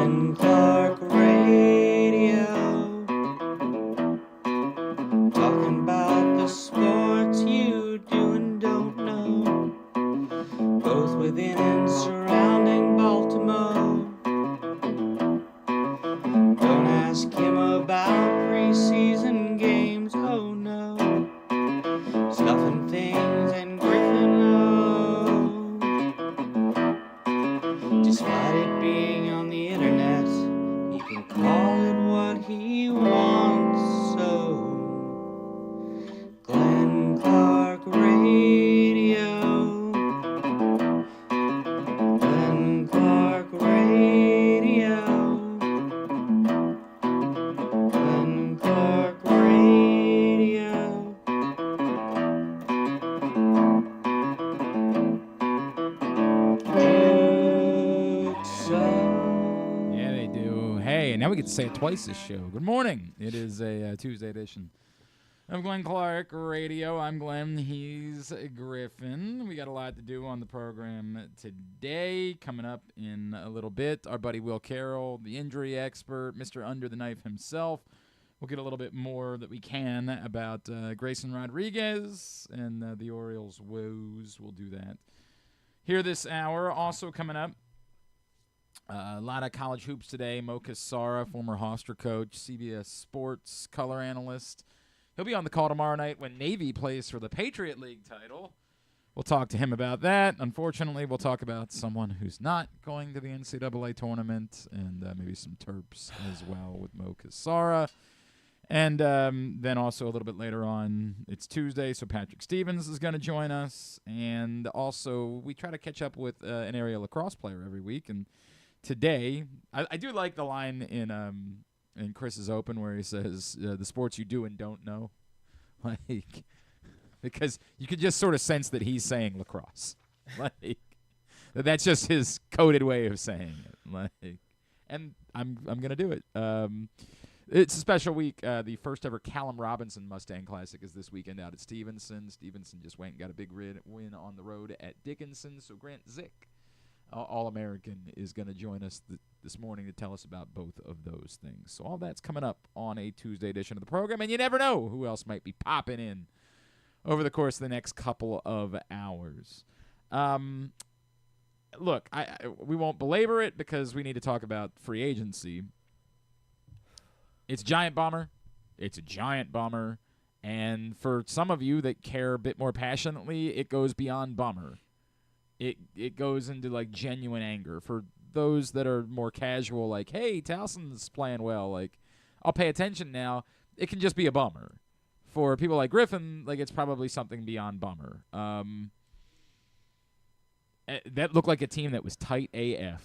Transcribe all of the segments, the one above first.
Glenn Clark Radio, talking about the sports you do and don't know, both within and surrounding Baltimore. Don't ask him about preseason games, oh no, stuff and things and Griffin low. Despite it being on the internet, he can call it what he wants, so Glenn Clark Radio, Glenn Clark Radio, Glenn Clark Radio. Yeah, they do. Hey, and now we get to say it twice this show. Good morning. It is a Tuesday edition of Glenn Clark Radio. I'm Glenn. He's Griffin. We got a lot to do on the program today. Coming up in a little bit, our buddy Will Carroll, the injury expert, Mr. Under the Knife himself. We'll get a little bit more that we can about Grayson Rodriguez and the Orioles' woes. We'll do that here this hour. Also coming up, a lot of college hoops today. Mo Cassara, former Hofstra coach, CBS Sports color analyst. He'll be on the call tomorrow night when Navy plays for the Patriot League title. We'll talk to him about that. Unfortunately, we'll talk about someone who's not going to the NCAA tournament and maybe some Terps as well with Mo Cassara. And then also a little bit later on, it's Tuesday, so Patrick Stevenson is going to join us. And also, we try to catch up with an area lacrosse player every week. And today, I do like the line in Chris's Open where he says, the sports you do and don't know. Like, because you could just sort of sense that he's saying lacrosse. Like, that's just his coded way of saying it. Like, and I'm going to do it. It's a special week. The first ever Callum Robinson Mustang Classic is this weekend out at Stevenson. Stevenson just went and got a big win on the road at Dickinson. So Grant Zick, All-American, is going to join us this morning to tell us about both of those things. So all that's coming up on a Tuesday edition of the program, and you never know who else might be popping in over the course of the next couple of hours. Look, we won't belabor it because we need to talk about free agency. It's a giant bummer. It's a giant bummer. And for some of you that care a bit more passionately, it goes beyond bummer. It goes into, like, genuine anger. For those that are more casual, like, hey, Towson's playing well, like, I'll pay attention now, it can just be a bummer. For people like Griffin, like, it's probably something beyond bummer. That looked like a team that was tight AF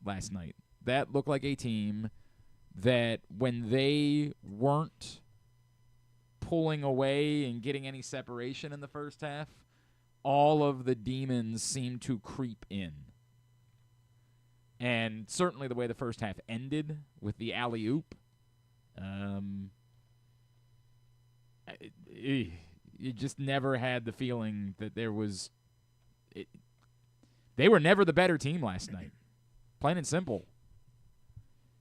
last night. That looked like a team that when they weren't pulling away and getting any separation in the first half, all of the demons seemed to creep in. And certainly the way the first half ended with the alley-oop, you just never had the feeling that there was they were never the better team last night. Plain and simple.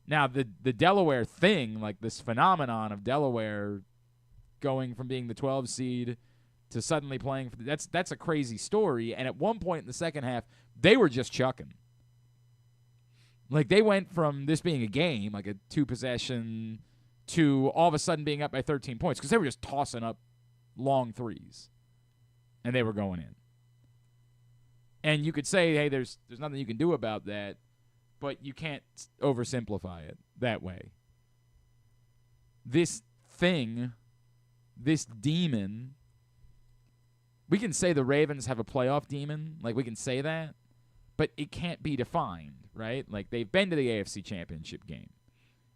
Now, the Delaware thing, like this phenomenon of Delaware going from being the 12 seed to suddenly playing for that's a crazy story. And at one point in the second half, they were just chucking. Like, they went from this being a game, like a 2-possession, to all of a sudden being up by 13 points because they were just tossing up long threes, and they were going in. And you could say, hey, there's nothing you can do about that, but you can't oversimplify it that way. This thing, this demon, we can say the Ravens have a playoff demon. Like, we can say that, but it can't be defined, right? Like, they've been to the AFC Championship game.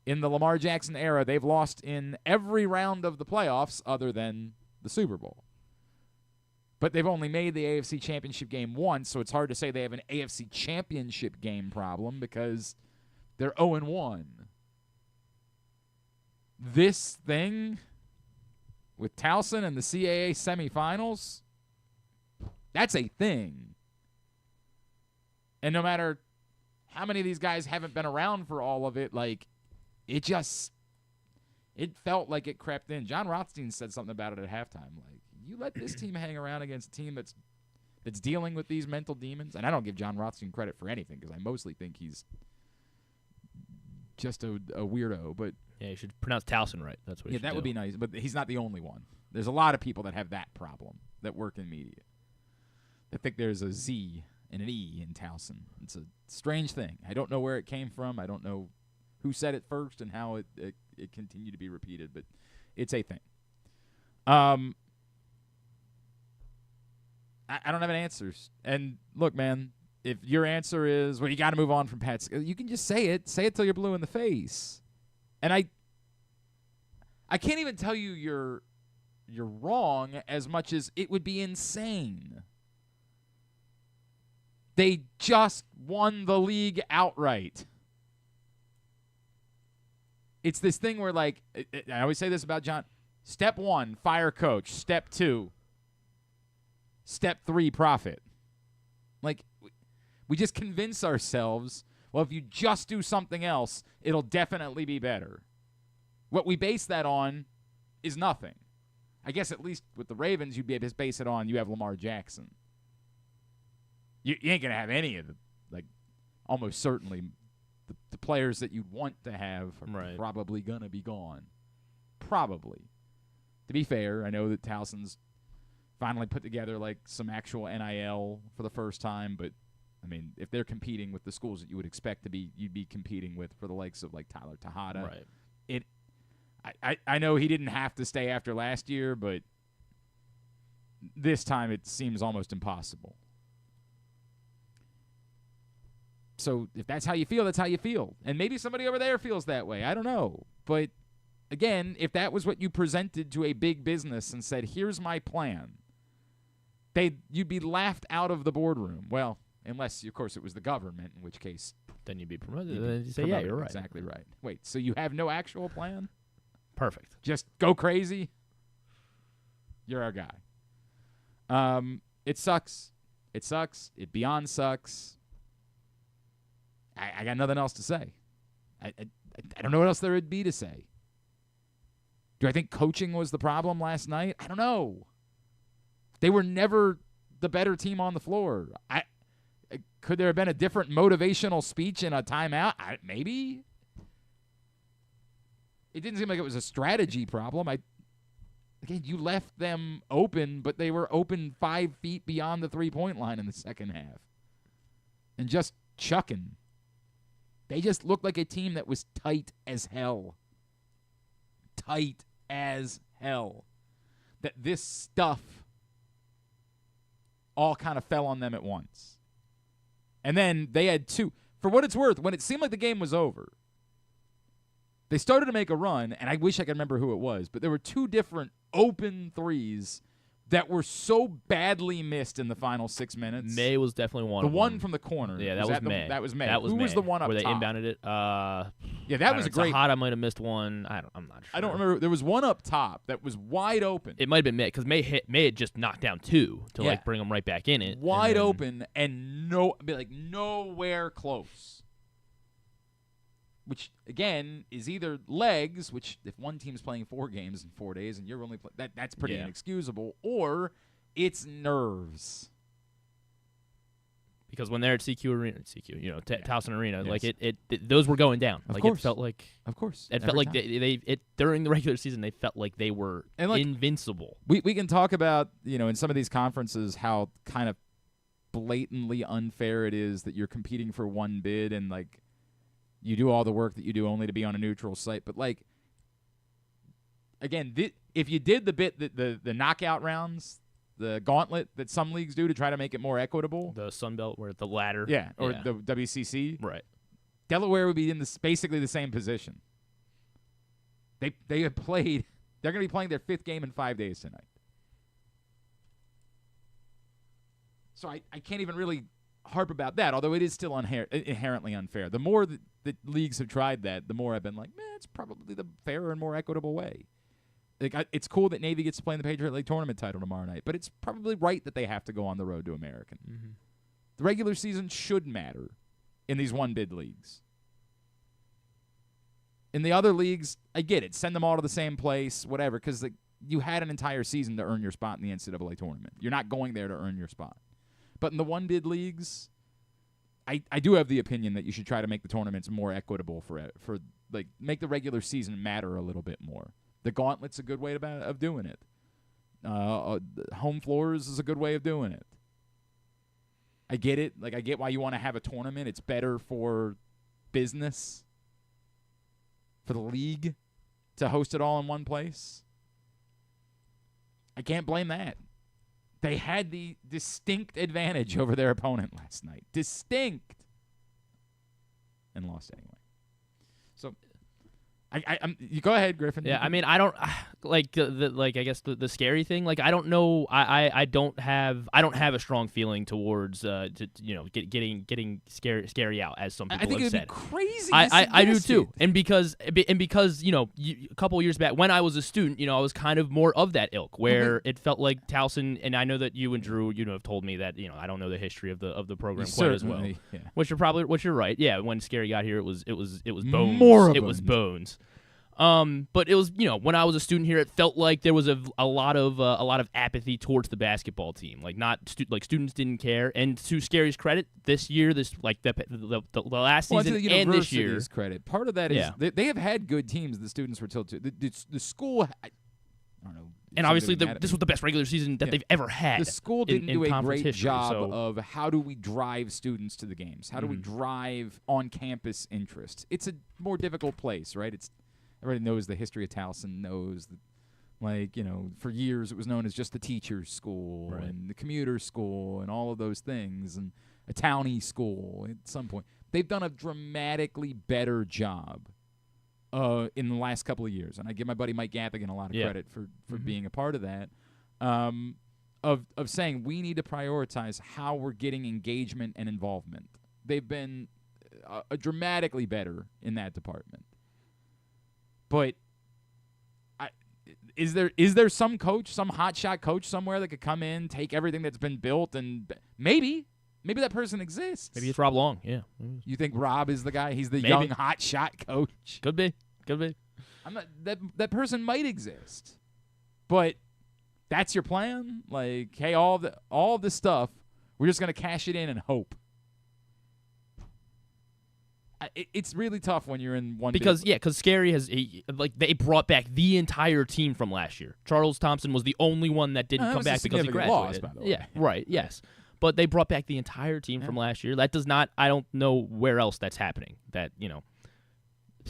In the Lamar Jackson era, they've lost in every round of the playoffs other than the Super Bowl. But they've only made the AFC Championship game once, so it's hard to say they have an AFC Championship game problem because they're 0-1. This thing with Towson and the CAA Semifinals, that's a thing. And no matter how many of these guys haven't been around for all of it? Like, it felt like it crept in. John Rothstein said something about it at halftime. Like, you let this team hang around against a team that's dealing with these mental demons. And I don't give John Rothstein credit for anything because I mostly think he's just a weirdo. But yeah, you should pronounce Towson right. That's what. Yeah, that would be nice. But he's not the only one. There's a lot of people that have that problem that work in media. They think there's a Z and an E in Towson. It's a strange thing. I don't know where it came from. I don't know who said it first and how it continued to be repeated, but it's a thing. I don't have any answers. And look, man, if your answer is, well, you got to move on from Pat, you can just say it. Say it till you're blue in the face. And I can't even tell you you're wrong as much as it would be insane. They just won the league outright. It's this thing where, like, I always say this about John. Step 1, fire coach. Step 2, step 3, profit. Like, we just convince ourselves, well, if you just do something else, it'll definitely be better. What we base that on is nothing. I guess at least with the Ravens, you'd be able to base it on you have Lamar Jackson. You ain't going to have any of the, like, almost certainly the players that you'd want to have are probably going to be gone. Probably. To be fair, I know that Towson's finally put together, like, some actual NIL for the first time, but, I mean, if they're competing with the schools that you would expect you'd be competing with for the likes of, like, Tyler Tejada. Right. I know he didn't have to stay after last year, but this time it seems almost impossible. So if that's how you feel, that's how you feel. And maybe somebody over there feels that way. I don't know. But, again, if that was what you presented to a big business and said, here's my plan, you'd be laughed out of the boardroom. Well, unless, of course, it was the government, in which case. Then you'd be promoted. Then you say, yeah, you're right. Exactly right. Wait, so you have no actual plan? Perfect. Just go crazy? You're our guy. It sucks. It sucks. It beyond sucks. I got nothing else to say. I don't know what else there would be to say. Do I think coaching was the problem last night? I don't know. They were never the better team on the floor. Could there have been a different motivational speech in a timeout? Maybe. It didn't seem like it was a strategy problem. Again, you left them open, but they were open 5 feet beyond the three-point line in the second half. And just chucking. They just looked like a team that was tight as hell. Tight as hell. That this stuff all kind of fell on them at once. And then they had two. For what it's worth, when it seemed like the game was over, they started to make a run, and I wish I could remember who it was, but there were 2 different open threes that were so badly missed in the final 6 minutes. May was definitely one. The of one them. from the corner. Yeah, that was May. That was May. Who was the one up where they top? inbounded it? Yeah, that was a great. Tejada might have missed one. I'm not sure. I don't remember. There was one up top that was wide open. It might have been May because May had just knocked down 2 to like bring them right back in it. Wide open and nowhere close. Which, again, is either legs, which if one team's playing 4 games in 4 days and you're only that's pretty inexcusable, or it's nerves. Because when they're at Towson Arena, like it those were going down. Of like course. It felt like it felt like they during the regular season they felt like they were invincible. We can talk about, in some of these conferences how kind of blatantly unfair it is that you're competing for one bid and like you do all the work that you do only to be on a neutral site. But, like, again, if you did the knockout rounds, the gauntlet that some leagues do to try to make it more equitable. The Sun Belt where the ladder. Or the WCC. Right. Delaware would be in basically the same position. They have played. They're going to be playing their 5th game in 5 days tonight. So I can't even really harp about that, although it is still inherently unfair. The more that leagues have tried that, the more I've been like, man, it's probably the fairer and more equitable way. Like, it's cool that Navy gets to play in the Patriot League tournament title tomorrow night, but it's probably right that they have to go on the road to American. Mm-hmm. The regular season should matter in these one-bid leagues. In the other leagues, I get it. Send them all to the same place, whatever, because you had an entire season to earn your spot in the NCAA tournament. You're not going there to earn your spot. But in the one-bid leagues, I do have the opinion that you should try to make the tournaments more equitable for like make the regular season matter a little bit more. The gauntlet's a good way of doing it. Home floors is a good way of doing it. I get it. Like, I get why you want to have a tournament. It's better for business, for the league, to host it all in one place. I can't blame that. They had the distinct advantage over their opponent last night. Distinct. And lost anyway. So, you go ahead, Griffin. Yeah, I mean, I don't like I guess the scary thing. Like, I don't know. I don't have a strong feeling towards getting scary out, as some people I think have it'd said. be crazy. I do too, and because a couple of years back when I was a student, I was kind of more of that ilk where it felt like Towson, and I know that you and Drew, have told me that I don't know the history of the program quite as well, yeah. which you're right. Yeah, when Scary got here, it was bones. Moribund. It was bones. But it was, when I was a student here, it felt like there was a lot of apathy towards the basketball team. Like students didn't care. And to Scary's credit, this year, the last season to the and this year, university's credit, part of that is they have had good teams. The students were tilted. The school, I don't know. And obviously, this was the best regular season that they've ever had. The school didn't do a great history, job so. of how do we drive students to the games? How do we drive on-campus interest? It's a more difficult place, right? Everybody knows the history of Towson, knows that, for years it was known as just the teacher's school and the commuter school and all of those things, and a townie school at some point. They've done a dramatically better job in the last couple of years, and I give my buddy Mike Gaffigan a lot of credit for being a part of that, of saying we need to prioritize how we're getting engagement and involvement. They've been dramatically better in that department. But is there some coach, some hotshot coach somewhere that could come in, take everything that's been built, and maybe that person exists? Maybe it's Rob Long. Yeah. You think Rob is the guy? He's the Maybe. young hotshot coach. Could be. I'm not, that person might exist, but that's your plan. Like, hey, all this stuff, we're just gonna cash it in and hope. It's really tough when you're in one because Scary has they brought back the entire team from last year. Charles Thompson was the only one that didn't come back because he graduated. Loss, by the way. Yeah, right. Yes, but they brought back the entire team from last year. That does not. I don't know where else that's happening. That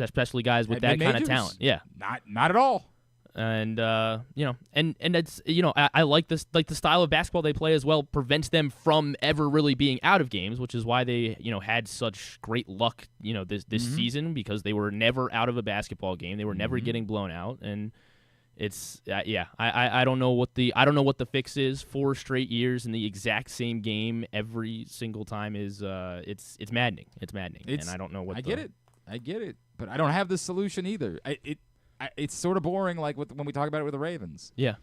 especially guys with that kind of talent. Yeah, not at all. And and it's I like this, like the style of basketball they play as well prevents them from ever really being out of games, which is why they had such great luck this season, because they were never out of a basketball game. They were never getting blown out, and it's I don't know what the fix is. 4 straight years in the exact same game every single time is it's maddening. It's maddening, and I don't know what. I get it, but I don't have the solution either. It's sort of boring, like when we talk about it with the Ravens. Yeah.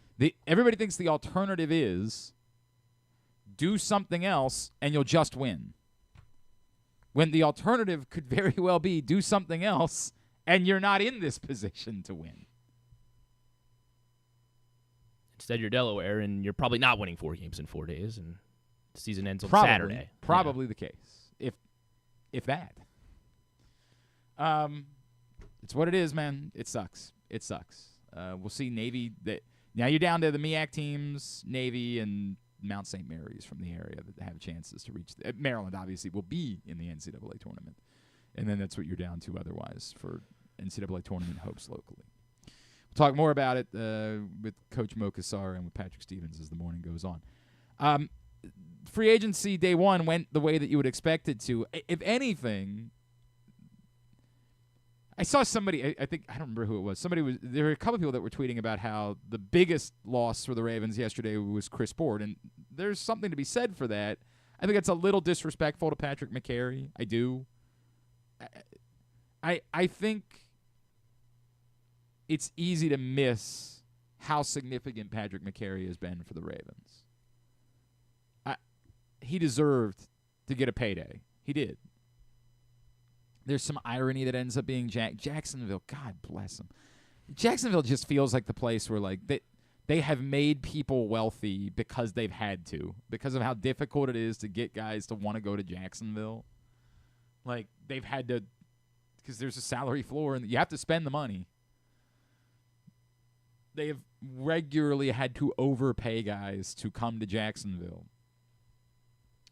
Everybody thinks the alternative is do something else and you'll just win. When the alternative could very well be do something else and you're not in this position to win. Instead, you're Delaware, and you're probably not winning 4 games in 4 days, and the season ends on Saturday. Probably the case, if that. It's what it is, man. It sucks. We'll see Navy. Now you're down to the MEAC teams, Navy, and Mount St. Mary's from the area that have chances to reach. Maryland, obviously, will be in the NCAA tournament. And then that's what you're down to otherwise for NCAA tournament hopes locally. We'll talk more about it with Coach Mo Cassara and with Patrick Stevens as the morning goes on. Free agency day one went the way that you would expect it to. If anything, I saw somebody, I think, I don't remember who it was. There were a couple of people that were tweeting about how the biggest loss for the Ravens yesterday was Chris Board, and there's something to be said for that. I think it's a little disrespectful to Patrick McCary. I do. I think it's easy to miss how significant Patrick McCary has been for the Ravens. He deserved to get a payday. He did. there's some irony that ends up being Jacksonville. God bless them. Jacksonville just feels like the place where like they have made people wealthy because they've had to, because of how difficult it is to get guys to want to go to Jacksonville. Like they've had to, because there's a salary floor and you have to spend the money. They have regularly had to overpay guys to come to Jacksonville.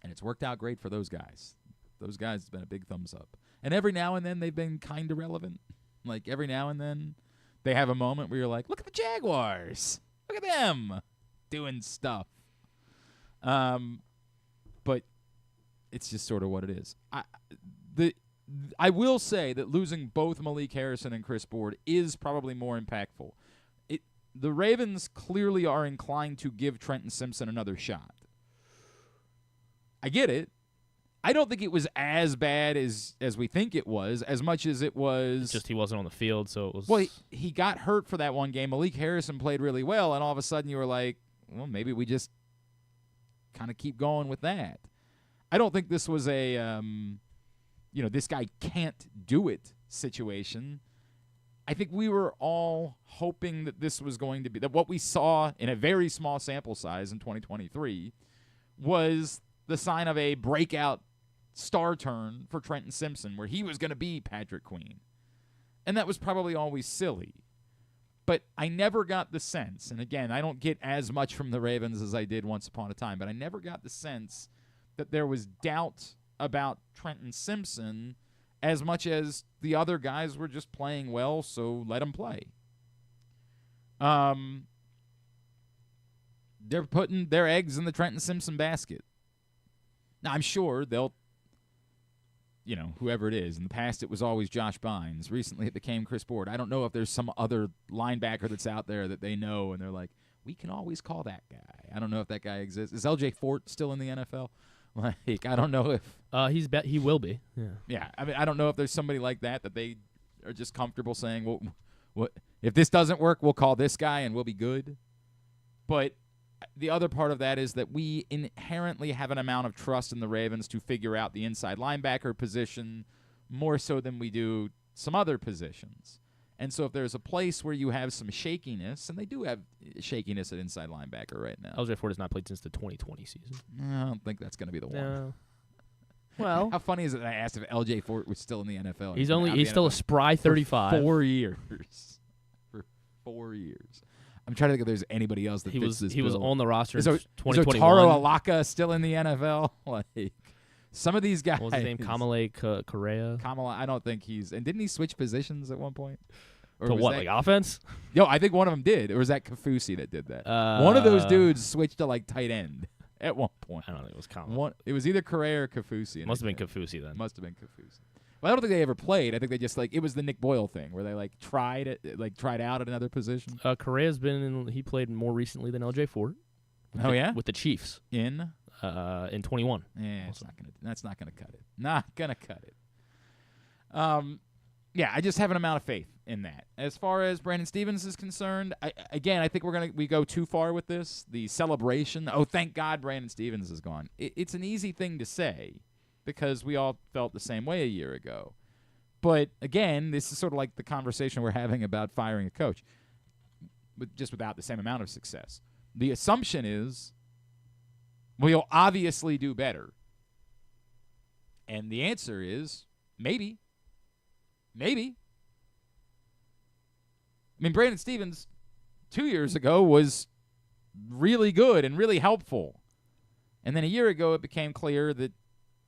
And it's worked out great for those guys. Those guys, it's been a big thumbs up. And every now and then they've been kind of relevant. Like every now and then they have a moment where you're like, look at the Jaguars. Look at them doing stuff. But it's just sort of what it is. I will say that losing both Malik Harrison and Chris Board is probably more impactful. The Ravens clearly are inclined to give Trenton Simpson another shot. I get it. I don't think it was as bad as we think it was, as much as it was. It's just he wasn't on the field, so it was. Well, he got hurt for that one game. Malik Harrison played really well, and all of a sudden you were like, well, maybe we just kind of keep going with that. I don't think this was a, this guy can't do it situation. I think we were all hoping that this was going to be, that what we saw in a very small sample size in 2023 was the sign of a breakout star turn for Trenton Simpson, where he was going to be Patrick Queen. And that was probably always silly. But I never got the sense, and again, I don't get as much from the Ravens as I did once upon a time, but I never got the sense that there was doubt about Trenton Simpson as much as the other guys were just playing well, so let them play. They're putting their eggs in the Trenton Simpson basket. Now, I'm sure they'll, whoever it is. In the past, it was always Josh Bynes. Recently, it became Chris Board. I don't know if there's some other linebacker that's out there that they know, and they're like, we can always call that guy. I don't know if that guy exists. Is L.J. Fort still in the NFL? Like, I don't know if he will be. Yeah. Yeah. I mean, I don't know if there's somebody like that they are just comfortable saying, well, what if this doesn't work, we'll call this guy and we'll be good. But the other part of that is that we inherently have an amount of trust in the Ravens to figure out the inside linebacker position more so than we do some other positions. And so if there's a place where you have some shakiness, and they do have shakiness at inside linebacker right now. LJ Ford has not played since the 2020 season. I don't think that's going to be the one. No. Well, how funny is it that I asked if LJ Fort was still in the NFL? He's still a spry 35. For 4 years. For 4 years. I'm trying to think if there's anybody else that fits this bill. He was on the roster in Is 2021. Otaro Alaka still in the NFL? Like, some of these guys. What was his name? Kamale Correa? Kamala, I don't think he's. And didn't he switch positions at one point? Or To what, like offense? Yo, I think one of them did. Or was that Kafusi that did that? One of those dudes switched to, like, tight end at one point. I don't think it was Kamale. It was either Correa or Kafusi. Must have been Kafusi then. Must have been Kafusi. Well, I don't think they ever played. I think they just, it was the Nick Boyle thing where they, tried out at another position. Correa's he played more recently than LJ Fort. Oh, yeah? With the Chiefs. In 21. Yeah, that's not gonna cut it. Not gonna cut it. Yeah, I just have an amount of faith in that. As far as Brandon Stevens is concerned, I think we go too far with this. The celebration. Oh, thank God Brandon Stevens is gone. It's an easy thing to say because we all felt the same way a year ago. But again, this is sort of like the conversation we're having about firing a coach, but just without the same amount of success. The assumption is we'll obviously do better. And the answer is maybe. Maybe. I mean, Brandon Stevens 2 years ago was really good and really helpful. And then a year ago it became clear that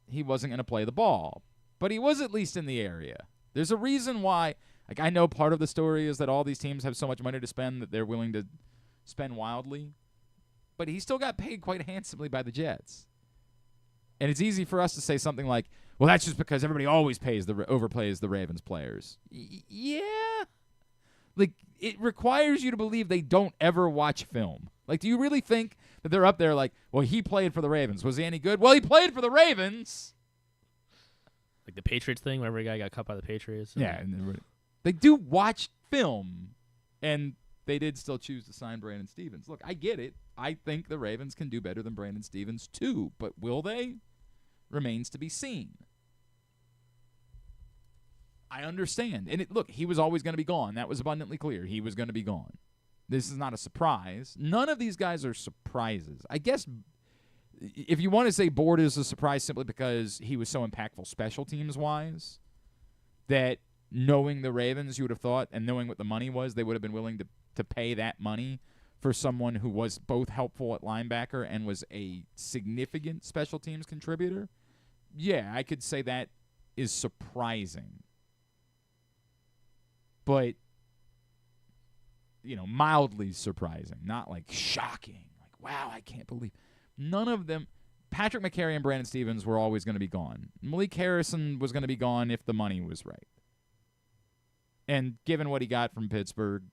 he wasn't going to play the ball. But he was at least in the area. There's a reason why. I know part of the story is that all these teams have so much money to spend that they're willing to spend wildly. But he still got paid quite handsomely by the Jets. And it's easy for us to say something like, well, that's just because everybody always overplays the Ravens players. Yeah. It requires you to believe they don't ever watch film. Do you really think that they're up there like, well, he played for the Ravens. Was he any good? Well, he played for the Ravens. Like the Patriots thing, whenever a guy got cut by the Patriots. Yeah. And they do watch film, and they did still choose to sign Brandon Stevens. Look, I get it. I think the Ravens can do better than Brandon Stevens too, but will they? Remains to be seen. I understand. And look, he was always going to be gone. That was abundantly clear. He was going to be gone. This is not a surprise. None of these guys are surprises. I guess if you want to say Board is a surprise simply because he was so impactful special teams-wise, that knowing the Ravens, you would have thought, and knowing what the money was, they would have been willing to pay that money for someone who was both helpful at linebacker and was a significant special teams contributor. Yeah, I could say that is surprising. But, mildly surprising, not like shocking. Like, wow, I can't believe. None of them. Patrick McCary and Brandon Stevens were always going to be gone. Malik Harrison was going to be gone if the money was right. And given what he got from Pittsburgh,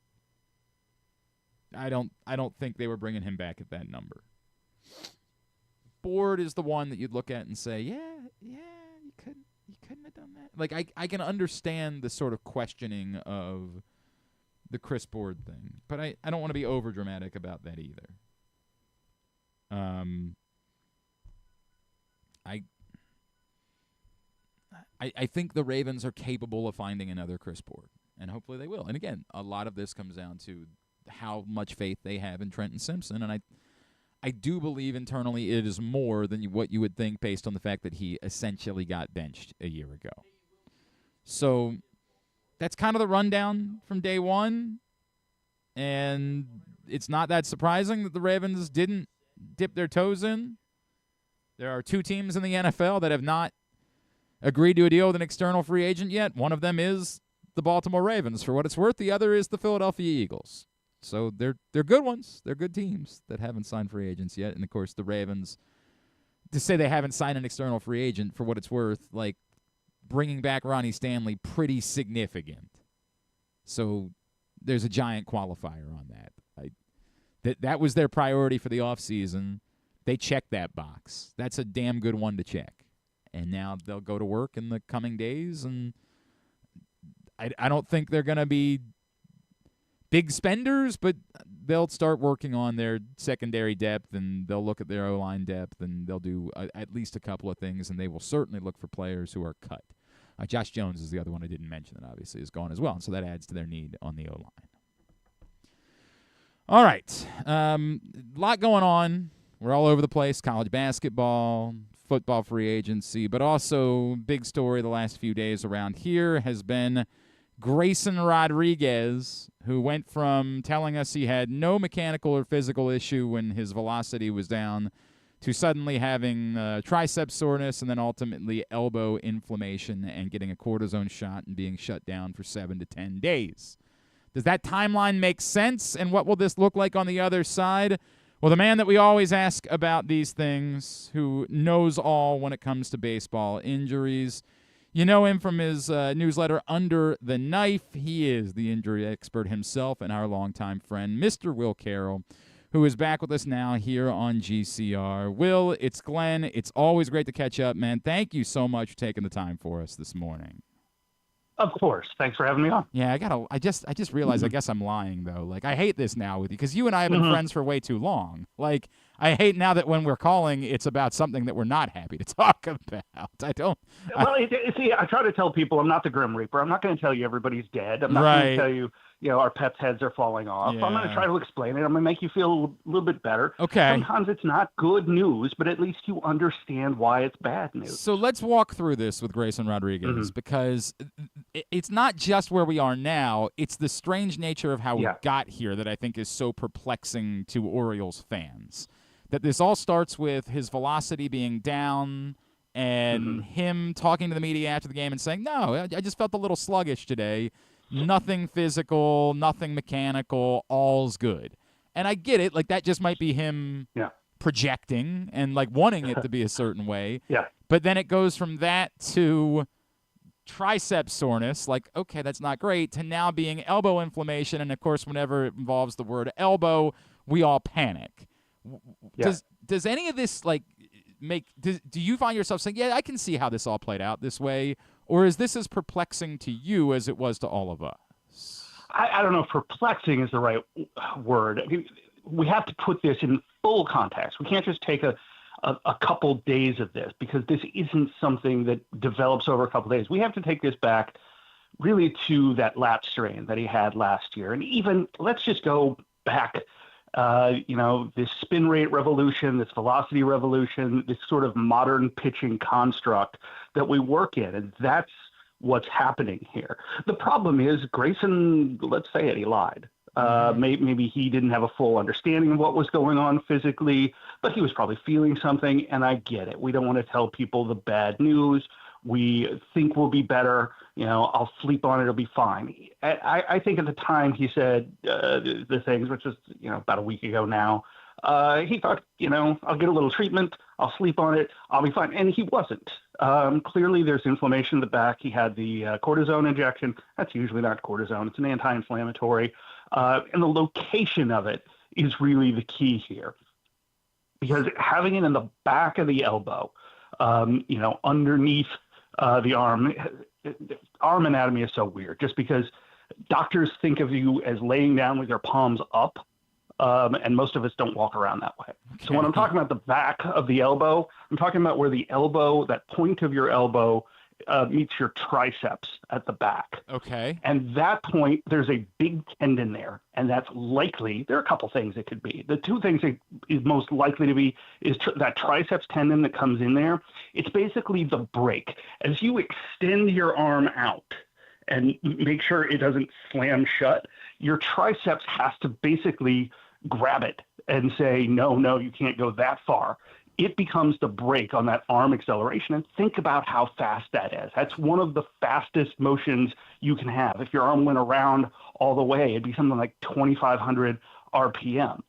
I don't think they were bringing him back at that number. Board is the one that you'd look at and say, you couldn't have done that. Like, I can understand the sort of questioning of the Chris Board thing, but I don't want to be overdramatic about that either. I think the Ravens are capable of finding another Chris Board, and hopefully they will. And again, a lot of this comes down to how much faith they have in Trenton Simpson, and I do believe internally it is more than what you would think based on the fact that he essentially got benched a year ago. So that's kind of the rundown from day one, and it's not that surprising that the Ravens didn't dip their toes in. There are 2 teams in the NFL that have not agreed to a deal with an external free agent yet. One of them is the Baltimore Ravens, for what it's worth. The other is the Philadelphia Eagles. So they're good ones. They're good teams that haven't signed free agents yet. And, of course, the Ravens, to say they haven't signed an external free agent, for what it's worth, like bringing back Ronnie Stanley, pretty significant. So there's a giant qualifier on that. That was their priority for the offseason. They checked that box. That's a damn good one to check. And now they'll go to work in the coming days, and I don't think they're going to be big spenders, but they'll start working on their secondary depth, and they'll look at their O-line depth, and they'll do at least a couple of things, and they will certainly look for players who are cut. Josh Jones is the other one I didn't mention that obviously is gone as well, and so that adds to their need on the O-line. All right. A lot going on. We're all over the place. College basketball, football free agency, but also big story the last few days around here has been Grayson Rodriguez, who went from telling us he had no mechanical or physical issue when his velocity was down to suddenly having tricep soreness and then ultimately elbow inflammation and getting a cortisone shot and being shut down for 7 to 10 days. Does that timeline make sense? And what will this look like on the other side? Well, the man that we always ask about these things, who knows all when it comes to baseball injuries. You know him from his newsletter, Under the Knife. He is the injury expert himself and our longtime friend, Mr. Will Carroll, who is back with us now here on GCR. Will, it's Glenn. It's always great to catch up, man. Thank you so much for taking the time for us this morning. Of course. Thanks for having me on. Yeah, I just realized I guess I'm lying, though. Like, I hate this now with you because you and I have been friends for way too long. Like, I hate now that when we're calling, it's about something that we're not happy to talk about. I try to tell people I'm not the Grim Reaper. I'm not going to tell you everybody's dead. I'm not going to tell you, our pets' heads are falling off. Yeah. I'm going to try to explain it. I'm going to make you feel a little bit better. Okay. Sometimes it's not good news, but at least you understand why it's bad news. So let's walk through this with Grayson Rodriguez because it's not just where we are now. It's the strange nature of how we got here that I think is so perplexing to Orioles fans. That this all starts with his velocity being down and him talking to the media after the game and saying, no, I just felt a little sluggish today. Nothing physical, nothing mechanical, all's good. And I get it. Like, that just might be him projecting and, like, wanting it to be a certain way. Yeah. But then it goes from that to tricep soreness, like, okay, that's not great, to now being elbow inflammation. And, of course, whenever it involves the word elbow, we all panic. Does any of this, like, do you find yourself saying, yeah, I can see how this all played out this way? Or is this as perplexing to you as it was to all of us? I don't know if perplexing is the right word. I mean, we have to put this in full context. We can't just take a couple days of this because this isn't something that develops over a couple days. We have to take this back really to that lat strain that he had last year. And even let's just go back, this spin rate revolution, this velocity revolution, this sort of modern pitching construct that we work in. And that's what's happening here. The problem is Grayson, let's say it, he lied. Maybe he didn't have a full understanding of what was going on physically, but he was probably feeling something, and I get it. We don't want to tell people the bad news. We think we'll be better. I'll sleep on it. It'll be fine. I think at the time he said the things, which was, about a week ago now, he thought, I'll get a little treatment. I'll sleep on it. I'll be fine. And he wasn't. Clearly, there's inflammation in the back. He had the cortisone injection. That's usually not cortisone. It's an anti-inflammatory. And the location of it is really the key here. Because having it in the back of the elbow, underneath the arm anatomy is so weird, just because doctors think of you as laying down with your palms up, and most of us don't walk around that way. Okay. So when I'm talking about the back of the elbow, I'm talking about where the elbow, that point of your elbow, meets your triceps at the back. Okay. And that point, there's a big tendon there, and that's likely, there are a couple things it could be. The two things it is most likely to be is that triceps tendon that comes in there. It's basically the break. As you extend your arm out and make sure it doesn't slam shut, your triceps has to basically grab it and say, no, you can't go that far. It becomes the brake on that arm acceleration. And think about how fast that is. That's one of the fastest motions you can have. If your arm went around all the way, it'd be something like 2,500 RPM.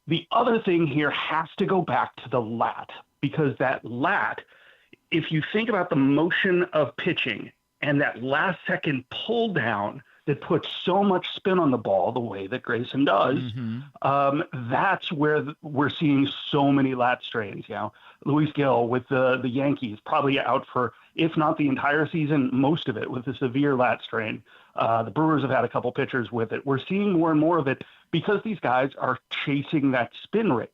The other thing here has to go back to the lat, because that lat, if you think about the motion of pitching and that last second pull down that puts so much spin on the ball the way that Grayson does, that's where we're seeing so many lat strains. Luis Gil with the Yankees, probably out for, if not the entire season, most of it with a severe lat strain. The Brewers have had a couple pitchers with it. We're seeing more and more of it because these guys are chasing that spin rate.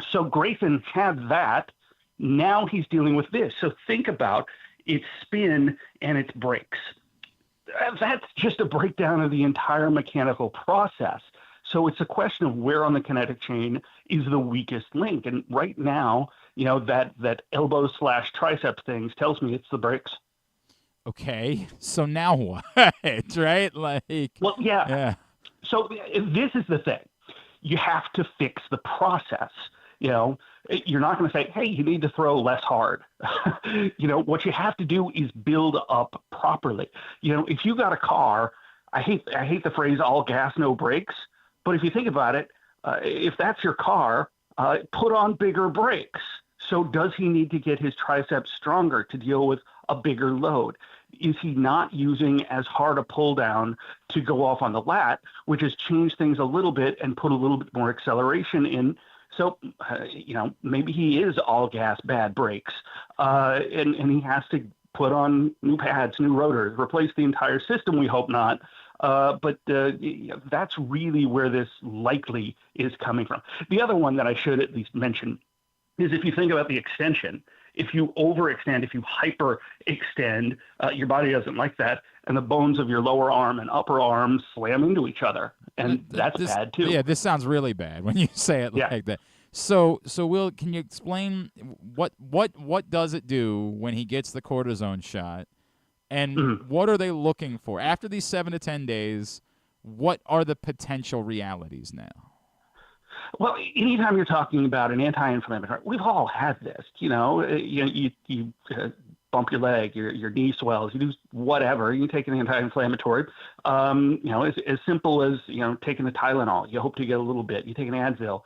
So Grayson had that. Now he's dealing with this. So think about its spin and its brakes. That's just a breakdown of the entire mechanical process. So it's a question of where on the kinetic chain is the weakest link. And right now, that elbow / triceps things tells me it's the brakes. Okay. So now what? Right? Well, yeah. So this is the thing. You have to fix the process. You're not going to say, hey, you need to throw less hard. What you have to do is build up properly. If you got a car, I hate the phrase all gas, no brakes. But if you think about it, if that's your car, put on bigger brakes. So does he need to get his triceps stronger to deal with a bigger load? Is he not using as hard a pull down to go off on the lat, which has changed things a little bit and put a little bit more acceleration in? So, maybe he is all gas, bad brakes, and he has to put on new pads, new rotors, replace the entire system. We hope not. But that's really where this likely is coming from. The other one that I should at least mention is if you think about the extension, if you overextend, if you hyperextend, your body doesn't like that, and the bones of your lower arm and upper arm slam into each other, and that's bad too. Yeah, this sounds really bad when you say it like that. So Will, can you explain what does it do when he gets the cortisone shot, and what are they looking for after these 7 to 10 days? What are the potential realities now? Well, anytime you're talking about an anti-inflammatory, we've all had this. You bump your leg, your knee swells, you do whatever. You take an anti-inflammatory. As simple as taking a Tylenol. You hope to get a little bit. You take an Advil.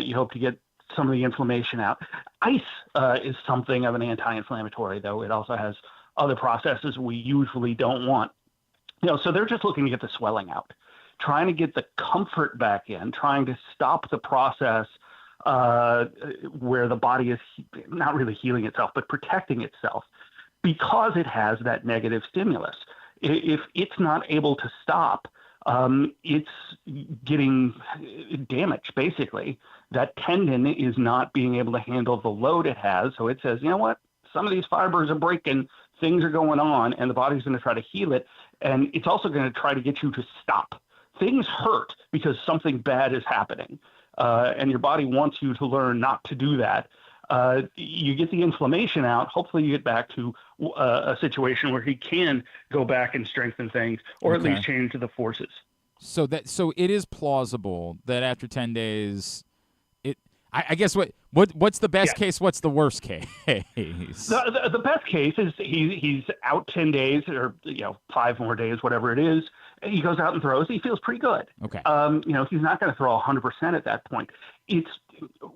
You hope to get some of the inflammation out. Ice is something of an anti-inflammatory, though it also has other processes we usually don't want. So they're just looking to get the swelling out, trying to get the comfort back in, trying to stop the process where the body is not really healing itself, but protecting itself because it has that negative stimulus. If it's not able to stop, it's getting damaged, basically. That tendon is not being able to handle the load it has. So it says, you know what? Some of these fibers are breaking. things are going on, and the body's going to try to heal it, and it's also going to try to get you to stop. Things hurt because something bad is happening, and your body wants you to learn not to do that. You get the inflammation out. Hopefully you get back to a situation where he can go back and strengthen things, or at least change the forces. So it is plausible that after 10 days, I guess what's the best case? What's the worst case? The best case is he's out 10 days, or 5 more days, whatever it is. He goes out and throws. He feels pretty good. Okay. He's not going to throw 100% at that point. It's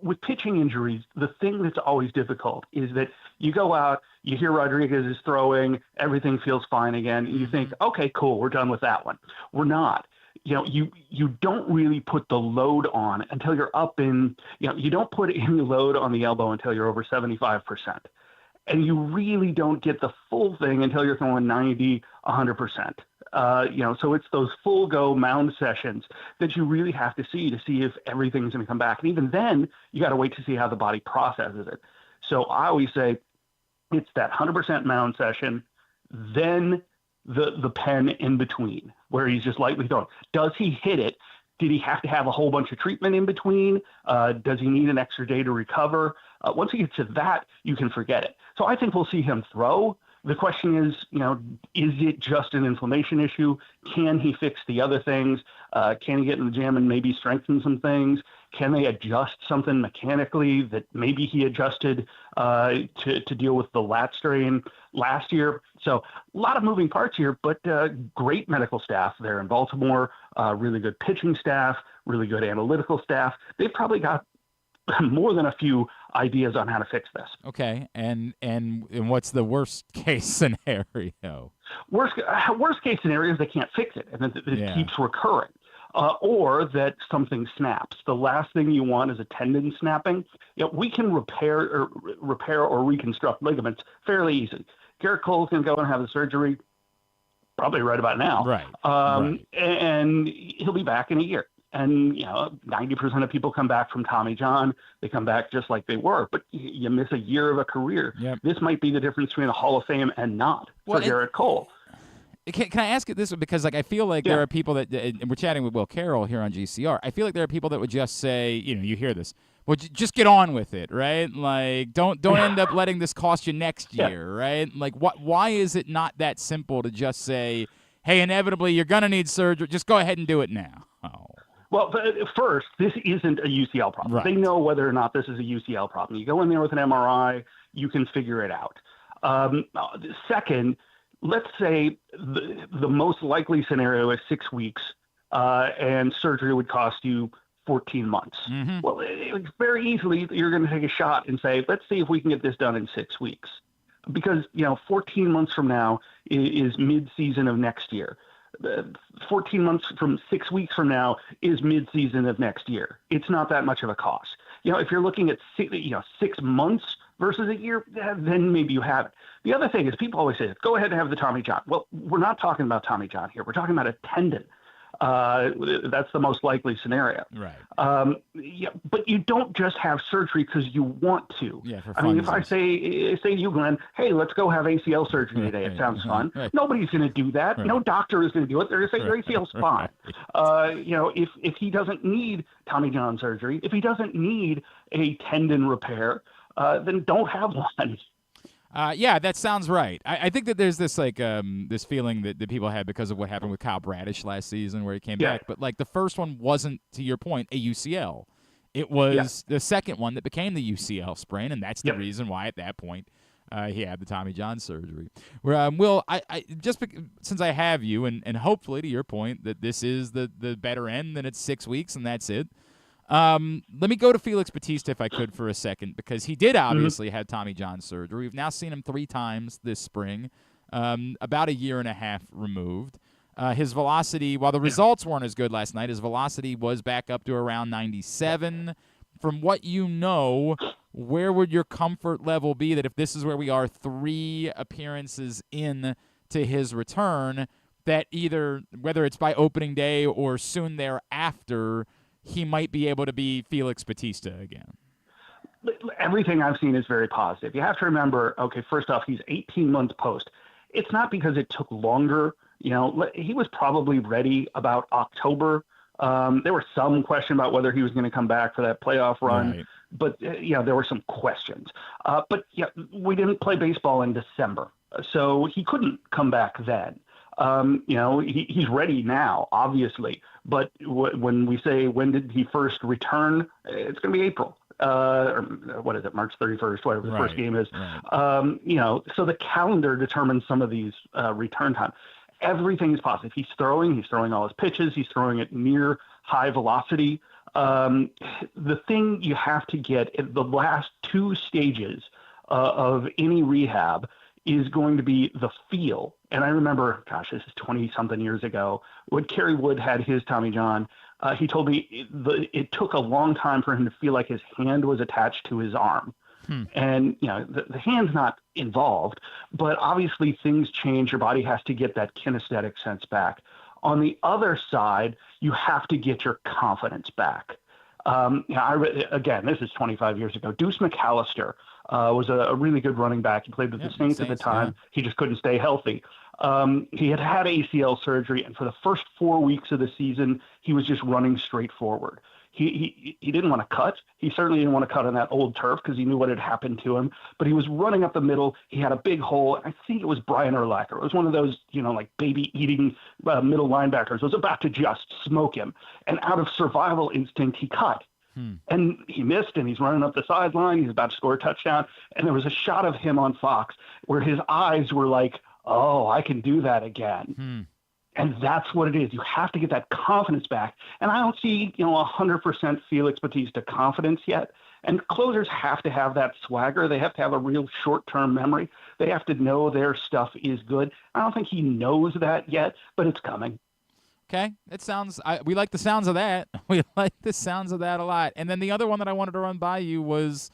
with pitching injuries. The thing that's always difficult is that you go out, you hear Rodriguez is throwing, everything feels fine again, and you think, okay, cool, we're done with that one. We're not. You don't really put the load on until you're up in, you don't put any load on the elbow until you're over 75%. And you really don't get the full thing until you're throwing 90, 100%. So it's those full go mound sessions that you really have to see if everything's going to come back. And even then, you got to wait to see how the body processes it. So I always say it's that 100% mound session, then the pen in between where he's just lightly throwing. Does he hit it? Did he have to have a whole bunch of treatment in between? Does he need an extra day to recover? Once he gets to that, you can forget it. So I think we'll see him throw. The question is, is it just an inflammation issue? Can he fix the other things? Can he get in the gym and maybe strengthen some things? Can they adjust something mechanically that maybe he adjusted to deal with the lat strain last year? So a lot of moving parts here, but great medical staff there in Baltimore, really good pitching staff, really good analytical staff. They've probably got more than a few ideas on how to fix this. Okay, and what's the worst case scenario? Worst case scenario is they can't fix it, and it keeps recurring, or that something snaps. The last thing you want is a tendon snapping. We can repair or reconstruct ligaments fairly easily. Garrett Cole's going to go and have the surgery probably right about now, right. And he'll be back in a year. And 90% of people come back from Tommy John. They come back just like they were, but you miss a year of a career. Yep. This might be the difference between a Hall of Fame and not for Garrett Cole. Can I ask it this way? Because I feel like there are people that, and we're chatting with Will Carroll here on GCR. I feel like there are people that would just say, you hear this, well, just get on with it, right? Like, don't end up letting this cost you next year, right? Like, why is it not that simple to just say, hey, inevitably you're gonna need surgery, just go ahead and do it now? Well, first, this isn't a UCL problem. Right. They know whether or not this is a UCL problem. You go in there with an MRI, you can figure it out. Second, let's say the most likely scenario is 6 weeks, and surgery would cost you 14 months. Mm-hmm. Well, very easily you're going to take a shot and say, let's see if we can get this done in 6 weeks. Because, 14 months from now is mid-season of next year. 14 months from 6 weeks from now is mid-season of next year. It's not that much of a cost. If you're looking at 6 months versus a year, then maybe you have it. The other thing is people always say, go ahead and have the Tommy John. Well, we're not talking about Tommy John here. We're talking about a tendon. That's the most likely scenario. Right. But you don't just have surgery because you want to. Yeah, I mean, if I say to you, Glenn, hey, let's go have ACL surgery today. It sounds fun. Right. Nobody's going to do that. Right. No doctor is going to do it. They're going to say your ACL's fine. If he doesn't need Tommy John surgery, if he doesn't need a tendon repair, then don't have one. That sounds right. I think that there's this this feeling that people had because of what happened with Kyle Bradish last season where he came back. But the first one wasn't, to your point, a UCL. It was the second one that became the UCL sprain, and that's the reason why at that point he had the Tommy John surgery. Where Will, I just since I have you, and hopefully to your point that this is the better end, then it's 6 weeks and that's it. Let me go to Felix Bautista if I could for a second, because he did obviously have Tommy John surgery. We've now seen him 3 times this spring, about a year and a half removed. His velocity, while the results weren't as good last night, his velocity was back up to around 97. From what you know, where would your comfort level be that if this is where we are 3 appearances in to his return, that either, whether it's by opening day or soon thereafter, he might be able to be Felix Bautista again? Everything I've seen is very positive. You have to remember, okay, first off, he's 18 months post. it's not because it took longer. He was probably ready about October. There was some question about whether he was going to come back for that playoff run. Right. But, there were some questions. But we didn't play baseball in December, so he couldn't come back then. He's ready now, obviously. But when we say when did he first return, it's going to be April. Or what is it, March 31st, whatever the first game is. Right. So the calendar determines some of these return time. Everything is positive. He's throwing all his pitches. He's throwing at near high velocity. The thing you have to get at the last two stages of any rehab is going to be the feel. And I remember, gosh, this is 20-something years ago, when Kerry Wood had his Tommy John, he told me it took a long time for him to feel like his hand was attached to his arm. And, the hand's not involved, but obviously things change. Your body has to get that kinesthetic sense back. On the other side, you have to get your confidence back. Again, this is 25 years ago. Deuce McAllister was a really good running back. He played with the Saints at the time. Yeah. He just couldn't stay healthy. He had ACL surgery, and for the first 4 weeks of the season, he was just running straight forward. He didn't want to cut. He certainly didn't want to cut on that old turf because he knew what had happened to him. But he was running up the middle. He had a big hole. I think it was Brian Urlacher. It was one of those, like baby-eating middle linebackers. It was about to just smoke him. And out of survival instinct, he cut. And he missed, and he's running up the sideline. He's about to score a touchdown. And there was a shot of him on Fox where his eyes were like, oh, I can do that again. And that's what it is. You have to get that confidence back. And I don't see, 100% Felix Bautista confidence yet. And closers have to have that swagger. They have to have a real short-term memory. They have to know their stuff is good. I don't think he knows that yet, but it's coming. Okay, we like the sounds of that. We like the sounds of that a lot. And then the other one that I wanted to run by you was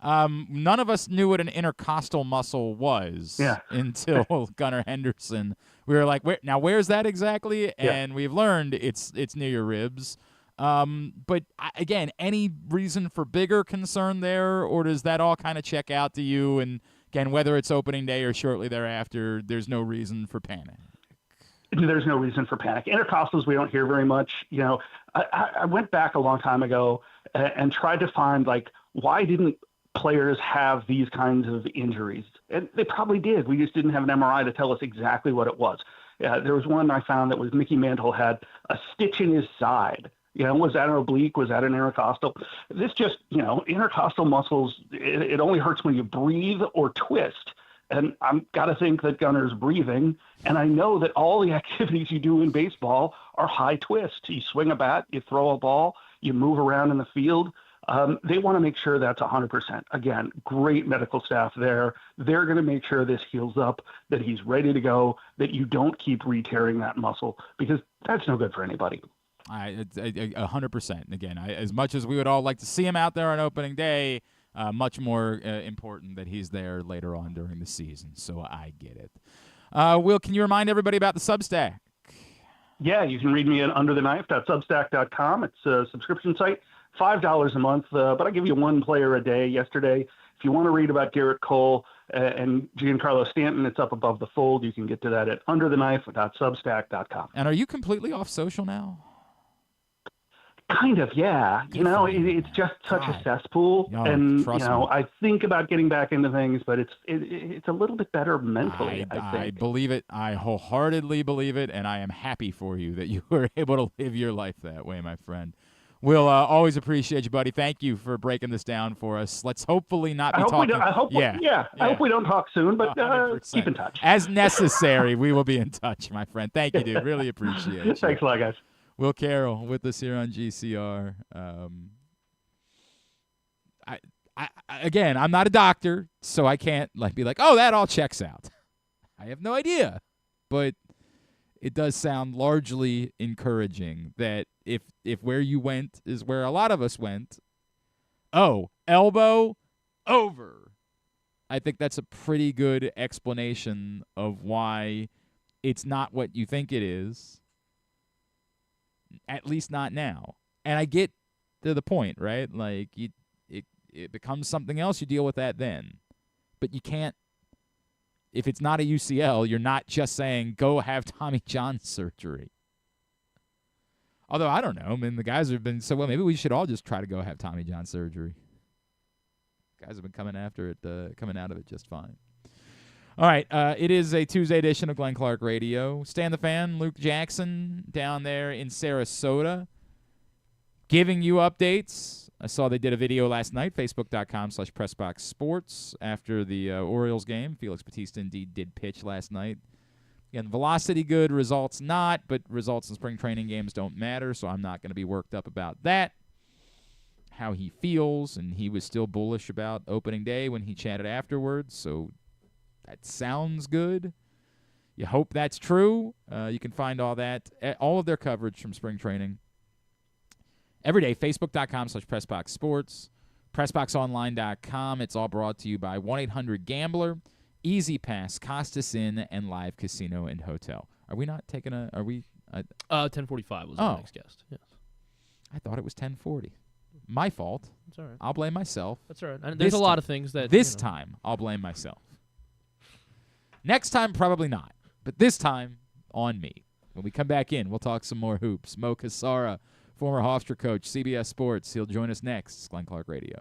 none of us knew what an intercostal muscle was until Gunnar Henderson. We were like, where's that exactly? And we've learned it's near your ribs. But again, any reason for bigger concern there, or does that all kind of check out to you? And again, whether it's opening day or shortly thereafter, there's no reason for panic. There's no reason for panic. Intercostals, we don't hear very much. I went back a long time ago and tried to find, why didn't players have these kinds of injuries? And they probably did. We just didn't have an MRI to tell us exactly what it was. There was one I found that was Mickey Mantle had a stitch in his side. Was that an oblique? Was that an intercostal? This just, intercostal muscles, it only hurts when you breathe or twist. And I've got to think that Gunnar's breathing. And I know that all the activities you do in baseball are high twists. You swing a bat, you throw a ball, you move around in the field. They want to make sure that's 100%. Again, great medical staff there. They're going to make sure this heals up, that he's ready to go, that you don't keep re-tearing that muscle, because that's no good for anybody. 100%. Again, as much as we would all like to see him out there on opening day, much more important that he's there later on during the season. So I get it. Will, can you remind everybody about the Substack? Yeah, you can read me at undertheknife.substack.com. It's a subscription site, $5 a month, but I give you one player a day. Yesterday, if you want to read about Garrett Cole and Giancarlo Stanton, it's up above the fold. You can get to that at undertheknife.substack.com. And are you completely off social now? Kind of, yeah. It's just such a cesspool, and I think about getting back into things, but it's a little bit better mentally. I think. I believe it. I wholeheartedly believe it, and I am happy for you that you were able to live your life that way, my friend. We'll always appreciate you, buddy. Thank you for breaking this down for us. Let's hopefully not be talking. I hope we don't talk soon, but keep in touch. As necessary, we will be in touch, my friend. Thank you, dude. Really appreciate it. Thanks a lot, guys. Will Carroll with us here on GCR. Again, I'm not a doctor, so I can't be like, oh, that all checks out. I have no idea, but it does sound largely encouraging that if where you went is where a lot of us went, elbow over. I think that's a pretty good explanation of why it's not what you think it is. At least not now. And I get to the point, right? It becomes something else. You deal with that then. But you can't. if it's not a UCL, you're not just saying, go have Tommy John surgery. Although, I don't know. I mean, the guys have been so well. Maybe we should all just try to go have Tommy John surgery. Guys have been coming out of it just fine. All right, it is a Tuesday edition of Glenn Clark Radio. Stan the Fan, Luke Jackson down there in Sarasota, giving you updates. I saw they did a video last night, facebook.com/PressBoxSports, after the Orioles game. Felix Bautista indeed did pitch last night. Again, velocity good, results not, but results in spring training games don't matter, so I'm not going to be worked up about that. How he feels, and he was still bullish about opening day when he chatted afterwards, so that sounds good. You hope that's true. You can find all that, all of their coverage from spring training every day, facebook.com/PressBoxSports, PressBoxOnline.com. It's all brought to you by 1-800-GAMBLER, Easy Pass, Costas Inn, and Live Casino and Hotel. Are we not taking a? Are we? 10:45 was our next guest. Yes. I thought it was 10:40. My fault. That's all right. I'll blame myself. That's all right. And there's a lot of things that this time I'll blame myself. Next time, probably not. But this time, on me. When we come back in, we'll talk some more hoops. Mo Cassara, former Hofstra coach, CBS Sports. He'll join us next. It's Glenn Clark Radio.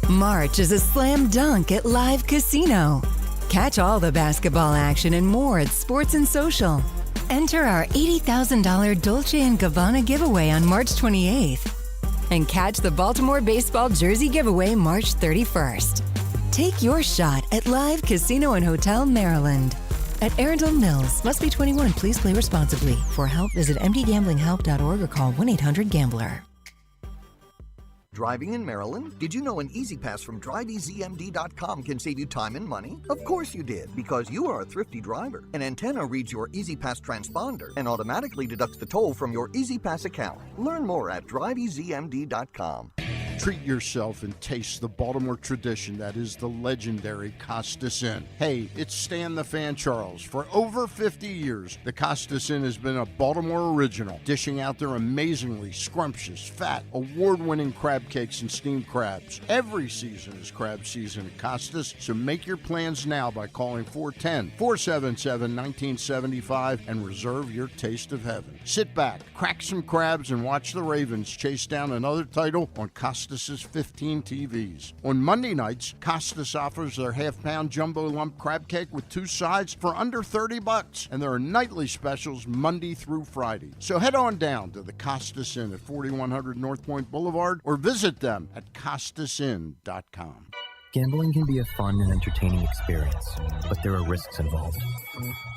March is a slam dunk at Live Casino. Catch all the basketball action and more at Sports and Social. Enter our $80,000 Dolce & Gabbana giveaway on March 28th. And catch the Baltimore baseball jersey giveaway March 31st. Take your shot at Live Casino and Hotel Maryland. At Arundel Mills, must be 21. Please play responsibly. For help, visit mdgamblinghelp.org or call 1-800-GAMBLER. Driving in Maryland? Did you know an Easy Pass from driveeasymd.com can save you time and money? Of course you did, because you are a thrifty driver. An antenna reads your Easy Pass transponder and automatically deducts the toll from your Easy Pass account. Learn more at driveeasymd.com. Treat yourself and taste the Baltimore tradition that is the legendary Costas Inn. Hey, it's Stan the Fan Charles. For over 50 years, the Costas Inn has been a Baltimore original, dishing out their amazingly scrumptious, fat, award-winning crab cakes and steamed crabs. Every season is crab season at Costas, so make your plans now by calling 410-477-1975 and reserve your taste of heaven. Sit back, crack some crabs, and watch the Ravens chase down another title on Costas' 15 TVs. On Monday nights, Costas offers their half-pound jumbo lump crab cake with 2 sides for under $30, and there are nightly specials Monday through Friday. So head on down to the Costas Inn at 4100 North Point Boulevard or visit them at costasinn.com. Gambling can be a fun and entertaining experience, but there are risks involved.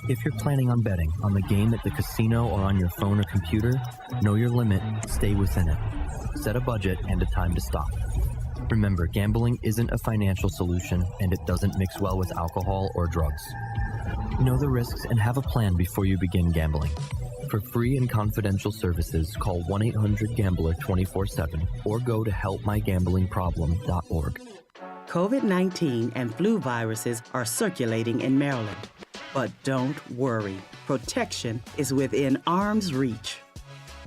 If you're planning on betting on the game at the casino or on your phone or computer, know your limit, stay within it. Set a budget and a time to stop. Remember, gambling isn't a financial solution, and it doesn't mix well with alcohol or drugs. Know the risks and have a plan before you begin gambling. For free and confidential services, call 1-800-GAMBLER 24/7 or go to helpmygamblingproblem.org. COVID-19 and flu viruses are circulating in Maryland. But don't worry, protection is within arm's reach.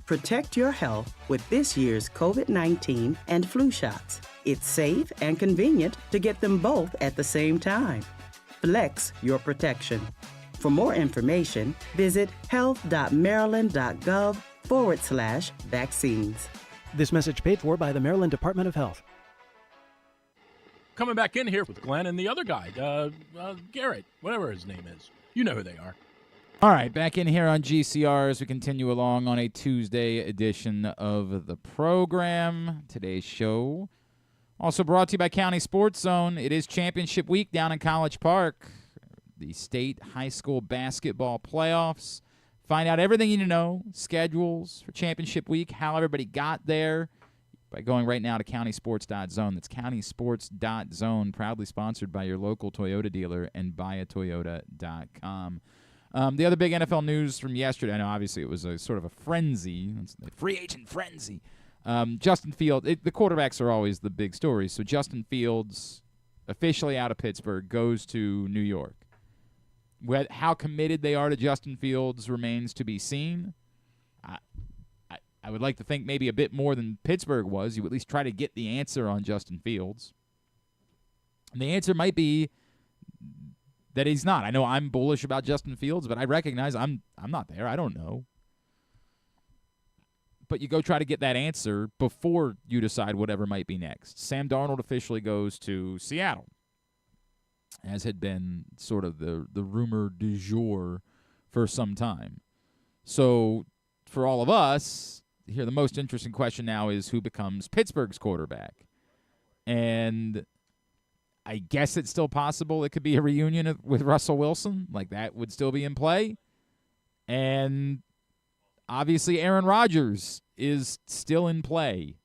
Protect your health with this year's COVID-19 and flu shots. It's safe and convenient to get them both at the same time. Flex your protection. For more information, visit health.maryland.gov/vaccines. This message paid for by the Maryland Department of Health. Coming back in here with Glenn and the other guy, Garrett, whatever his name is. You know who they are. All right, back in here on GCR as we continue along on a Tuesday edition of the program. Today's show also brought to you by County Sports Zone. It is championship week down in College Park. The state high school basketball playoffs. Find out everything you need to know, schedules for championship week, how everybody got there, by going right now to countysports.zone. That's countysports.zone, proudly sponsored by your local Toyota dealer and buyatoyota.com. The other big NFL news from yesterday, I know obviously it was a sort of a frenzy, a free agent frenzy. Justin Fields, the quarterbacks are always the big stories. So Justin Fields, officially out of Pittsburgh, goes to New York. How committed they are to Justin Fields remains to be seen. I would like to think maybe a bit more than Pittsburgh was. You at least try to get the answer on Justin Fields. And the answer might be that he's not. I know I'm bullish about Justin Fields, but I recognize I'm not there. I don't know. But you go try to get that answer before you decide whatever might be next. Sam Darnold officially goes to Seattle, as had been sort of the rumor du jour for some time. So for all of us, here the most interesting question now is who becomes Pittsburgh's quarterback. And I guess it's still possible it could be a reunion with Russell Wilson. Like, that would still be in play. And obviously Aaron Rodgers is still in play.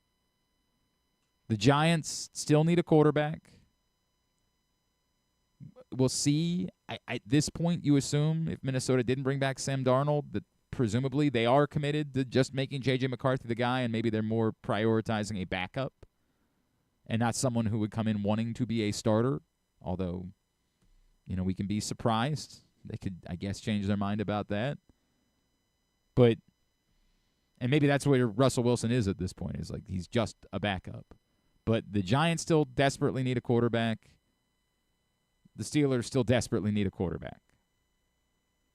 The Giants still need a quarterback. We'll see. At this point, you assume if Minnesota didn't bring back Sam Darnold, that presumably they are committed to just making J.J. McCarthy the guy, and maybe they're more prioritizing a backup and not someone who would come in wanting to be a starter. Although, we can be surprised. They could, I guess, change their mind about that. But, and maybe that's where Russell Wilson is at this point, is like he's just a backup. But the Giants still desperately need a quarterback. The Steelers still desperately need a quarterback.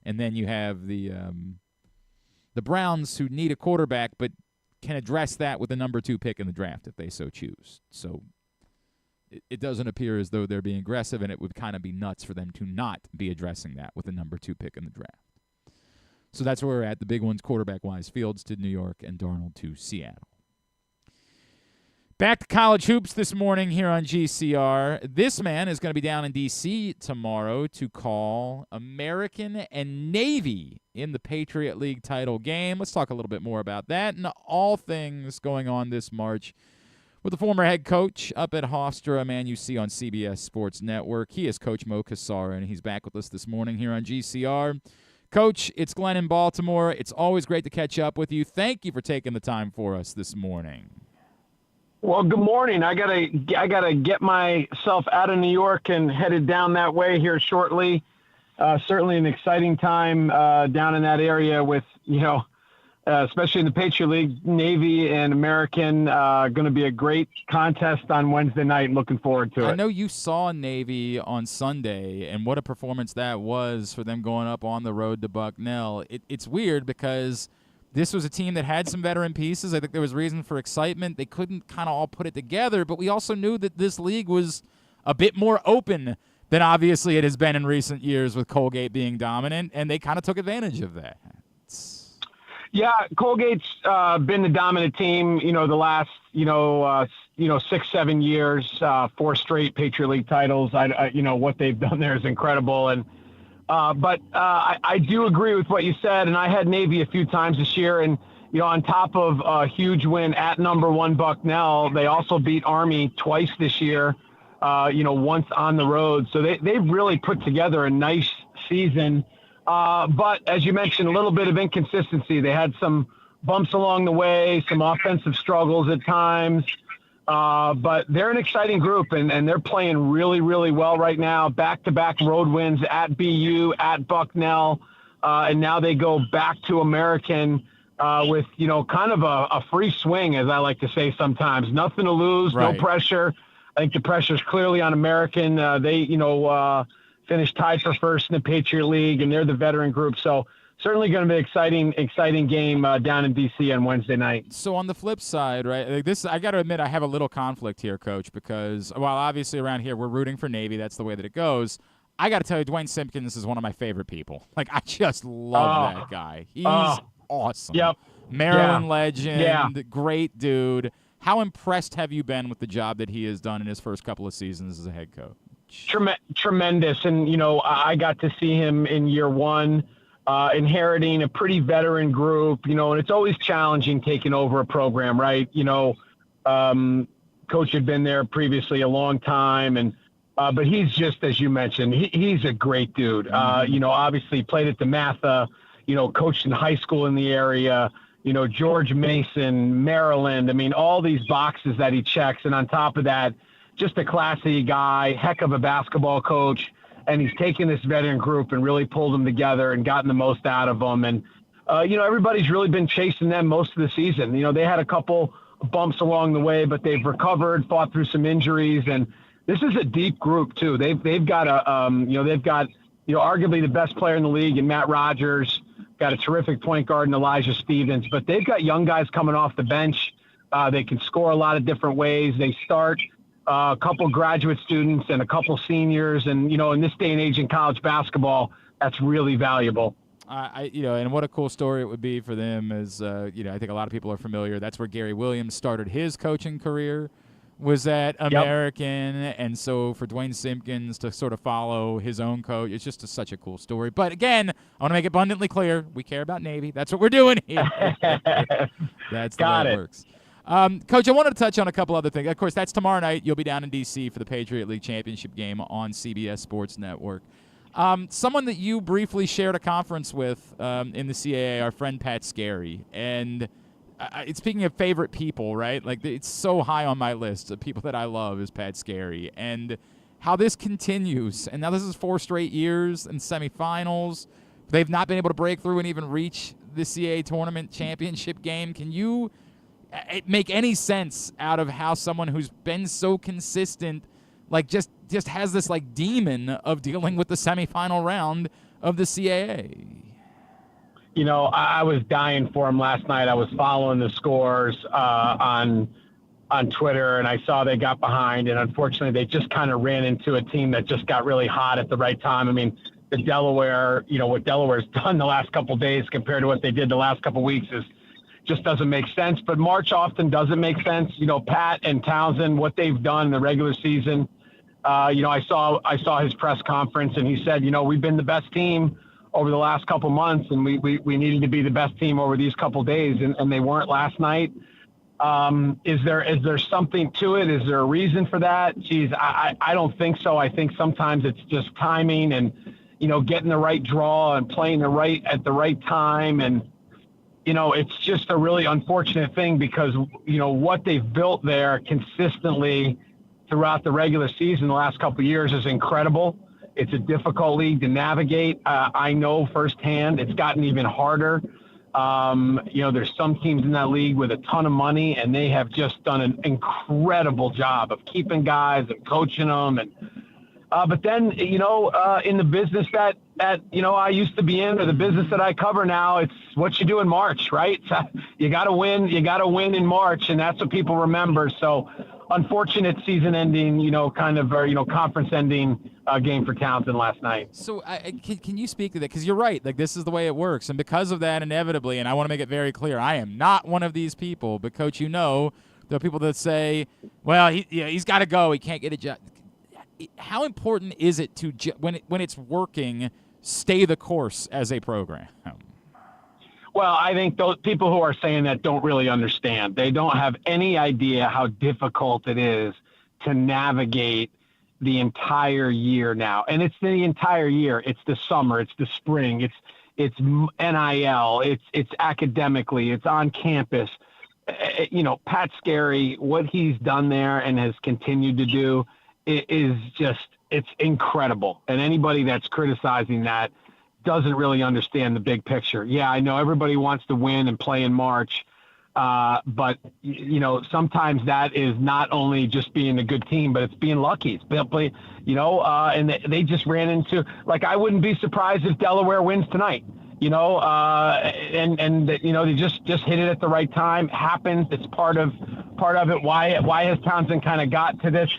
And then you have the Browns, who need a quarterback but can address that with the number 2 pick in the draft if they so choose. So it doesn't appear as though they're being aggressive, and it would kind of be nuts for them to not be addressing that with the number 2 pick in the draft. So that's where we're at. The big ones, quarterback-wise, Fields to New York and Darnold to Seattle. Back to college hoops this morning here on GCR. This man is going to be down in D.C. tomorrow to call American and Navy in the Patriot League title game. Let's talk a little bit more about that and all things going on this March with the former head coach up at Hofstra, a man you see on CBS Sports Network. He is Coach Mo Cassara, and he's back with us this morning here on GCR. Coach, it's Glenn in Baltimore. It's always great to catch up with you. Thank you for taking the time for us this morning. Well, good morning. I gotta get myself out of New York and headed down that way here shortly. Certainly an exciting time down in that area with, especially in the Patriot League, Navy and American, going to be a great contest on Wednesday night. Looking forward to it. I know you saw Navy on Sunday, and what a performance that was for them going up on the road to Bucknell. It's weird because this was a team that had some veteran pieces. I think there was reason for excitement. They couldn't kind of all put it together, but we also knew that this league was a bit more open than obviously it has been in recent years with Colgate being dominant, and they kind of took advantage of that. Yeah, Colgate's been the dominant team, the last, 6-7 years, 4 straight Patriot League titles. What they've done there is incredible. And But I do agree with what you said, and I had Navy a few times this year, and on top of a huge win at number 1 Bucknell, they also beat Army twice this year, once on the road. So they've really put together a nice season. But as you mentioned, a little bit of inconsistency. They had some bumps along the way, some offensive struggles at times. But they're an exciting group, and they're playing really, really well right now. Back-to-back road wins at BU, at Bucknell, and now they go back to American with, kind of a free swing, as I like to say sometimes. Nothing to lose, right. No pressure. I think the pressure's clearly on American. They, finished tied for first in the Patriot League, and they're the veteran group. So certainly going to be an exciting game down in D.C. on Wednesday night. So on the flip side, right, I got to admit I have a little conflict here, Coach, because while obviously around here we're rooting for Navy, that's the way that it goes, I got to tell you, Dwayne Simpkins is one of my favorite people. Like, I just love that guy. He's awesome. Yep. Maryland legend, great dude. How impressed have you been with the job that he has done in his first couple of seasons as a head coach? Tremendous. And, I got to see him in year 1. Inheriting a pretty veteran group, and it's always challenging taking over a program, right? Coach had been there previously a long time, and but he's just, as you mentioned, he's a great dude. Obviously played at DeMatha, coached in high school in the area, George Mason, Maryland. I mean, all these boxes that he checks, and on top of that, just a classy guy, heck of a basketball coach. And he's taken this veteran group and really pulled them together and gotten the most out of them. And, everybody's really been chasing them most of the season. They had a couple bumps along the way, but they've recovered, fought through some injuries, and this is a deep group too. They've got arguably the best player in the league in Matt Rogers, got a terrific point guard in Elijah Stevens, but they've got young guys coming off the bench. They can score a lot of different ways. They start a couple graduate students and a couple seniors. And, in this day and age in college basketball, that's really valuable. And what a cool story it would be for them is, I think a lot of people are familiar. That's where Gary Williams started his coaching career, was at American. Yep. And so for Dwayne Simpkins to sort of follow his own coach, it's just such a cool story. But again, I want to make it abundantly clear, we care about Navy. That's what we're doing here. That's the way it works. Coach, I wanted to touch on a couple other things. Of course, that's tomorrow night. You'll be down in D.C. for the Patriot League championship game on CBS Sports Network. Someone that you briefly shared a conference with in the CAA, our friend Pat Scarry. And speaking of favorite people, right? Like, it's so high on my list of people that I love is Pat Scarry. And how this continues. And now this is 4 straight years in semifinals. They've not been able to break through and even reach the CAA tournament championship game. Can you make any sense out of how someone who's been so consistent, like just has this like demon of dealing with the semifinal round of the CAA? I was dying for him last night. I was following the scores on Twitter, and I saw they got behind, and unfortunately they just kind of ran into a team that just got really hot at the right time. I mean, the Delaware, what Delaware's done the last couple of days compared to what they did the last couple of weeks just doesn't make sense. But March often doesn't make sense. Pat and Towson, what they've done in the regular season. I saw his press conference, and he said, we've been the best team over the last couple months, and we needed to be the best team over these couple days, and they weren't last night. Is there something to it? Is there a reason for that? Geez, I don't think so. I think sometimes it's just timing and, getting the right draw and playing at the right time. And, it's just a really unfortunate thing because, what they've built there consistently throughout the regular season the last couple of years is incredible. It's a difficult league to navigate. I know firsthand it's gotten even harder. There's some teams in that league with a ton of money, and they have just done an incredible job of keeping guys and coaching them. And but then, in the business that I used to be in, or the business that I cover now, it's what you do in March, right? You got to win. You got to win in March, and that's what people remember. So, unfortunate season-ending, conference-ending game for Towson last night. So, can you speak to that? Because you're right. Like, this is the way it works, and because of that, inevitably, and I want to make it very clear, I am not one of these people. But, Coach, there are people that say, "Well, he's got to go. He can't get a job." How important is it to when it's working, stay the course as a program? Well, I think those people who are saying that don't really understand. They don't have any idea how difficult it is to navigate the entire year now. And it's the entire year. It's the summer. It's the spring. It's NIL. It's academically. It's on campus. Pat Scarry, what he's done there and has continued to do it's incredible. And anybody that's criticizing that doesn't really understand the big picture. Yeah, I know everybody wants to win and play in March, but sometimes that is not only just being a good team, but it's being lucky. It's play, and they just ran into, like, I wouldn't be surprised if Delaware wins tonight. They just hit it at the right time. Happens. It's part of it. Why has Towson kind of got to this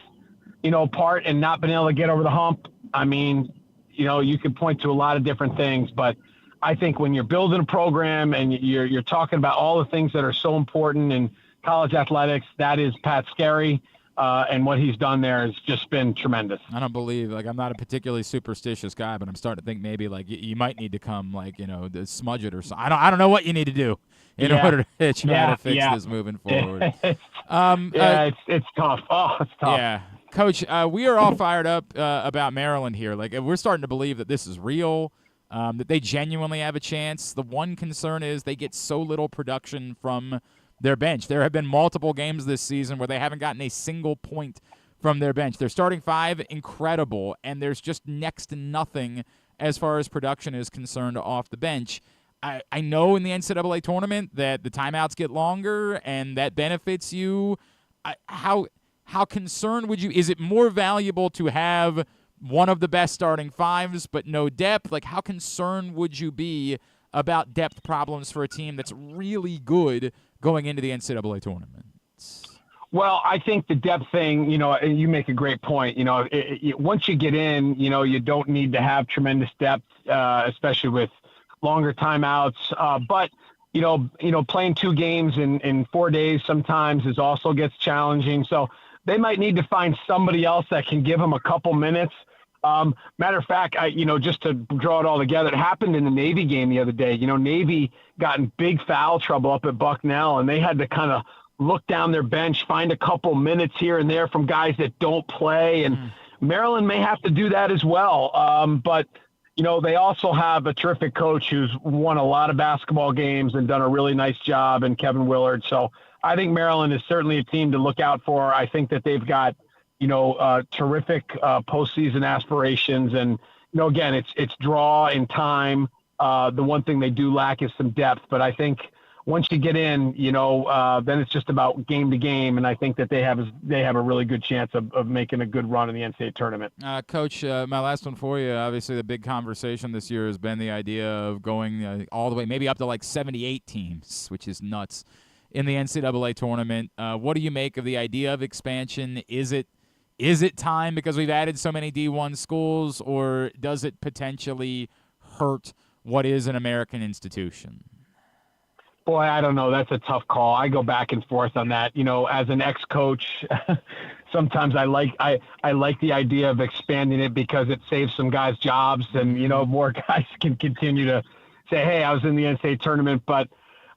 part and not been able to get over the hump? I mean, you could point to a lot of different things, but I think when you're building a program and you're talking about all the things that are so important in college athletics, that is Pat Scarry, and what he's done there has just been tremendous. I don't believe, I'm not a particularly superstitious guy, but I'm starting to think maybe you might need to come to smudge it or something. I don't know what you need to do in order to try to fix this moving forward. It's tough. Oh, it's tough. Yeah. Coach, we are all fired up about Maryland here. We're starting to believe that this is real, that they genuinely have a chance. The one concern is they get so little production from their bench. There have been multiple games this season where they haven't gotten a single point from their bench. Their starting 5, incredible, and there's just next to nothing as far as production is concerned off the bench. I know in the NCAA tournament that the timeouts get longer, and that benefits you. How how concerned would you? Is it more valuable to have one of the best starting fives but no depth? Like, how concerned would you be about depth problems for a team that's really good going into the NCAA tournament? Well, I think the depth thing, you make a great point. Once you get in, you don't need to have tremendous depth, especially with longer timeouts. But playing 2 games in 4 days sometimes also gets challenging. So they might need to find somebody else that can give them a couple minutes. Matter of fact, just to draw it all together, it happened in the Navy game the other day. Navy got in big foul trouble up at Bucknell, and they had to kind of look down their bench, find a couple minutes here and there from guys that don't play. And Maryland may have to do that as well. But they also have a terrific coach who's won a lot of basketball games and done a really nice job, in Kevin Willard. So I think Maryland is certainly a team to look out for. I think that they've got, terrific postseason aspirations. And, again, it's draw and time. The one thing they do lack is some depth. But I think once you get in, then it's just about game to game, and I think that they have a really good chance of making a good run in the NCAA tournament. Coach, my last one for you. Obviously, the big conversation this year has been the idea of going all the way, maybe up to like 78 teams, which is nuts, in the NCAA tournament. What do you make of the idea of expansion? Is it time because we've added so many D1 schools, or does it potentially hurt what is an American institution? Boy, I don't know. That's a tough call. I go back and forth on that. As an ex-coach, sometimes I like the idea of expanding it because it saves some guys jobs, and more guys can continue to say, "Hey, I was in the NCAA tournament." But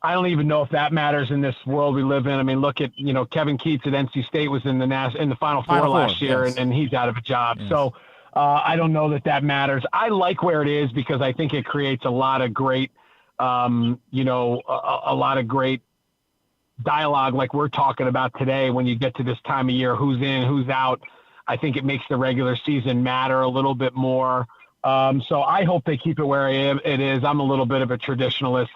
I don't even know if that matters in this world we live in. I mean, look at Kevin Keats at NC State was in the Final Four last year, yes. and he's out of a job. Yes. So I don't know that matters. I like where it is because I think it creates a lot of great. A lot of great dialogue like we're talking about today when you get to this time of year, who's in, who's out. I think it makes the regular season matter a little bit more. So I hope they keep it where it is. I'm a little bit of a traditionalist.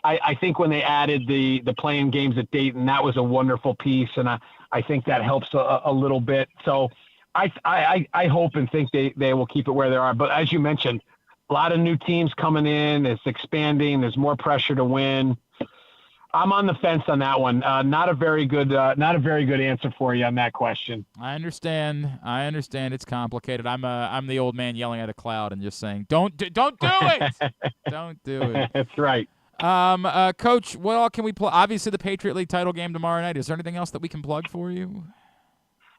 I think when they added the playing games at Dayton, that was a wonderful piece, and I think that helps a little bit. So I hope and think they will keep it where they are. But as you mentioned, a lot of new teams coming in. It's expanding. There's more pressure to win. I'm on the fence on that one. Not a very good answer for you on that question. I understand. It's complicated. I'm the old man yelling at a cloud and just saying, "Don't do it. Don't do it." That's right. Coach, what all can we plug? Obviously, the Patriot League title game tomorrow night. Is there anything else that we can plug for you?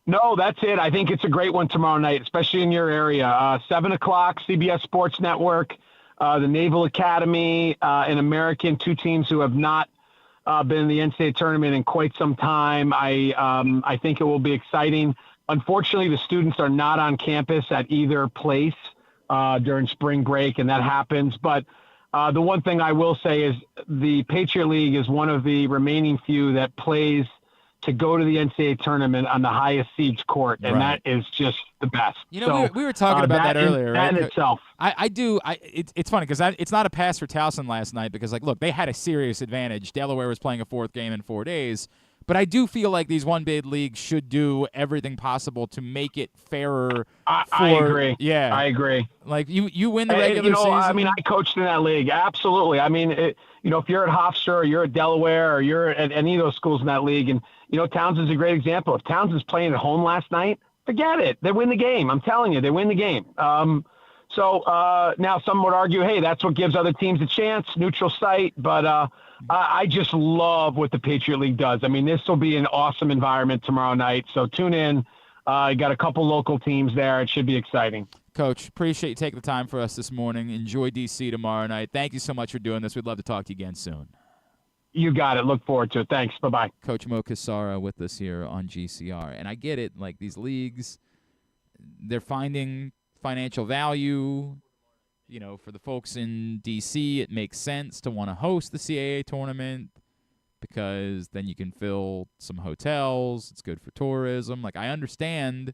No, that's it. I think it's a great one tomorrow night, especially in your area. 7 o'clock, CBS Sports Network, the Naval Academy, and American, 2 teams who have not been in the NCAA tournament in quite some time. I think it will be exciting. Unfortunately, the students are not on campus at either place during spring break, and that happens. But the one thing I will say is the Patriot League is one of the remaining few that plays to go to the NCAA tournament on the highest seeds court, and that is just the best. We were talking about that earlier. That in itself. It's funny because it's not a pass for Towson last night because, look, they had a serious advantage. Delaware was playing a 4th game in 4 days. But I do feel like these one-bid leagues should do everything possible to make it fairer. I agree. Yeah. I agree. Like, you win the regular season. I mean, I coached in that league. Absolutely. I mean, if you're at Hofstra or you're at Delaware or you're at any of those schools in that league, and, Townsend's a great example. If Townsend's playing at home last night, forget it. They win the game. I'm telling you, they win the game. So now some would argue, hey, that's what gives other teams a chance, neutral site. But I just love what the Patriot League does. I mean, this will be an awesome environment tomorrow night. So tune in. You got a couple local teams there. It should be exciting. Coach, appreciate you taking the time for us this morning. Enjoy D.C. tomorrow night. Thank you so much for doing this. We'd love to talk to you again soon. You got it. Look forward to it. Thanks. Bye-bye. Coach Mo Cassara with us here on GCR. And I get it. Like, these leagues, they're finding financial value. For the folks in D.C., it makes sense to want to host the CAA tournament because then you can fill some hotels. It's good for tourism. Like, I understand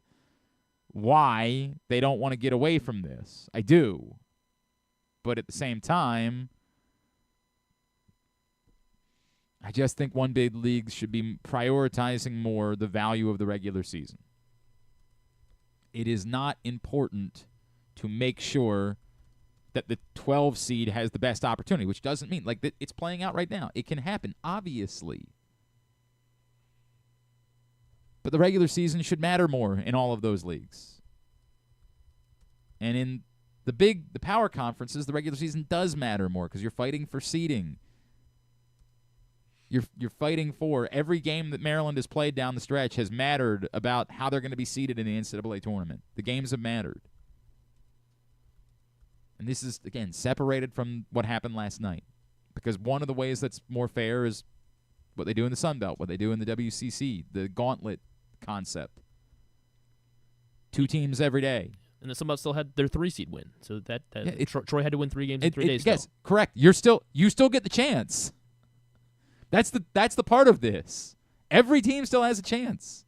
why they don't want to get away from this. I do. But at the same time, I just think one big league should be prioritizing more the value of the regular season. It is not important to make sure that the 12 seed has the best opportunity, which doesn't mean like that it's playing out right now. It can happen, obviously. But the regular season should matter more in all of those leagues. And in the power conferences, the regular season does matter more because you're fighting for seeding. You're fighting for every game that Maryland has played down the stretch has mattered about how they're going to be seeded in the NCAA tournament. The games have mattered. And this is, again, separated from what happened last night. Because one of the ways that's more fair is what they do in the Sun Belt, what they do in the WCC, the gauntlet concept. 2 teams every day. And the Sun Belt still had their 3-seed win. So Troy had to win 3 games in 3 days. Yes, still. Correct. You still get the chance. That's the part of this. Every team still has a chance.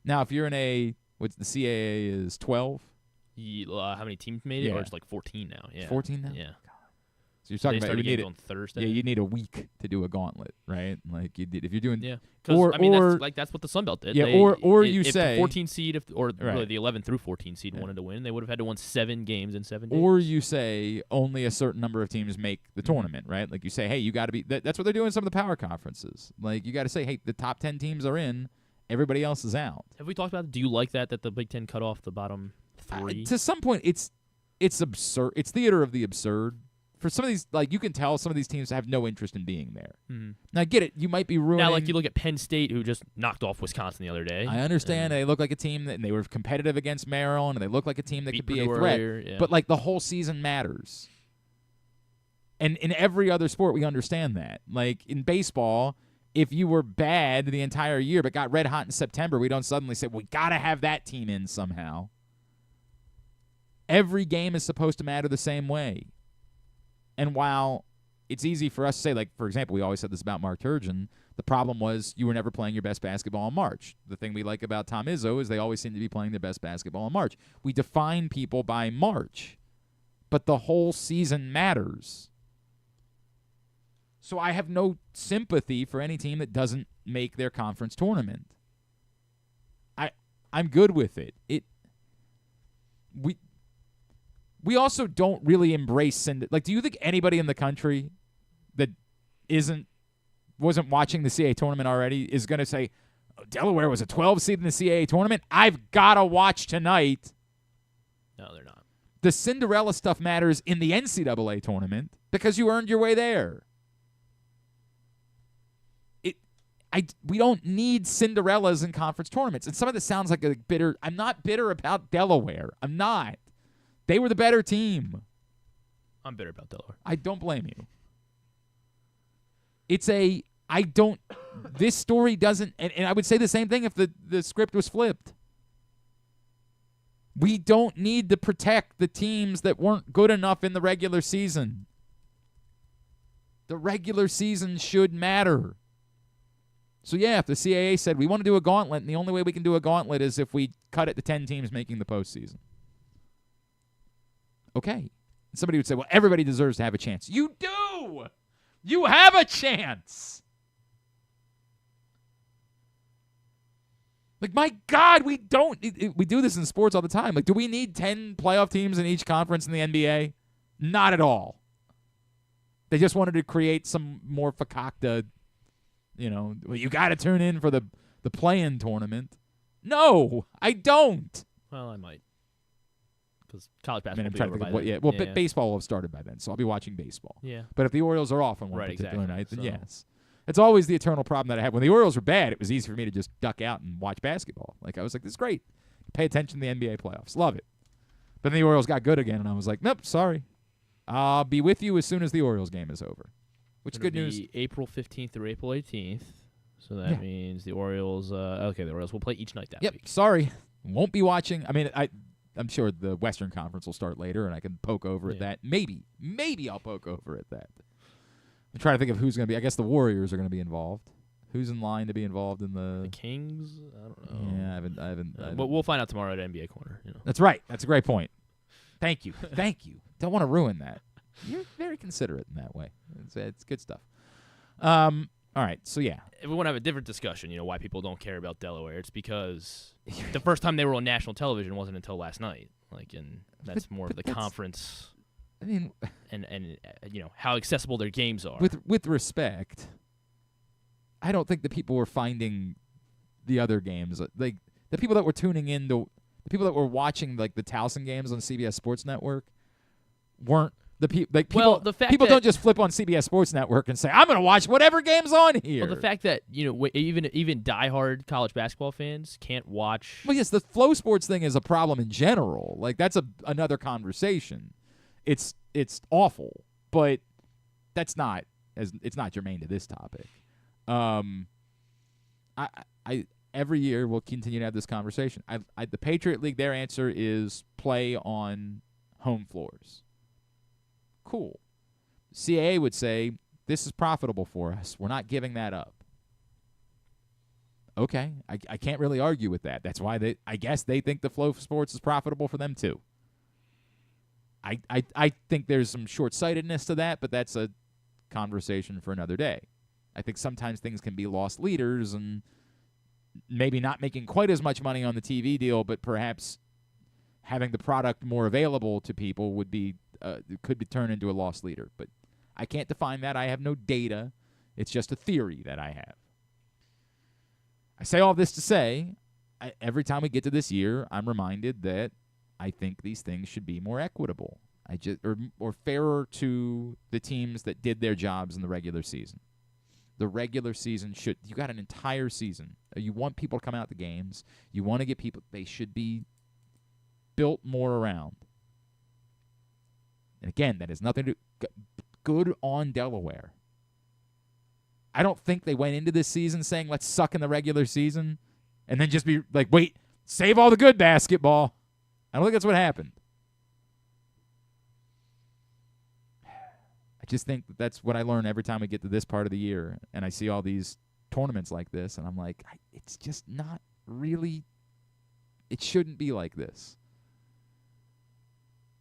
Now, if you're in what's the CAA is 12? How many teams made it? Or it's like 14 now. Yeah. 14 now? Yeah. So you're talking about you need on Thursday. Yeah, you need a week to do a gauntlet, right? Like you did if you're doing that's what the Sun Belt did. Yeah, if the 14 seed right. The 11 through 14 seed wanted to win, they would have had to win 7 games in 7 days. Or you say only a certain number of teams make the tournament, right? Like you say, hey, you got to be. That's what they're doing in some of the power conferences. Like you got to say, hey, the top 10 teams are in, everybody else is out. Have we talked about it? Do you like that the Big Ten cut off the bottom 3? To some point, it's absurd. It's theater of the absurd. For some of these, like you can tell some of these teams have no interest in being there. Mm-hmm. Now, I get it. You might be ruining. Now, like you look at Penn State, who just knocked off Wisconsin the other day. I understand. They look like a team and they were competitive against Maryland, and they look like a team that could be a threat. Yeah. But, like, the whole season matters. And in every other sport, we understand that. Like, in baseball, if you were bad the entire year but got red hot in September, we don't suddenly say, well, we got to have that team in somehow. Every game is supposed to matter the same way. And while it's easy for us to say, like, for example, we always said this about Mark Turgeon, the problem was you were never playing your best basketball in March. The thing we like about Tom Izzo is they always seem to be playing their best basketball in March. We define people by March, but the whole season matters. So I have no sympathy for any team that doesn't make their conference tournament. I'm good with it. We also don't really embrace do you think anybody in the country that wasn't watching the CAA tournament already is going to say, oh, Delaware was a 12 seed in the CAA tournament? I've got to watch tonight. No, they're not. The Cinderella stuff matters in the NCAA tournament because you earned your way there. We don't need Cinderellas in conference tournaments. And some of this sounds like a bitter. I'm not bitter about Delaware. I'm not. They were the better team. I'm bitter about Delaware. I don't blame you. This story doesn't, and I would say the same thing if the script was flipped. We don't need to protect the teams that weren't good enough in the regular season. The regular season should matter. So, yeah, if the CAA said we want to do a gauntlet, and the only way we can do a gauntlet is if we cut it to 10 teams making the postseason. Okay. Somebody would say, well, everybody deserves to have a chance. You do! You have a chance! Like, my God, we don't. We do this in sports all the time. Like, do we need 10 playoff teams in each conference in the NBA? Not at all. They just wanted to create some more fakakta, well, you got to tune in for the play-in tournament. No, I don't. Well, I might. Because college basketball will be over by then. Baseball will have started by then, so I'll be watching baseball. Yeah. But if the Orioles are off on one particular night, then so. Yes. It's always the eternal problem that I have. When the Orioles were bad, it was easy for me to just duck out and watch basketball. Like, I was like, this is great. Pay attention to the NBA playoffs. Love it. But then the Orioles got good again, and I was like, nope, sorry. I'll be with you as soon as the Orioles game is over. Which good news. April 15th through April 18th. So that means the Orioles, the Orioles will play each night that week. Sorry. Won't be watching. I mean, I'm sure the Western Conference will start later, and I can poke over at that. Maybe I'll poke over at that. I'm trying to think of who's going to be. I guess the Warriors are going to be involved. Who's in line to be involved in the Kings? I don't know. Yeah, I haven't. But we'll find out tomorrow at NBA Corner. That's right. That's a great point. Thank you. Don't want to ruin that. You're very considerate in that way. It's good stuff. All right, so yeah. If we want to have a different discussion, why people don't care about Delaware, it's because the first time they were on national television wasn't until last night. And that's more of the conference. I mean, and how accessible their games are. With respect, I don't think the people were finding the other games, like the people that were tuning in to the people that were watching like the Towson games on CBS Sports Network weren't the people. Like people, the fact people that, don't just flip on CBS Sports Network and say, "I'm going to watch whatever game's on here." Well, the fact that even diehard college basketball fans can't watch. Well, yes, the flow sports thing is a problem in general. Like that's another conversation. It's awful, but it's not germane to this topic. I every year we'll continue to have this conversation. The Patriot League, their answer is play on home floors. Cool. CAA would say this is profitable for us. We're not giving that up. Okay, I can't really argue with that. That's why I guess they think the flow sports is profitable for them too. I think there's some short-sightedness to that, but that's a conversation for another day. I think sometimes things can be lost leaders and maybe not making quite as much money on the TV deal, but perhaps having the product more available to people would be could be turned into a lost leader. But I can't define that. I have no data. It's just a theory that I have. I say all this to say, every time we get to this year, I'm reminded that I think these things should be more equitable. Or fairer to the teams that did their jobs in the regular season. The regular season you got an entire season. You want people to come out to games. You want to get people, they should be built more around. And again, that has nothing to do, good on Delaware. I don't think they went into this season saying, let's suck in the regular season and then just be like, wait, save all the good basketball. I don't think that's what happened. I just think that's what I learn every time we get to this part of the year and I see all these tournaments like this, and I'm like, it's just not really, it shouldn't be like this.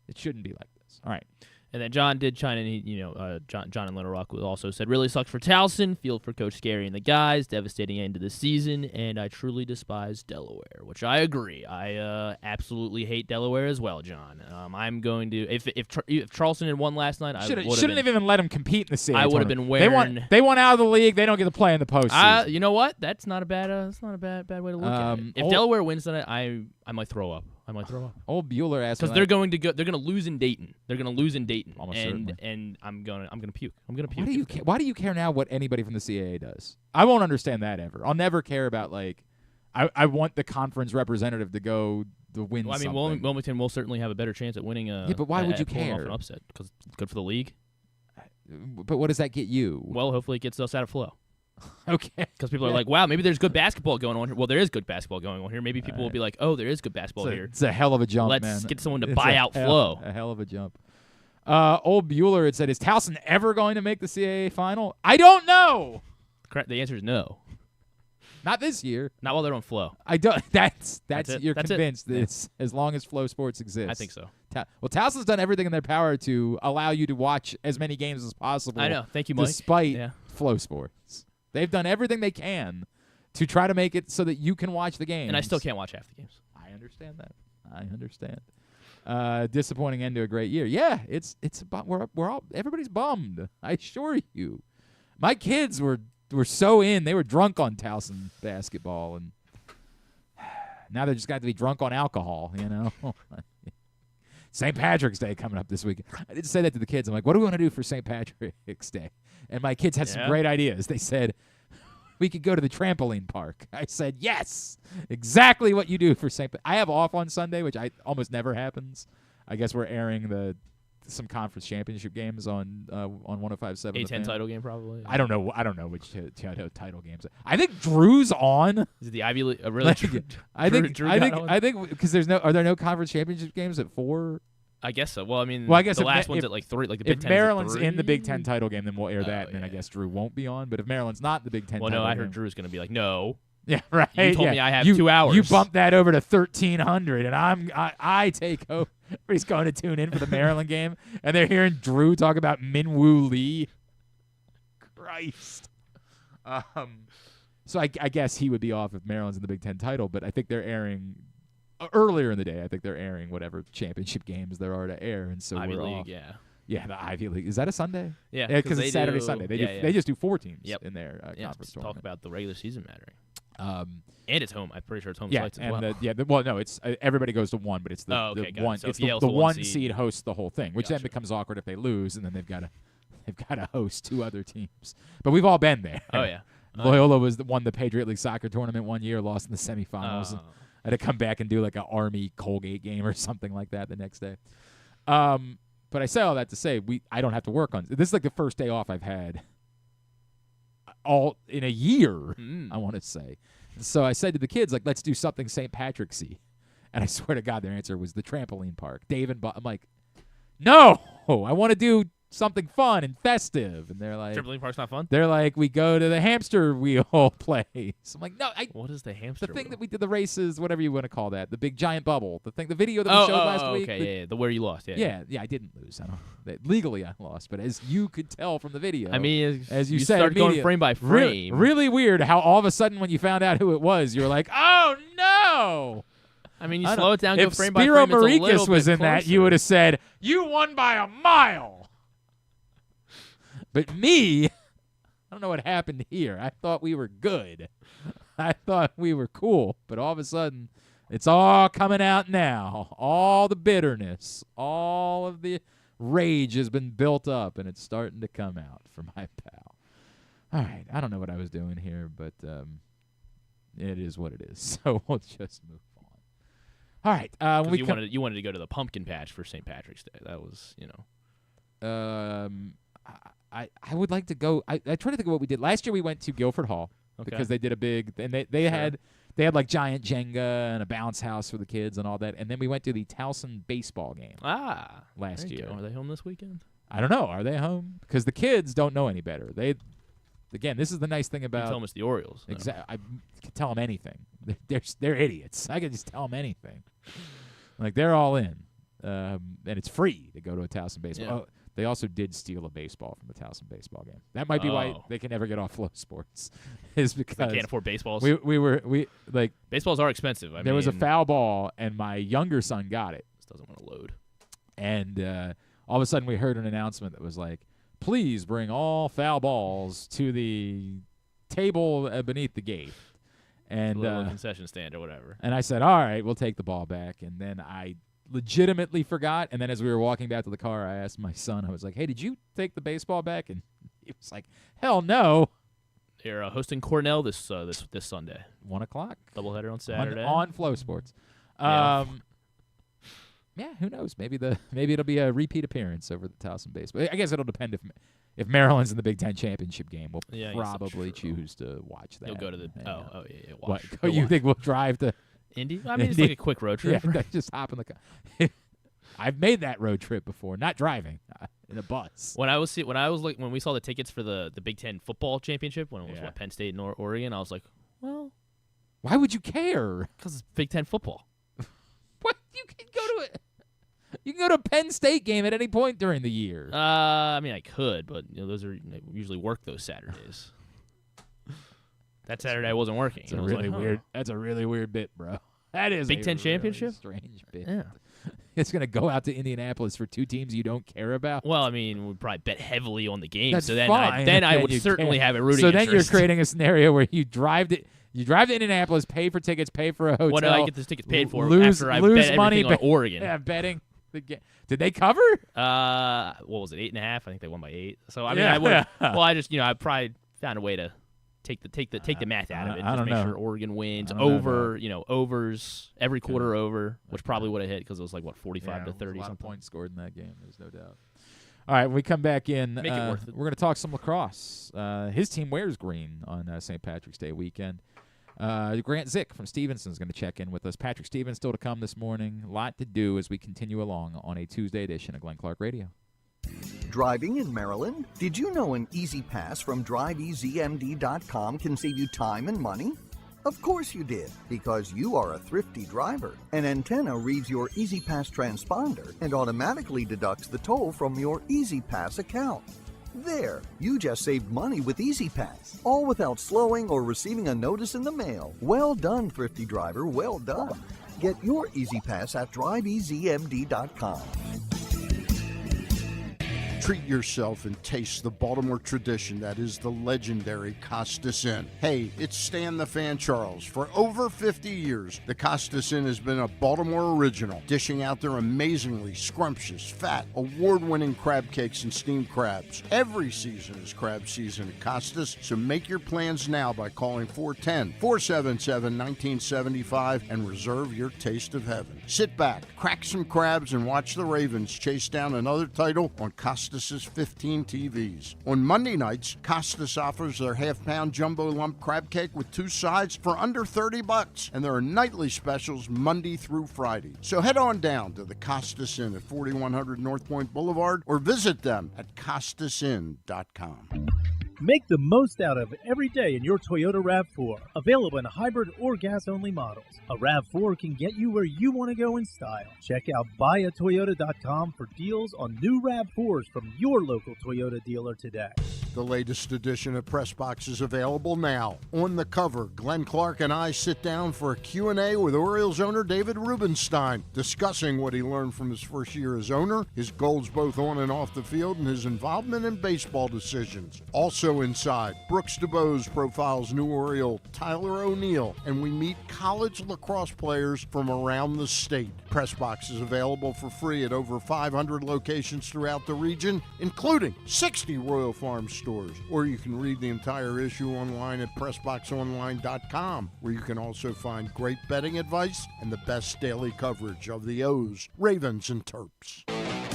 It shouldn't be like this. All right. And then John did chime in. John in Little Rock also said, really sucks for Towson. Feel for Coach Scary and the guys. Devastating end to the season. And I truly despise Delaware, which I agree. I absolutely hate Delaware as well, John. I'm going to if Charleston had won last night, I shouldn't have even let them compete in the CAA. I would have been wearing. They want out of the league. They don't get to play in the postseason. You know what? That's not a bad. Way to look at it. If Delaware wins tonight, I might throw up. Old Bueller asked because they're going to go. They're going to lose in Dayton. Almost certainly. And I'm gonna puke. I'm gonna puke. Why do you care now what anybody from the CAA does? I won't understand that ever. I'll never care about like. I want the conference representative to go to win. Well, I mean, something. Wilmington will certainly have a better chance at winning. Yeah, but why would you care? Off an upset because it's good for the league. But what does that get you? Well, hopefully it gets us out of flow. Okay. Because people are like, wow, maybe there's good basketball going on here. Well, there is good basketball going on here. Maybe people will be like, oh, there is good basketball here. It's a hell of a jump, Let's get someone to buy out flow. A hell of a jump. Old Bueller had said, is Towson ever going to make the CAA final? I don't know. Correct. The answer is no. Not this year. Not while they're on flow. I don't. That's you're That's convinced it. that it's as long as flow sports exists. I think so. Well, Towson's done everything in their power to allow you to watch as many games as possible. I know. Thank you, Mike. Despite flow sports. They've done everything they can to try to make it so that you can watch the games. And I still can't watch half the games. I understand that. I understand. Disappointing end to a great year. Yeah, it's we're all everybody's bummed. I assure you. My kids were so in. They were drunk on Towson basketball, and now they just got to be drunk on alcohol. St. Patrick's Day coming up this week. I did say that to the kids. I'm like, what do we want to do for St. Patrick's Day? And my kids had some great ideas. They said, we could go to the trampoline park. I said, yes, exactly what you do for St. I have off on Sunday, which almost never happens. I guess we're airing some conference championship games on 105.7. A10 title game, probably. I don't know which title games. I think Drew's on. Is it the Ivy League? Really? I think because are there no conference championship games at 4? I guess so. Well, I mean, I guess the last one's at like 3. Like the Big if Ten. Maryland's at 3. in the Big Ten title game, then we'll air that, and then I guess Drew won't be on. But if Maryland's not in the Big Ten, title I game, heard Drew's going to be like, no. Yeah, right. You told me I have 2 hours. You bumped that over to 1,300, and I take over. Everybody's going to tune in for the Maryland game, and they're hearing Drew talk about Minwoo Lee. Christ. So I guess he would be off if Maryland's in the Big Ten title, but I think they're airing earlier in the day. I think they're airing whatever championship games there are to air, and so Ivy we're League, off. yeah. Yeah, the Ivy League. Is that a Sunday? Yeah, because it's Saturday, Sunday. They just do 4 teams in their conference tournament. Talk about the regular season mattering. And it's home. I'm pretty sure it's home sites as well. Well, no, it's everybody goes to one, but it's the one. So it's the one seed hosts the whole thing, which then becomes awkward if they lose, and then they've got to host 2 other teams. But we've all been there. Oh yeah. Loyola won the Patriot League soccer tournament one year, lost in the semifinals. And had to come back and do like an Army Colgate game or something like that the next day. But I say all that to say I don't have to work on this. Is like the first day off I've had all in a year. I want to say. So I said to the kids, like, let's do something St. Patrick's-y. And I swear to God, their answer was the trampoline park. Dave and Bob. I'm like, no, I want to do something fun and festive. And they're like, trampoline park's not fun? They're like, we go to the hamster wheel place. I'm like, no. What is the hamster The thing wheel? that we did the races, whatever you want to call that, the big giant bubble, the video that we showed last week. Okay, the where you lost. Yeah, I didn't lose. Legally I lost, but as you could tell from the video, I mean, as you said, start going frame by frame. Really weird how all of a sudden when you found out who it was, you were like, oh no. I mean, you slow it down, go if frame by Spiro frame. If Marikis was in that, you would have said, you won by a mile. But me, I don't know what happened here. I thought we were good. I thought we were cool. But all of a sudden, it's all coming out now. All the bitterness, all of the rage has been built up, and it's starting to come out for my pal. All right. I don't know what I was doing here, but it is what it is. So we'll just move on. All right. You wanted to go to the pumpkin patch for St. Patrick's Day. That was, I would like to go. I try to think of what we did last year. We went to Guilford Hall because they did a big, and they had like giant Jenga and a bounce house for the kids and all that. And then we went to the Towson baseball game. Last year. Are they home this weekend? I don't know. Are they home? Because the kids don't know any better. Again, this is the nice thing about. You tell them it's the Orioles. Exactly. I can tell them anything. They're idiots. I can just tell them anything. Like they're all in, and it's free to go to a Towson baseball. Yeah. Oh, they also did steal a baseball from the Towson baseball game. That might be why they can never get off Flow Sports, is because they can't afford baseballs. We baseballs are expensive. There was a foul ball, and my younger son got it. This doesn't want to load. And all of a sudden, we heard an announcement that was like, "Please bring all foul balls to the table beneath the gate." And little concession stand or whatever. And I said, "All right, we'll take the ball back." And then I legitimately forgot, and then as we were walking back to the car, I asked my son, I was like, hey, did you take the baseball back? And he was like, hell no. They're hosting Cornell this Sunday. 1 o'clock. Doubleheader on Saturday. On Flow Sports. Yeah, who knows? Maybe it'll be a repeat appearance over the Towson baseball. I guess it'll depend if Maryland's in the Big Ten championship game. We'll probably choose to watch that. You'll go to the Watch. What, you think we'll drive to Indy? I mean, it's like a quick road trip. Yeah, just hop in the car. I've made that road trip before, not driving, in a bus. When we saw the tickets for the Big Ten football championship, when it was Penn State and Oregon, I was like, well, why would you care? Because it's Big Ten football. What? You can go to a Penn State game at any point during the year. I mean, I could, but those are I usually work those Saturdays. That Saturday I wasn't working. That's really weird. That's a really weird bit, bro. That is Big Ten championship. Strange bit. Yeah. It's gonna go out to Indianapolis for 2 teams you don't care about. Well, I mean, we'd probably bet heavily on the game. That's so then fine. I would certainly have a rooting So then interest. you're creating a scenario where you drive to Indianapolis, pay for tickets, pay for a hotel. What do I get those tickets paid for lose after I lose bet money everything on Oregon? Yeah, betting the game. Did they cover? What was it? 8.5. I think they won by 8. So I mean, I would. Well, I probably found a way to take the math out of it. I Just don't make know. sure Oregon wins I don't over. Overs every quarter over, which probably would have hit because it was like 45 to 30 a lot something. of points scored in that game. There's no doubt. All right, when we come back in, Make it worth it. we're going to talk some lacrosse. His team wears green on St. Patrick's Day weekend. Grant Zick from Stevenson is going to check in with us. Patrick Stevens still to come this morning. A lot to do as we continue along on a Tuesday edition of Glenn Clark Radio. Driving in Maryland? Did you know an Easy Pass from DriveEasyMD.com can save you time and money? Of course you did, because you are a thrifty driver. An antenna reads your Easy Pass transponder and automatically deducts the toll from your Easy Pass account. There, you just saved money with Easy Pass, all without slowing or receiving a notice in the mail. Well done, thrifty driver, well done. Get your Easy Pass at driveeasymd.com. Treat yourself and taste the Baltimore tradition that is the legendary Costas Inn. Hey, it's Stan the Fan Charles. For over 50 years, the Costas Inn has been a Baltimore original, dishing out their amazingly scrumptious, fat, award-winning crab cakes and steamed crabs. Every season is crab season at Costas, so make your plans now by calling 410-477-1975 and reserve your taste of heaven. Sit back, crack some crabs, and watch the Ravens chase down another title on Costas' 15 TVs. On Monday nights, Costas offers their half-pound jumbo lump crab cake with 2 sides for under $30, and there are nightly specials Monday through Friday. So head on down to the Costas Inn at 4100 North Point Boulevard or visit them at costasinn.com. Make the most out of every day in your Toyota RAV4. Available in hybrid or gas-only models. A RAV4 can get you where you want to go in style. Check out buyatoyota.com for deals on new RAV4s from your local Toyota dealer today. The latest edition of Press Box is available now. On the cover, Glenn Clark and I sit down for a Q&A with Orioles owner David Rubenstein, discussing what he learned from his first year as owner, his goals both on and off the field, and his involvement in baseball decisions. Also inside, Brooks DeBose profiles new Oriole Tyler O'Neill, and we meet college lacrosse players from around the state. Press Box is available for free at over 500 locations throughout the region, including 60 Royal Farms stores. Or you can read the entire issue online at PressBoxOnline.com, where you can also find great betting advice and the best daily coverage of the O's, Ravens, and Terps.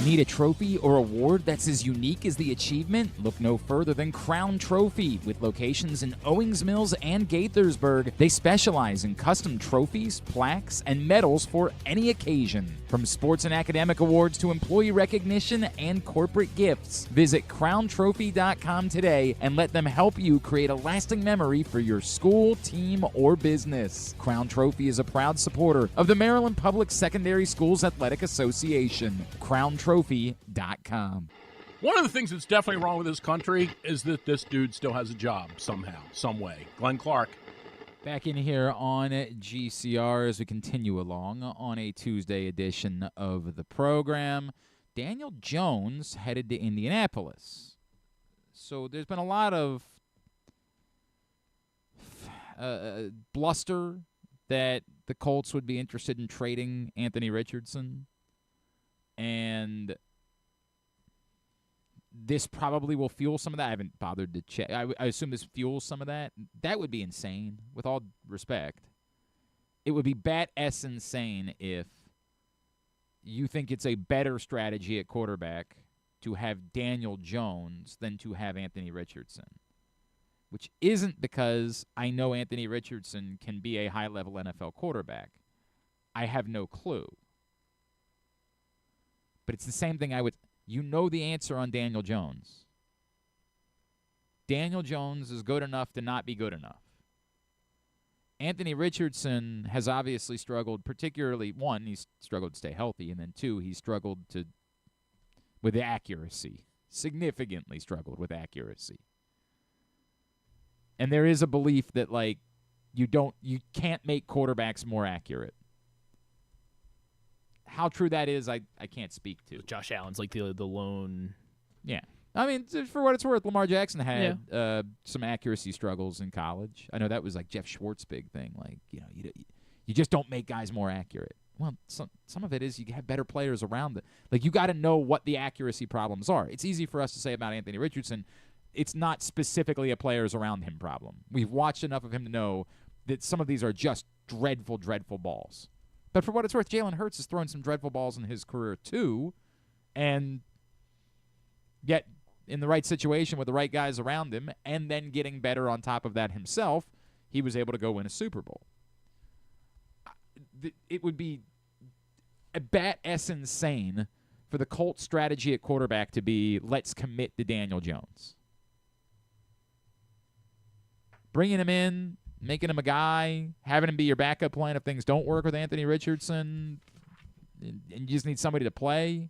Need a trophy or award that's as unique as the achievement? Look no further than Crown Trophy. With locations in Owings Mills and Gaithersburg, they specialize in custom trophies, plaques, and medals for any occasion. From sports and academic awards to employee recognition and corporate gifts, visit crowntrophy.com today and let them help you create a lasting memory for your school, team, or business. Crown Trophy is a proud supporter of the Maryland Public Secondary Schools Athletic Association. crowntrophy.com. One of the things that's definitely wrong with this country is that this dude still has a job somehow, some way. Glenn Clark. Back in here on GCR as we continue along on a Tuesday edition of the program. Daniel Jones headed to Indianapolis. So there's been a lot of bluster that the Colts would be interested in trading Anthony Richardson. And this probably will fuel some of that. I haven't bothered to check. I assume this fuels some of that. That would be insane, with all respect. It would be bat-ass insane if you think it's a better strategy at quarterback to have Daniel Jones than to have Anthony Richardson, which isn't because I know Anthony Richardson can be a high-level NFL quarterback. I have no clue. But it's the same thing I would... You know the answer on Daniel Jones. Daniel Jones is good enough to not be good enough. Anthony Richardson has obviously struggled, particularly, one, he's struggled to stay healthy, and then two, he's struggled with accuracy. Significantly struggled with accuracy. And there is a belief that, like, you can't make quarterbacks more accurate. How true that is, I can't speak to. Josh Allen's like the lone. Yeah. I mean, for what it's worth, Lamar Jackson had some accuracy struggles in college. I know that was like Jeff Schwartz's big thing. Like, you just don't make guys more accurate. Well, some of it is you have better players around it. Like, you got to know what the accuracy problems are. It's easy for us to say about Anthony Richardson, it's not specifically a players around him problem. We've watched enough of him to know that some of these are just dreadful, dreadful balls. But for what it's worth, Jalen Hurts has thrown some dreadful balls in his career too, and yet in the right situation with the right guys around him, and then getting better on top of that himself, he was able to go win a Super Bowl. It would be a bat-ass insane for the Colts strategy at quarterback to be, let's commit to Daniel Jones. Bringing him in, making him a guy, having him be your backup plan if things don't work with Anthony Richardson, and you just need somebody to play,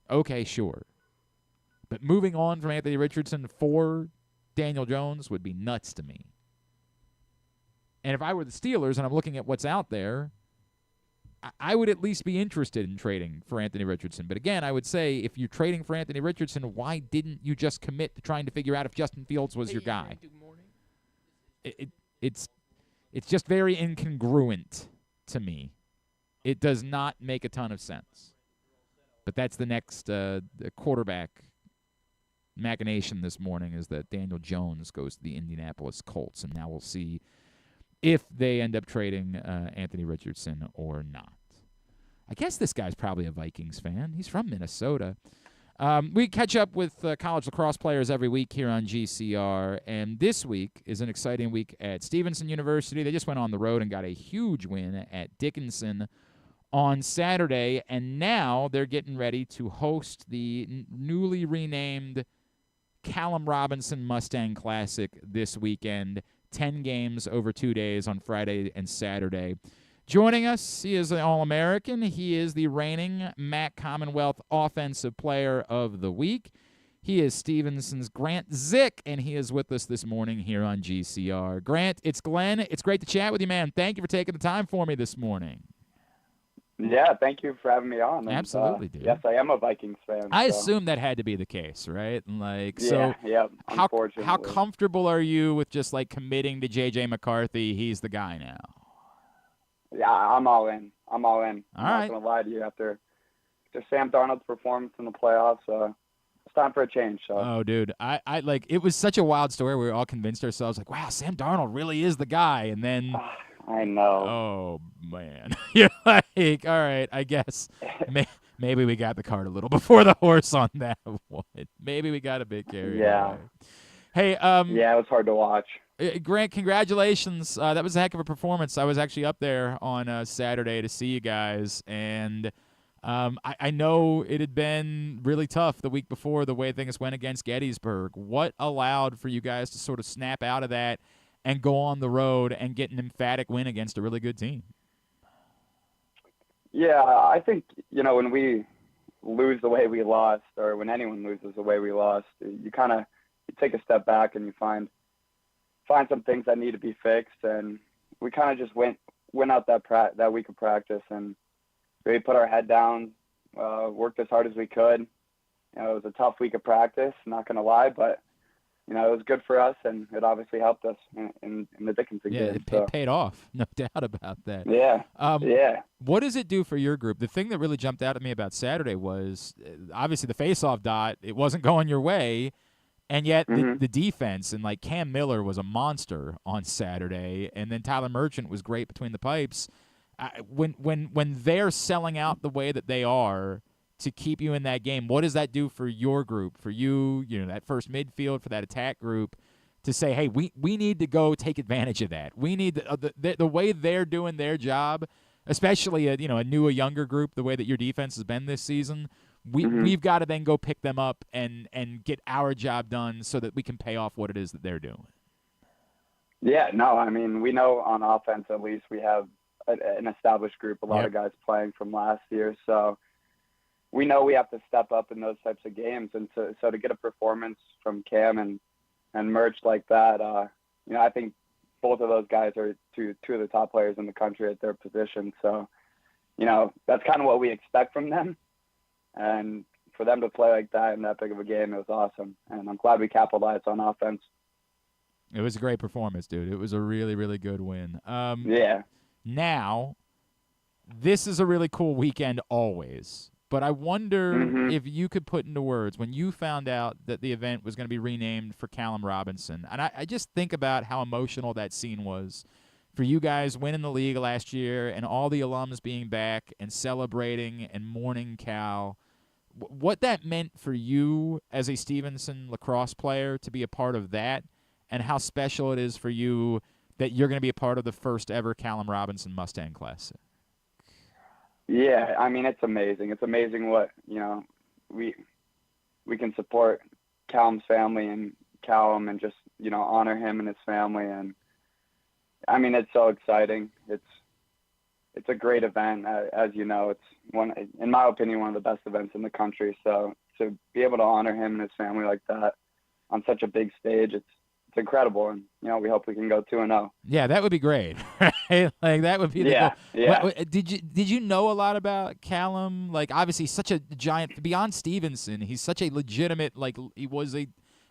okay, sure. But moving on from Anthony Richardson for Daniel Jones would be nuts to me. And if I were the Steelers and I'm looking at what's out there, I would at least be interested in trading for Anthony Richardson. But again, I would say if you're trading for Anthony Richardson, why didn't you just commit to trying to figure out if Justin Fields was your guy? It's just very incongruent to me. It does not make a ton of sense. But that's the next quarterback machination this morning, is that Daniel Jones goes to the Indianapolis Colts, and now we'll see if they end up trading Anthony Richardson or not. I guess this guy's probably a Vikings fan. He's from Minnesota. We catch up with college lacrosse players every week here on GCR, and this week is an exciting week at Stevenson University. They just went on the road and got a huge win at Dickinson on Saturday, and now they're getting ready to host the newly renamed Callum Robinson Mustang Classic this weekend. 10 games over 2 days on Friday and Saturday. Joining us, he is an All-American. He is the reigning MAC Commonwealth Offensive Player of the Week. He is Stevenson's Grant Zick, and he is with us this morning here on GCR. Grant, it's Glenn. It's great to chat with you, man. Thank you for taking the time for me this morning. Yeah, thank you for having me on. And, absolutely, dude. Yes, I am a Vikings fan. I assume that had to be the case, right? Unfortunately. How comfortable are you with just like committing to J.J. McCarthy? He's the guy now. Yeah, I'm all in. I'm right. not going to lie to you. After Sam Darnold's performance in the playoffs, it's time for a change. So. Oh, dude. I like, it was such a wild story. We were all convinced ourselves, like, wow, Sam Darnold really is the guy. And then I know. Oh, man. You're like, all right, I guess maybe we got the cart a little before the horse on that one. Maybe we got a bit carried away. Hey, yeah, it was hard to watch. Grant, congratulations. That was a heck of a performance. I was actually up there on Saturday to see you guys, and I know it had been really tough the week before, the way things went against Gettysburg. What allowed for you guys to sort of snap out of that and go on the road and get an emphatic win against a really good team? Yeah, I think, when we lose the way we lost, or when anyone loses the way we lost, you take a step back and you find some things that need to be fixed. And we kind of just went out that week of practice and really put our head down, worked as hard as we could. It was a tough week of practice, not going to lie, but it was good for us, and it obviously helped us in the Dickinson game. It paid off, no doubt about that. Yeah, yeah. What does it do for your group? The thing that really jumped out at me about Saturday was, obviously, the face-off dot, it wasn't going your way, and yet the defense, and like Cam Miller was a monster on Saturday, and then Tyler Merchant was great between the pipes. When they're selling out the way that they are to keep you in that game, what does that do for your group, for you, that first midfield, for that attack group, to say, hey, we need to go take advantage of that. We need the way they're doing their job, especially a younger group, the way that your defense has been this season. We've got to then go pick them up and get our job done so that we can pay off what it is that they're doing. Yeah, no, I mean, we know on offense at least we have an established group, a lot of guys playing from last year, so we know we have to step up in those types of games. And so to get a performance from Cam and Merch like that, I think both of those guys are two of the top players in the country at their position. So, that's kind of what we expect from them. And for them to play like that in that big of a game, it was awesome. And I'm glad we capitalized on offense. It was a great performance, dude. It was a really, really good win. Yeah. Now, this is a really cool weekend always. But I wonder if you could put into words, when you found out that the event was going to be renamed for Callum Robinson, and I just think about how emotional that scene was for you guys winning the league last year and all the alums being back and celebrating and mourning Cal, what that meant for you as a Stevenson lacrosse player to be a part of that, and how special it is for you that you're going to be a part of the first ever Callum Robinson Mustang Classic. Yeah, I mean, it's amazing. It's amazing what, we can support Callum's family and Callum and just, honor him and his family. And I mean, it's so exciting. It's a great event. As you know, it's in my opinion, one of the best events in the country. So to be able to honor him and his family like that on such a big stage, it's incredible. And, we hope we can go 2-0. Yeah, that would be great. Right? Like, that would be the goal. Yeah. Did you know a lot about Callum? Like, obviously, such a giant, beyond Stevenson, he's such a legitimate, like, he was a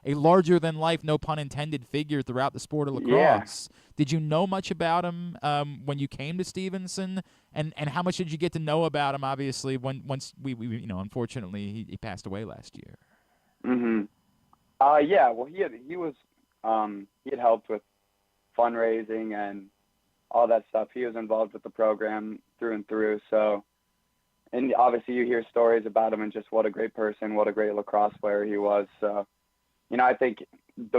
larger-than-life, no pun intended, figure throughout the sport of lacrosse. Yeah. Did you know much about him when you came to Stevenson? And how much did you get to know about him, obviously, once we unfortunately, he passed away last year? Mm-hmm. Yeah, well, he had helped with fundraising and all that stuff. He was involved with the program through and through. So, and obviously you hear stories about him and just what a great person, what a great lacrosse player he was. So, I think the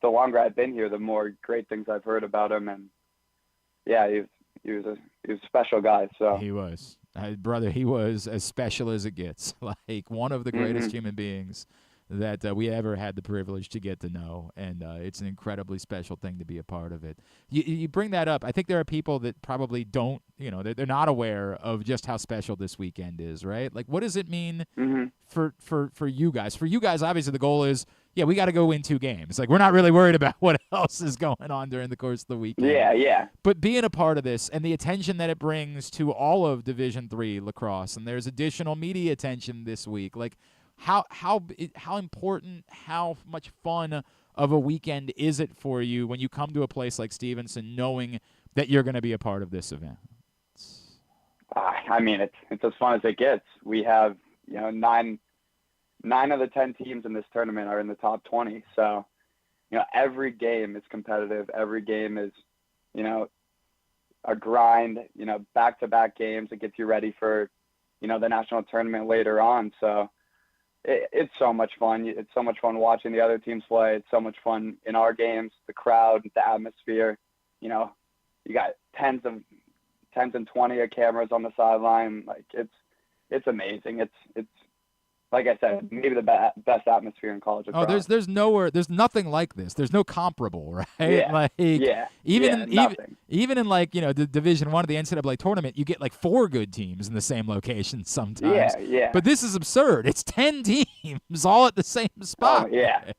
longer I've been here, the more great things I've heard about him. And yeah, he was a special guy. So he was, brother. He was as special as it gets. Like, one of the greatest human beings that we ever had the privilege to get to know, and it's an incredibly special thing to be a part of it. You bring that up. I think there are people that probably don't, they're not aware of just how special this weekend is, right? Like, what does it mean for you guys? For you guys, obviously the goal is, we got to go win 2 games. Like, we're not really worried about what else is going on during the course of the weekend. Yeah. But being a part of this and the attention that it brings to all of Division III lacrosse, and there's additional media attention this week, like, how important, how much fun of a weekend is it for you when you come to a place like Stevenson knowing that you're going to be a part of this event? I mean, it's as fun as it gets. We have, 9 of the 10 teams in this tournament are in the top 20. So, every game is competitive. Every game is, a grind, back-to-back games that gets you ready for, the national tournament later on. So, it's so much fun. It's so much fun watching the other teams play. It's so much fun in our games, the crowd, the atmosphere. You got tens and 20 of cameras on the sideline. Like, it's amazing. It's like I said, maybe the best atmosphere in college. There's nothing like this. There's no comparable, right? Yeah. Like, even in like, the Division I of the NCAA tournament, you get like 4 good teams in the same location sometimes. Yeah. But this is absurd. It's 10 teams all at the same spot. Oh, yeah.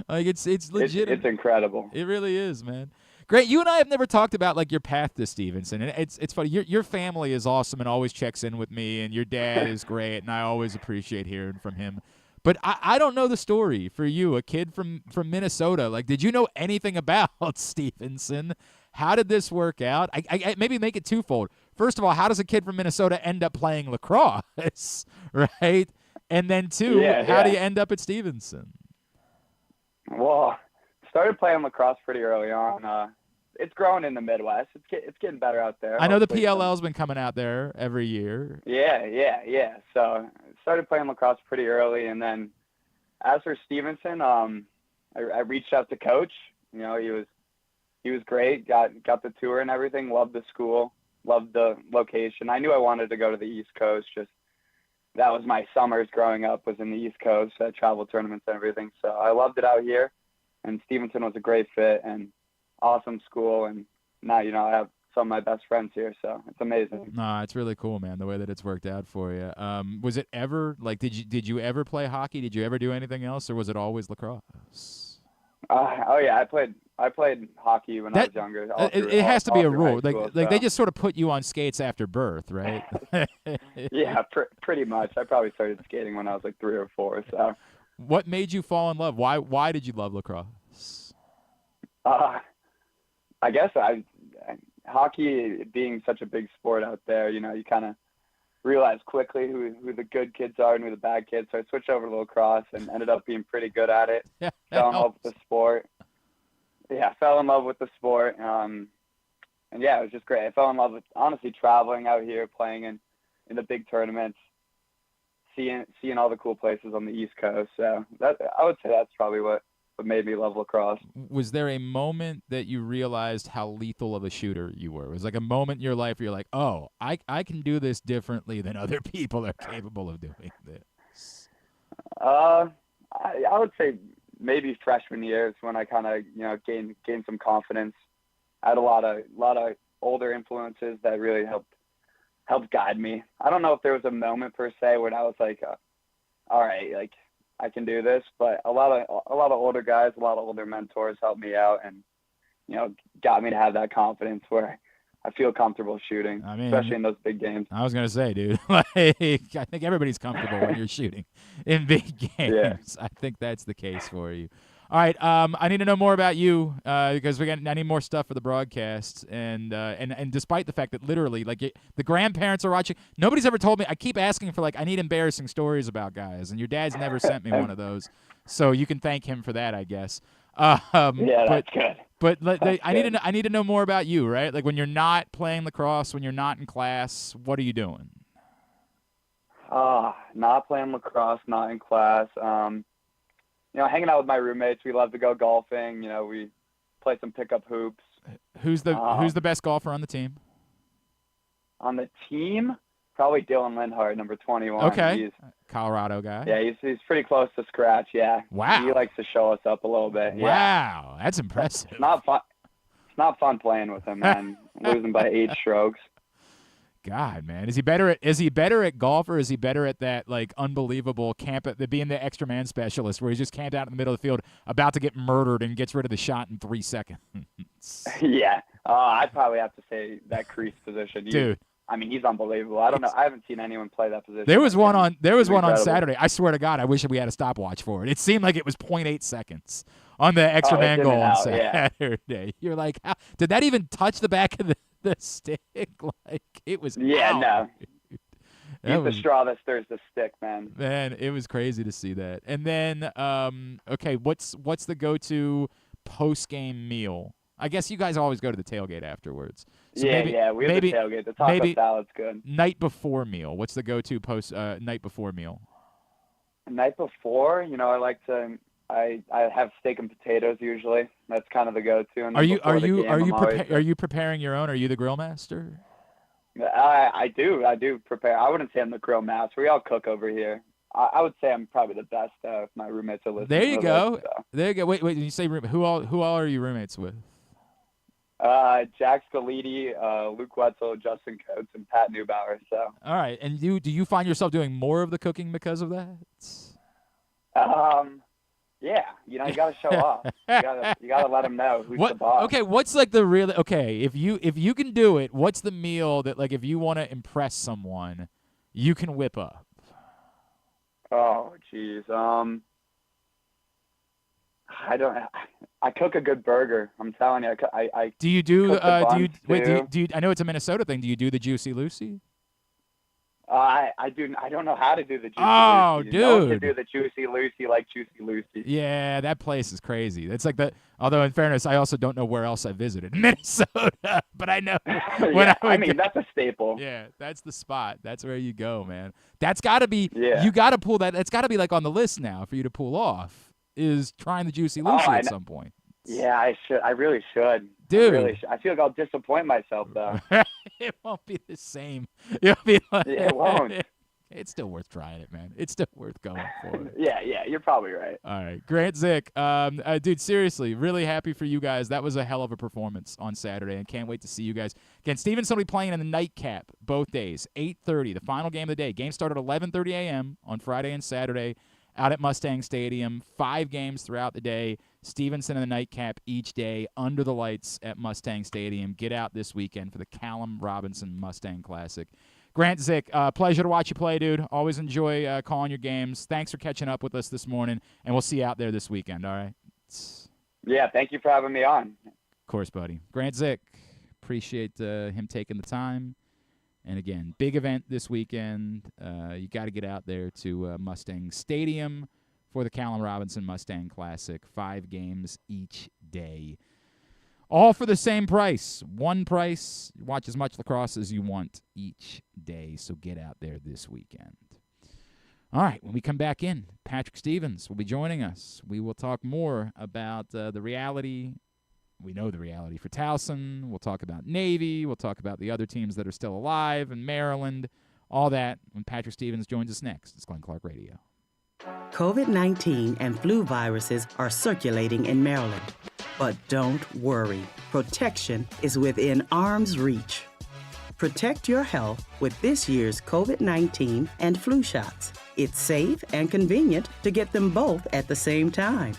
Like, it's legit. It's incredible. It really is, man. Great. You and I have never talked about, like, your path to Stevenson, and it's funny. Your family is awesome and always checks in with me, and your dad is great, and I always appreciate hearing from him. But I don't know the story for you, a kid from Minnesota. Like, did you know anything about Stevenson? How did this work out? I maybe make it twofold. First of all, how does a kid from Minnesota end up playing lacrosse, right? And then 2, how do you end up at Stevenson? Well, started playing lacrosse pretty early on. It's growing in the Midwest. It's getting better out there. I know the PLL's been coming out there every year. Yeah. So started playing lacrosse pretty early, and then as for Stevenson, I reached out to Coach. He was great. Got the tour and everything. Loved the school. Loved the location. I knew I wanted to go to the East Coast. Just that was my summers growing up, was in the East Coast, travel tournaments and everything. So I loved it out here, and Stevenson was a great fit and awesome school, and now I have some of my best friends here, so it's amazing. No, it's really cool, man, the way that it's worked out for you. Was it ever like did you ever play hockey? Did you ever do anything else, or was it always lacrosse? I played hockey when I was younger. It has to be a rule. Like they just sort of put you on skates after birth, right? Yeah, pretty much. I probably started skating when I was like 3 or 4. So, what made you fall in love? Why did you love lacrosse? I guess hockey being such a big sport out there, you kind of realize quickly who the good kids are and who the bad kids. So I switched over to lacrosse and ended up being pretty good at it. Fell in love with the sport. Yeah, fell in love with the sport. And yeah, it was just great. I fell in love with, honestly, traveling out here, playing in the big tournaments, seeing all the cool places on the East Coast. So I would say that's probably what made me love lacrosse. Was there a moment that you realized how lethal of a shooter you were? Was like a moment in your life where you're like, oh, I can do this differently than other people are capable of doing this? I would say maybe freshman years when I kind of gained some confidence. I had a lot of older influences that really helped guide me. I don't know if there was a moment per se when I was like, all right, like I can do this. But a lot of older guys, a lot of older mentors helped me out, and got me to have that confidence where I feel comfortable shooting, especially in those big games. I was gonna say, dude, like I think everybody's comfortable when you're shooting in big games. Yeah. I think that's the case for you. All right, I need to know more about you because I need more stuff for the broadcast, and despite the fact that literally, like, the grandparents are watching, nobody's ever told me. I keep asking for, like, I need embarrassing stories about guys, and your dad's never sent me one of those, so you can thank him for that, I guess. Yeah, that's good. But I need to know more about you, right? Like when you're not playing lacrosse, when you're not in class, what are you doing? Not playing lacrosse, not in class. Hanging out with my roommates. We love to go golfing. We play some pickup hoops. Who's the best golfer on the team? On the team, probably Dylan Lindhart, number 21. Okay, he's Colorado guy. Yeah, he's pretty close to scratch. Yeah. Wow. He likes to show us up a little bit. Yeah. Wow, that's impressive. It's not fun. It's not fun playing with him, man. Losing by 8 strokes. God, man, is he better at golf, or is he better at that, like, unbelievable being the extra man specialist where he's just camped out in the middle of the field about to get murdered and gets rid of the shot in 3 seconds? Yeah. I'd probably have to say that crease position. Dude. I mean, he's unbelievable. I don't know. I haven't seen anyone play that position. There was one on Incredible. Saturday. I swear to God, I wish we had a stopwatch for it. It seemed like it was 0.8 seconds on the extra man goal on Saturday. Yeah. You're like, how, did that even touch the back of the stick? Like, it was out. No. He's the straw that stirs the stick, man. Man, it was crazy to see that. And then, okay, what's the go-to post-game meal? I guess you guys always go to the tailgate afterwards. So we have the tailgate. The taco salad's good. Night before meal. What's the go-to night before meal? Night before, I like to. I have steak and potatoes usually. That's kind of the go-to. And are you preparing your own? Are you the grill master? I do prepare. I wouldn't say I'm the grill master. We all cook over here. I would say I'm probably the best if my roommates are listening. There you go. This, so. There you go. Wait. You say who all are you roommates with? Jack Scalidi, Luke Wetzel, Justin Coates, and Pat Neubauer. So. All right. And do you find yourself doing more of the cooking because of that? Yeah. You got to show off. You got to let them know who's the boss. Okay. What's like the real? Okay. If you can do it, what's the meal that, like, if you want to impress someone, you can whip up? Oh, geez. I cook a good burger. I'm telling you. I do you do? Do you? I know it's a Minnesota thing. Do you do the Juicy Lucy? I do. I don't know how to do the Juicy Lucy. Oh, dude. No one can do the Juicy Lucy like Juicy Lucy. Yeah, that place is crazy. It's like although in fairness, I also don't know where else I visited in Minnesota, but I know that's a staple. Yeah, that's the spot. That's where you go, man. That's got to be. Yeah. You got to pull that. That's got to be like on the list now for you to pull off. Is trying the Juicy Lucy at some point. Yeah, I should. I really should. Dude. I feel like I'll disappoint myself, though. It won't be the same. You'll be like, it won't. It's still worth trying it, man. It's still worth going for it. Yeah, you're probably right. All right. Grant Zick, dude, seriously, really happy for you guys. That was a hell of a performance on Saturday, and can't wait to see you guys. Again, Stevenson will be playing in the nightcap both days, 8:30, the final game of the day. Game started at 11:30 a.m. on Friday and Saturday out at Mustang Stadium. 5 games throughout the day. Stevenson in the nightcap each day under the lights at Mustang Stadium. Get out this weekend for the Callum Robinson Mustang Classic. Grant Zick, pleasure to watch you play, dude. Always enjoy calling your games. Thanks for catching up with us this morning, and we'll see you out there this weekend, all right? Yeah, thank you for having me on. Of course, buddy. Grant Zick, appreciate him taking the time. And, again, big event this weekend. You got to get out there to Mustang Stadium for the Callum Robinson Mustang Classic. 5 games each day. All for the same price. One price. Watch as much lacrosse as you want each day. So get out there this weekend. All right, when we come back in, Patrick Stevens will be joining us. We will talk more about the reality. We know the reality for Towson. We'll talk about Navy. We'll talk about the other teams that are still alive in Maryland. All that when Patrick Stevens joins us next. It's Glenn Clark Radio. COVID-19 and flu viruses are circulating in Maryland. But don't worry, protection is within arm's reach. Protect your health with this year's COVID-19 and flu shots. It's safe and convenient to get them both at the same time.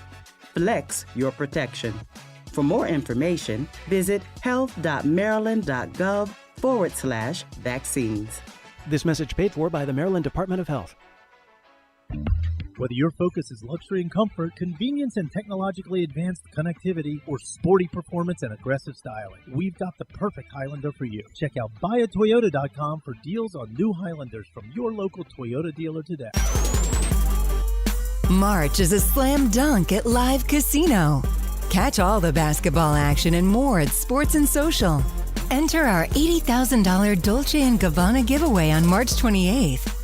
Flex your protection. For more information, visit health.maryland.gov/vaccines. This message paid for by the Maryland Department of Health. Whether your focus is luxury and comfort, convenience and technologically advanced connectivity, or sporty performance and aggressive styling, we've got the perfect Highlander for you. Check out buyatoyota.com for deals on new Highlanders from your local Toyota dealer today. March is a slam dunk at Live Casino. Catch all the basketball action and more at Sports and Social. Enter our $80,000 Dolce & Gabbana giveaway on March 28th.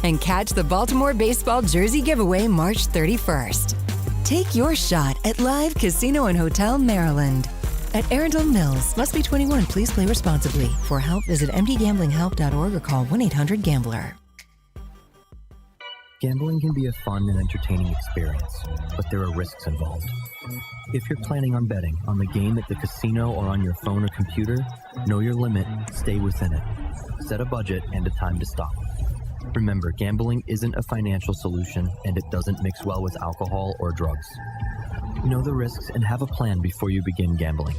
And catch the Baltimore baseball jersey giveaway March 31st. Take your shot at Live Casino and Hotel Maryland. At Arundel Mills, must be 21. Please play responsibly. For help, visit mdgamblinghelp.org or call 1-800-GAMBLER. Gambling can be a fun and entertaining experience, but there are risks involved. If you're planning on betting on the game at the casino or on your phone or computer, know your limit, stay within it. Set a budget and a time to stop. Remember, gambling isn't a financial solution, and it doesn't mix well with alcohol or drugs. Know the risks and have a plan before you begin gambling.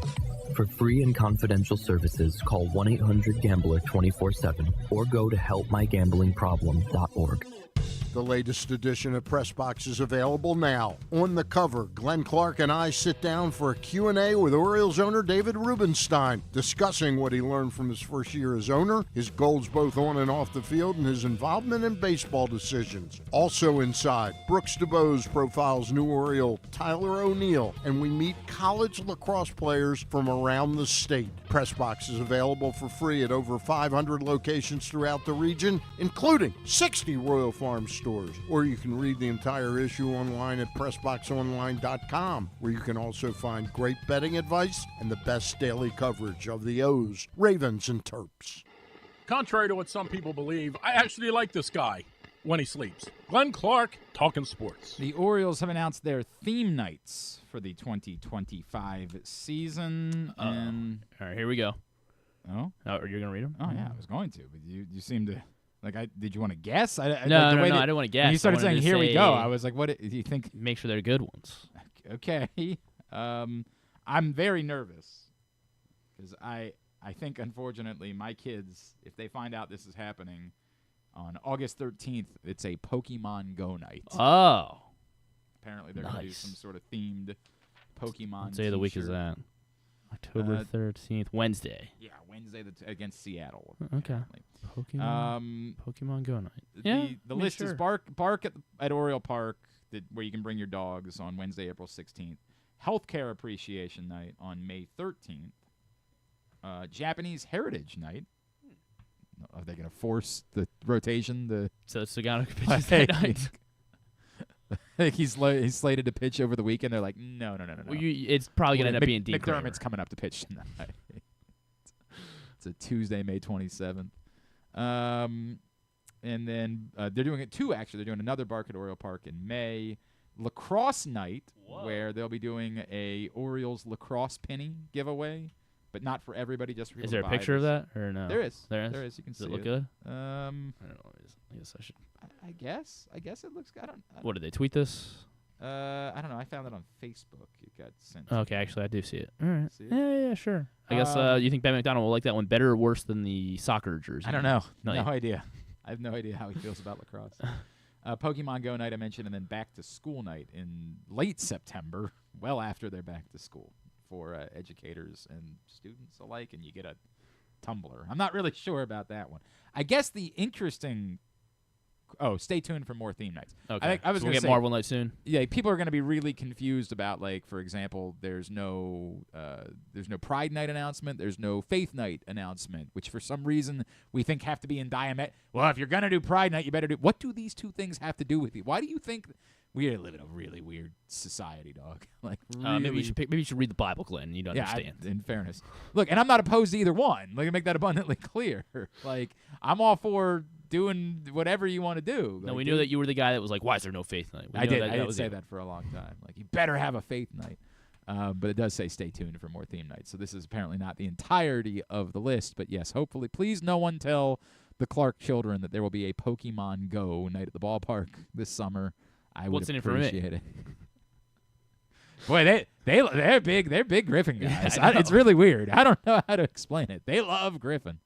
For free and confidential services, call 1-800-GAMBLER 24/7 or go to helpmygamblingproblem.org. The latest edition of Press Box is available now. On the cover, Glenn Clark and I sit down for a Q&A with Orioles owner David Rubenstein, discussing what he learned from his first year as owner, his goals both on and off the field, and his involvement in baseball decisions. Also inside, Brooks DeBose profiles new Oriole Tyler O'Neill, and we meet college lacrosse players from around the state. Press Box is available for free at over 500 locations throughout the region, including 60 Royal Farms stores, or you can read the entire issue online at PressBoxOnline.com, where you can also find great betting advice and the best daily coverage of the O's, Ravens, and Terps. Contrary to what some people believe, I actually like this guy when he sleeps. Glenn Clark, talking sports. The Orioles have announced their theme nights for the 2025 season. And all right, here we go. Oh, you're going to read them? Oh, yeah, I was going to, but you seem to... did you want to guess? No, I didn't want to guess. When you started saying, here we go, I was like, what do you think? Make sure they're good ones. Okay. I'm very nervous because I think, unfortunately, my kids, if they find out this is happening on August 13th, it's a Pokemon Go night. Oh. Apparently they're going to do some sort of themed Pokemon What day of the week is that? October 13th, Wednesday. Yeah, Wednesday against Seattle. Okay. Pokemon Go night. The list is Bark at Oriole Park, where you can bring your dogs on Wednesday, April 16th. Healthcare Appreciation Night on May 13th. Japanese Heritage Night. Are they going to force the rotation? So Sagano can pitch that night. I think he's slated to pitch over the weekend. They're like, no. Well, it's probably going to end up being Dean McDermott's coming up to pitch tonight. It's a Tuesday, May 27th. And then they're doing it too, actually. They're doing another Bark at Oriole Park in May. Lacrosse Night, where they'll be doing a Orioles lacrosse penny giveaway, but not for everybody, just for people. Is there a picture of that or no? There is. There is. You can see it. Does it look good? I don't know. I guess I should. I guess it looks good. What did they tweet this? I don't know. I found it on Facebook. It got sent. Okay, actually, I do see it. All right. See it? Yeah, sure. I guess you think Ben McDonald will like that one better or worse than the soccer jersey? I don't know. No idea. I have no idea how he feels about lacrosse. Pokemon Go night I mentioned, and then back to school night in late September, well after they're back to school for educators and students alike, and you get a tumbler. I'm not really sure about that one. I guess the interesting... Oh, stay tuned for more theme nights. Okay. I was going to to get say, Marvel Night soon. Yeah, people are going to be really confused about, like, for example, there's no Pride Night announcement, there's no Faith Night announcement, which for some reason we think have to be in diametric. Well, if you're going to do Pride Night, you better do. What do these two things have to do with it? Why do you think we live in a really weird society, dog? Like, really, maybe you should read the Bible, Glenn. You don't understand. In fairness, look, and I'm not opposed to either one. Let me make that abundantly clear. Like, I'm all for doing whatever you want to do. No, we knew that you were the guy that was like, why is there no Faith Night? I did say that for a long time. Like, you better have a Faith Night. But it does say stay tuned for more theme nights. So this is apparently not the entirety of the list. But, yes, hopefully, please no one tell the Clark children that there will be a Pokemon Go night at the ballpark this summer. I would appreciate it. Boy, they're big. They're big Griffin guys. Yeah, It's really weird. I don't know how to explain it. They love Griffin.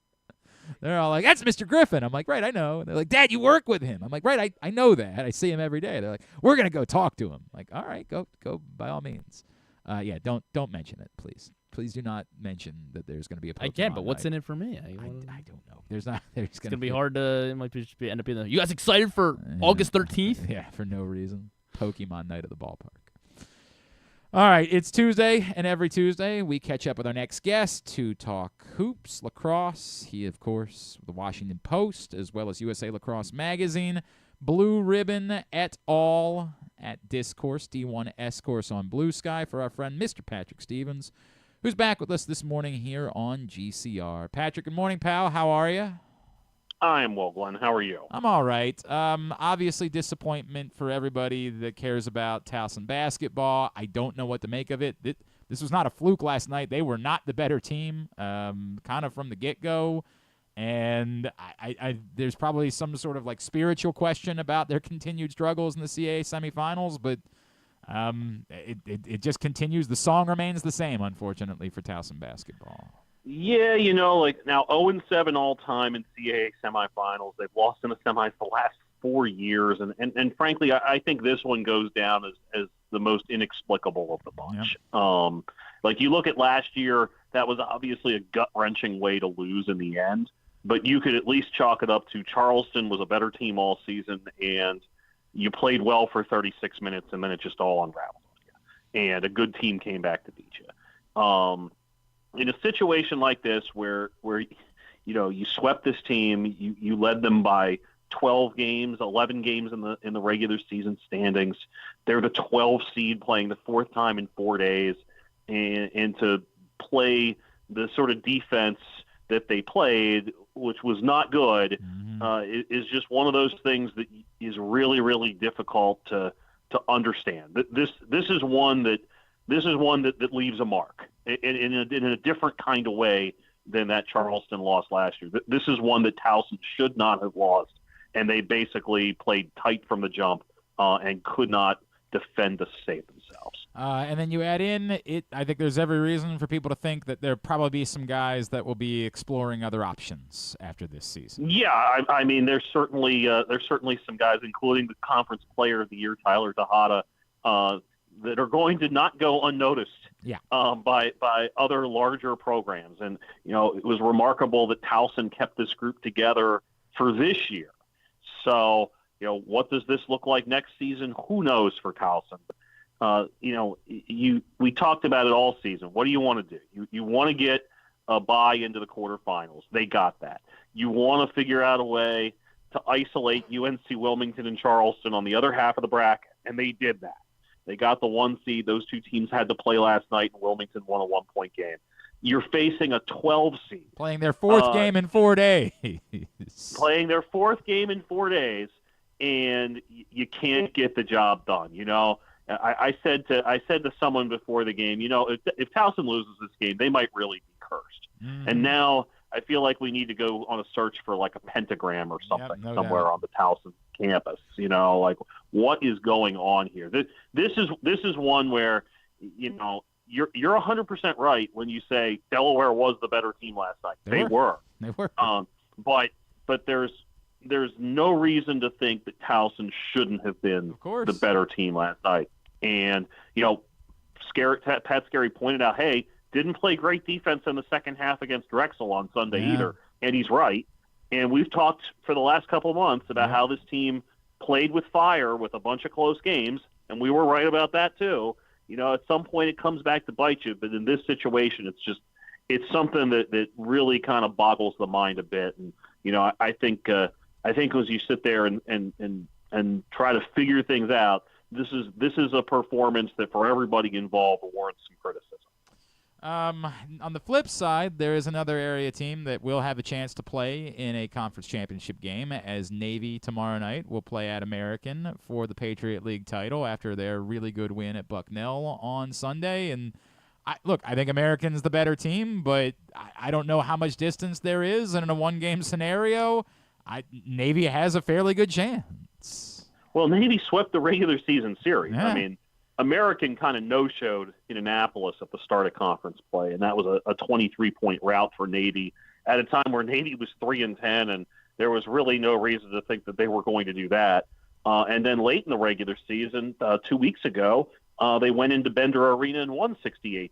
They're all like, "That's Mr. Griffin." I'm like, "Right, I know." And they're like, "Dad, you work with him." I'm like, "Right, I know that. I see him every day." They're like, "We're gonna go talk to him." I'm like, "All right, go by all means." Yeah, don't mention it, please. Please do not mention that there's going to be a Pokemon I can, but what's night. in it for me? I don't know. There's going to be hard to. It might just end up being. You guys excited for August 13th? Yeah, for no reason. Pokemon night at the ballpark. All right, it's Tuesday, and every Tuesday we catch up with our next guest to talk hoops, lacrosse. He, of course, the Washington Post, as well as USA Lacrosse Magazine, Blue Ribbon et al. At Discourse, D1S Course on Blue Sky for our friend Mr. Patrick Stevens, who's back with us this morning here on GCR. Patrick, good morning, pal. How are you? I am well, Glenn. How are you? I'm all right. Obviously, disappointment for everybody that cares about Towson basketball. I don't know what to make of it. This was not a fluke last night. They were not the better team, kind of from the get-go. And I there's probably some sort of like spiritual question about their continued struggles in the CAA Semifinals, but it just continues. The song remains the same, unfortunately, for Towson basketball. Yeah, now 0-7 all time in CAA semifinals. They've lost in the semis the last 4 years, and frankly, I think this one goes down as the most inexplicable of the bunch. Yep. Like you look at last year, that was obviously a gut-wrenching way to lose in the end. But you could at least chalk it up to Charleston was a better team all season, and you played well for 36 minutes, and then it just all unraveled on you. And a good team came back to beat you. In a situation like this where you swept this team, you led them by 12 games, 11 games in the regular season standings. They're the 12 seed playing the fourth time in 4 days, and to play the sort of defense that they played, which was not good, is just one of those things that is really, really difficult to understand. This is one that leaves a mark in a different kind of way than that Charleston loss last year. This is one that Towson should not have lost, and they basically played tight from the jump and could not defend to save themselves. And then you add in it. I think there's every reason for people to think that there'll probably be some guys that will be exploring other options after this season. Yeah, I mean, there's certainly some guys, including the Conference Player of the Year, Tyler Tejada, that are going to not go unnoticed. Yeah. By other larger programs, and it was remarkable that Towson kept this group together for this year. So. What does this look like next season? Who knows for Towson? We talked about it all season. What do you want to do? You want to get a bye into the quarterfinals. They got that. You want to figure out a way to isolate UNC Wilmington and Charleston on the other half of the bracket, and they did that. They got the 1 seed. Those two teams had to play last night, and Wilmington won a 1-point game. You're facing a 12 seed. Playing their fourth game in 4 days. Playing their fourth game in 4 days. And you can't get the job done. I said to someone before the game, if Towson loses this game, they might really be cursed. And now I feel like we need to go on a search for like a pentagram or something somewhere on the Towson campus. Like what is going on here? This is one where you're 100% right when you say Delaware was the better team last night. They were. But there's no reason to think that Towson shouldn't have been the better team last night. And, Pat Scarry pointed out, hey, didn't play great defense in the second half against Drexel on Sunday either. And he's right. And we've talked for the last couple of months about how this team played with fire with a bunch of close games, and we were right about that too. At some point it comes back to bite you, but in this situation, it's something that really kind of boggles the mind a bit. And, I think as you sit there and try to figure things out, this is a performance that for everybody involved warrants some criticism. On the flip side, there is another area team that will have a chance to play in a conference championship game, as Navy tomorrow night will play at American for the Patriot League title after their really good win at Bucknell on Sunday. And I think American's the better team, but I don't know how much distance there is. And in a one-game scenario, Navy has a fairly good chance. Well, Navy swept the regular season series. Yeah. I mean, American kind of no-showed in Annapolis at the start of conference play, and that was a 23-point rout for Navy at a time where Navy was 3-10, and there was really no reason to think that they were going to do that. And then late in the regular season, 2 weeks ago, they went into Bender Arena and won 68-60,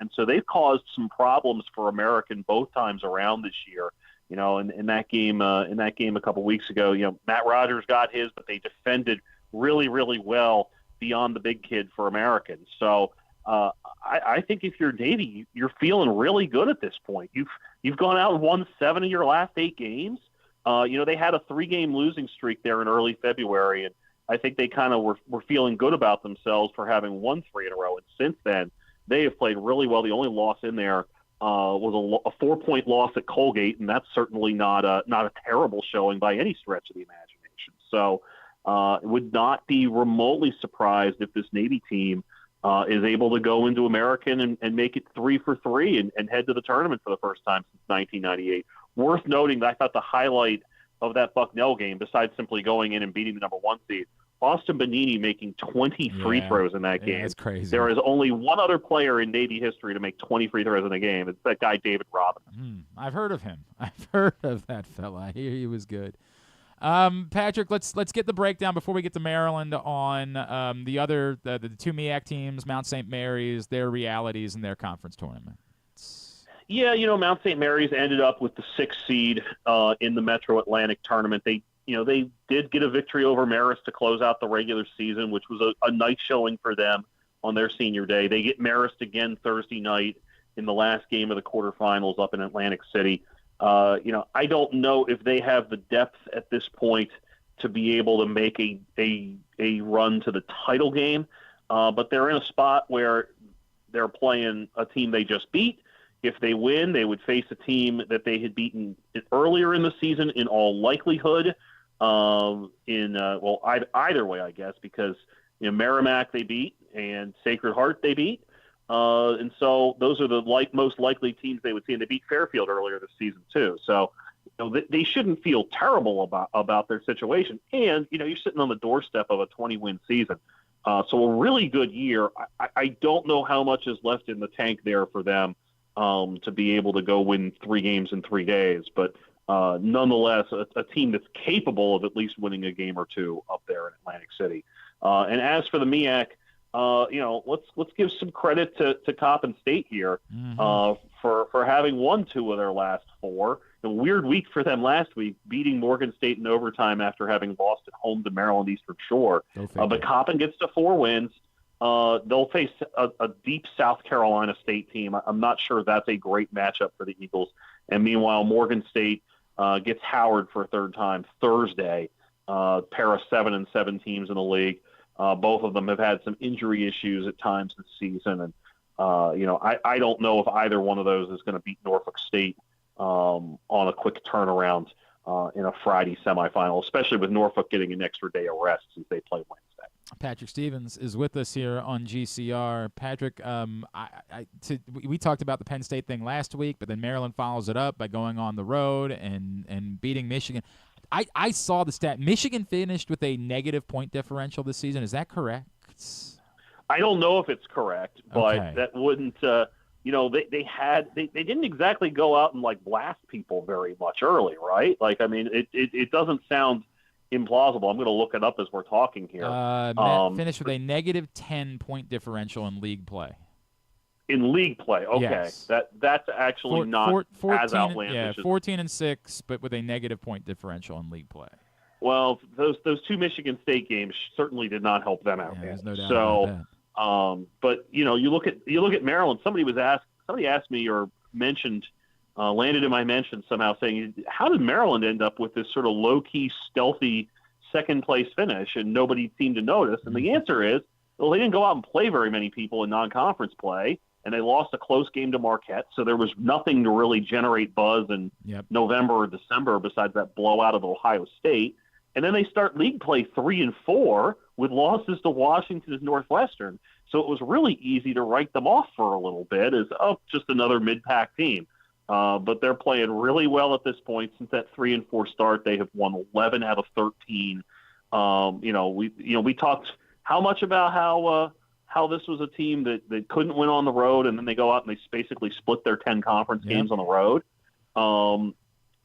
and so they've caused some problems for American both times around this year. You know, in that game a couple weeks ago, you know, Matt Rogers got his, but they defended really, really well beyond the big kid for Americans. So I think if you're Navy, you're feeling really good at this point. You've gone out and won 7 of your last 8 games. You know, they had a 3-game losing streak there in early February, and I think they kind of were feeling good about themselves for having won 3 in a row. And since then, they have played really well. The only loss in there was a 4-point loss at Colgate, and that's certainly not a terrible showing by any stretch of the imagination. So would not be remotely surprised if this Navy team is able to go into American and make it 3 for 3 and head to the tournament for the first time since 1998. Worth noting that I thought the highlight of that Bucknell game, besides simply going in and beating the number 1 seed, Austin Bonini making 20 free throws in that game. That's crazy. There is only one other player in Navy history to make 20 free throws in a game. It's that guy, David Robinson. I've heard of him. I've heard of that fella. I hear he was good. Patrick, let's get the breakdown before we get to Maryland on the 2 MEAC teams, Mount St. Mary's, their realities in their conference tournament. Yeah, you know, Mount St. Mary's ended up with the 6th seed in the Metro Atlantic tournament. They did get a victory over Marist to close out the regular season, which was a nice showing for them on their senior day. They get Marist again Thursday night in the last game of the quarterfinals up in Atlantic City. You know, I don't know if they have the depth at this point to be able to make a run to the title game, but they're in a spot where they're playing a team they just beat. If they win, they would face a team that they had beaten earlier in the season in all likelihood. Either way, I guess, because Merrimack they beat and Sacred Heart they beat. And so those are the most likely teams they would see. And they beat Fairfield earlier this season too. So they shouldn't feel terrible about their situation. And you're sitting on the doorstep of a 20-win season. So a really good year. I don't know how much is left in the tank there for them to be able to go win 3 games in 3 days. But nonetheless, a team that's capable of at least winning a game or 2 up there in Atlantic City. And as for the MEAC, let's give some credit to Coppin State here for having won 2 of their last 4. A weird week for them last week, beating Morgan State in overtime after having lost at home to Maryland Eastern Shore. But Coppin gets to 4 wins. They'll face a deep South Carolina State team. I'm not sure that's a great matchup for the Eagles. And meanwhile, Morgan State gets Howard for a 3rd time Thursday. Pair of 7-7 teams in the league. Both of them have had some injury issues at times this season. And, I don't know if either one of those is going to beat Norfolk State on a quick turnaround in a Friday semifinal, especially with Norfolk getting an extra day of rest since they play Wednesday. Patrick Stevens is with us here on GCR. Patrick, we talked about the Penn State thing last week, but then Maryland follows it up by going on the road and beating Michigan. I saw the stat. Michigan finished with a negative point differential this season. Is that correct? I don't know if it's correct, but Okay. that wouldn't. They didn't exactly go out and blast people very much early, right? It doesn't sound implausible. I'm going to look it up as we're talking here. Finished with a negative 10 point differential in league play. In league play, okay, Yes. that's actually not as outlandish. Yeah, as 14-6, but with a negative point differential in league play. Well, those 2 Michigan State games certainly did not help them out. Yeah, there's no doubt so, about that. But you look at Maryland. Somebody asked me or mentioned, landed in my mention somehow, saying, how did Maryland end up with this sort of low key, stealthy 2nd place finish, and nobody seemed to notice? And the answer is, well, they didn't go out and play very many people in non-conference play, and they lost a close game to Marquette, so there was nothing to really generate buzz in November or December besides that blowout of Ohio State. And then they start league play 3-4 with losses to Washington and Northwestern. So it was really easy to write them off for a little bit as, just another mid-pack team. But they're playing really well at this point. Since that 3-4 start, they have won 11 out of 13. We talked how much about how this was a team that couldn't win on the road, and then they go out and they basically split their 10 conference games on the road.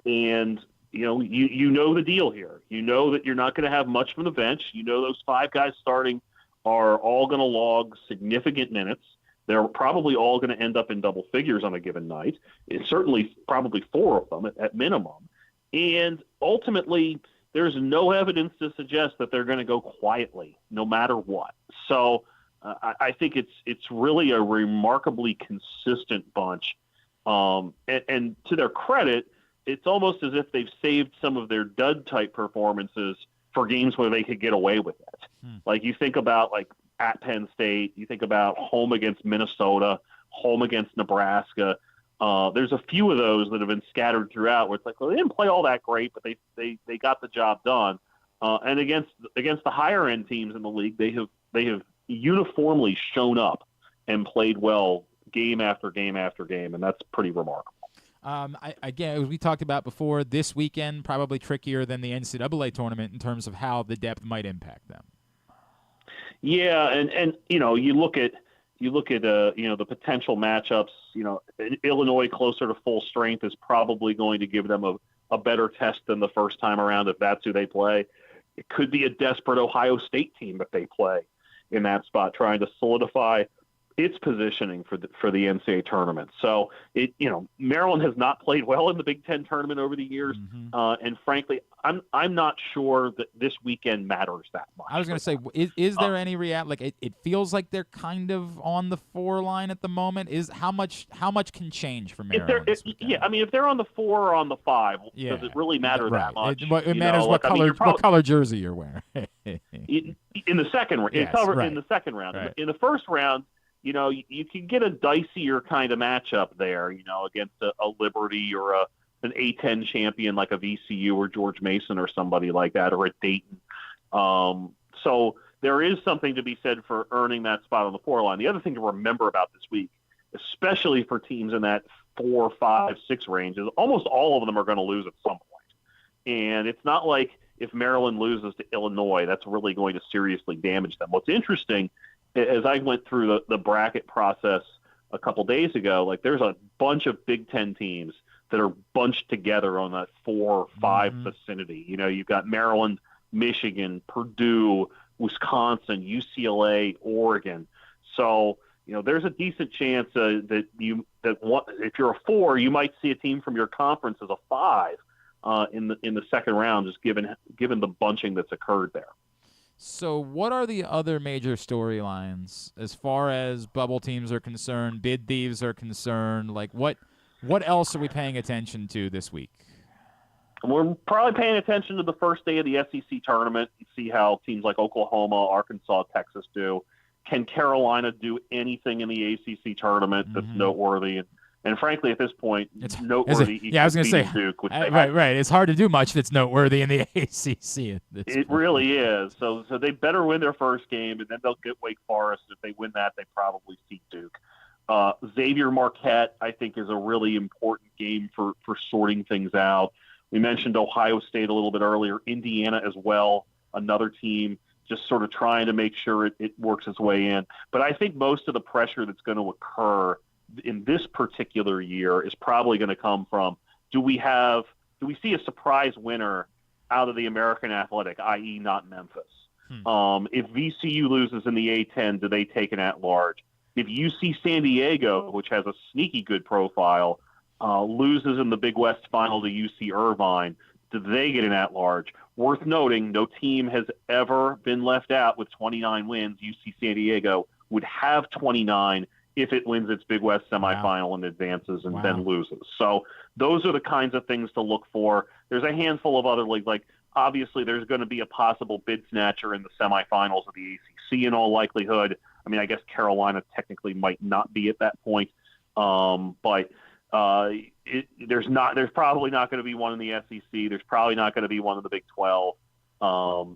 And you know the deal here. You know that you're not going to have much from the bench. You know those 5 guys starting are all going to log significant minutes. They're probably all going to end up in double figures on a given night. It's certainly probably 4 of them at minimum. And ultimately, there's no evidence to suggest that they're going to go quietly, no matter what. So I think it's really a remarkably consistent bunch. And to their credit, it's almost as if they've saved some of their dud-type performances for games where they could get away with it. Like you think about at Penn State, you think about home against Minnesota, home against Nebraska. There's a few of those that have been scattered throughout where it's like, well, they didn't play all that great, but they got the job done. And against the higher end teams in the league, they have uniformly shown up and played well game after game after game, and that's pretty remarkable. Again, as we talked about before, this weekend probably trickier than the NCAA tournament in terms of how the depth might impact them. Yeah, and you look at the potential matchups. Illinois closer to full strength is probably going to give them a better test than the first time around if that's who they play. It could be a desperate Ohio State team that they play in that spot, trying to solidify its positioning for the NCAA tournament. So Maryland has not played well in the Big Ten tournament over the years, and frankly, I'm not sure that this weekend matters that much. I was going to say, is there any it feels like they're kind of on the 4 line at the moment. Is how much can change for Maryland? If they're on the 4 or on the 5, does it really matter that much? It matters what color jersey you're wearing. in the second round, in the second round, right. In the first round. You can get a dicier kind of matchup there, against a Liberty or an A-10 champion like a VCU or George Mason or somebody like that, or a Dayton. So there is something to be said for earning that spot on the 4 line. The other thing to remember about this week, especially for teams in that 4, 5, 6 range, is almost all of them are going to lose at some point. And it's not like if Maryland loses to Illinois, that's really going to seriously damage them. What's interesting, as I went through the bracket process a couple days ago, there's a bunch of Big Ten teams that are bunched together on that 4 or 5 vicinity. You've got Maryland, Michigan, Purdue, Wisconsin, UCLA, Oregon. So, there's a decent chance that if you're a 4, you might see a team from your conference as a 5 in the second round, just given the bunching that's occurred there. So what are the other major storylines as far as bubble teams are concerned, bid thieves are concerned? What else are we paying attention to this week? We're probably paying attention to the first day of the SEC tournament and see how teams like Oklahoma, Arkansas, Texas do. Can Carolina do anything in the ACC tournament that's noteworthy? And frankly, at this point, it's noteworthy. I was going to say, Duke, right. It's hard to do much that's noteworthy in the ACC at this point. It really is. So they better win their first game, and then they'll get Wake Forest. If they win that, they probably see Duke. Xavier Marquette, I think, is a really important game for sorting things out. We mentioned Ohio State a little bit earlier. Indiana as well, another team just sort of trying to make sure it works its way in. But I think most of the pressure that's going to occur in this particular year is probably going to come from, do we see a surprise winner out of the American Athletic, i.e. not Memphis? If VCU loses in the A-10, do they take an at-large? If UC San Diego, which has a sneaky good profile, loses in the Big West final to UC Irvine, do they get an at-large? Worth noting, no team has ever been left out with 29 wins. UC San Diego would have 29 if it wins its Big West semifinal and advances and then loses. So those are the kinds of things to look for. There's a handful of other leagues. Obviously, there's going to be a possible bid snatcher in the semifinals of the ACC in all likelihood. I mean, I guess Carolina technically might not be at that point, but there's probably not going to be one in the SEC. There's probably not going to be one in the Big 12.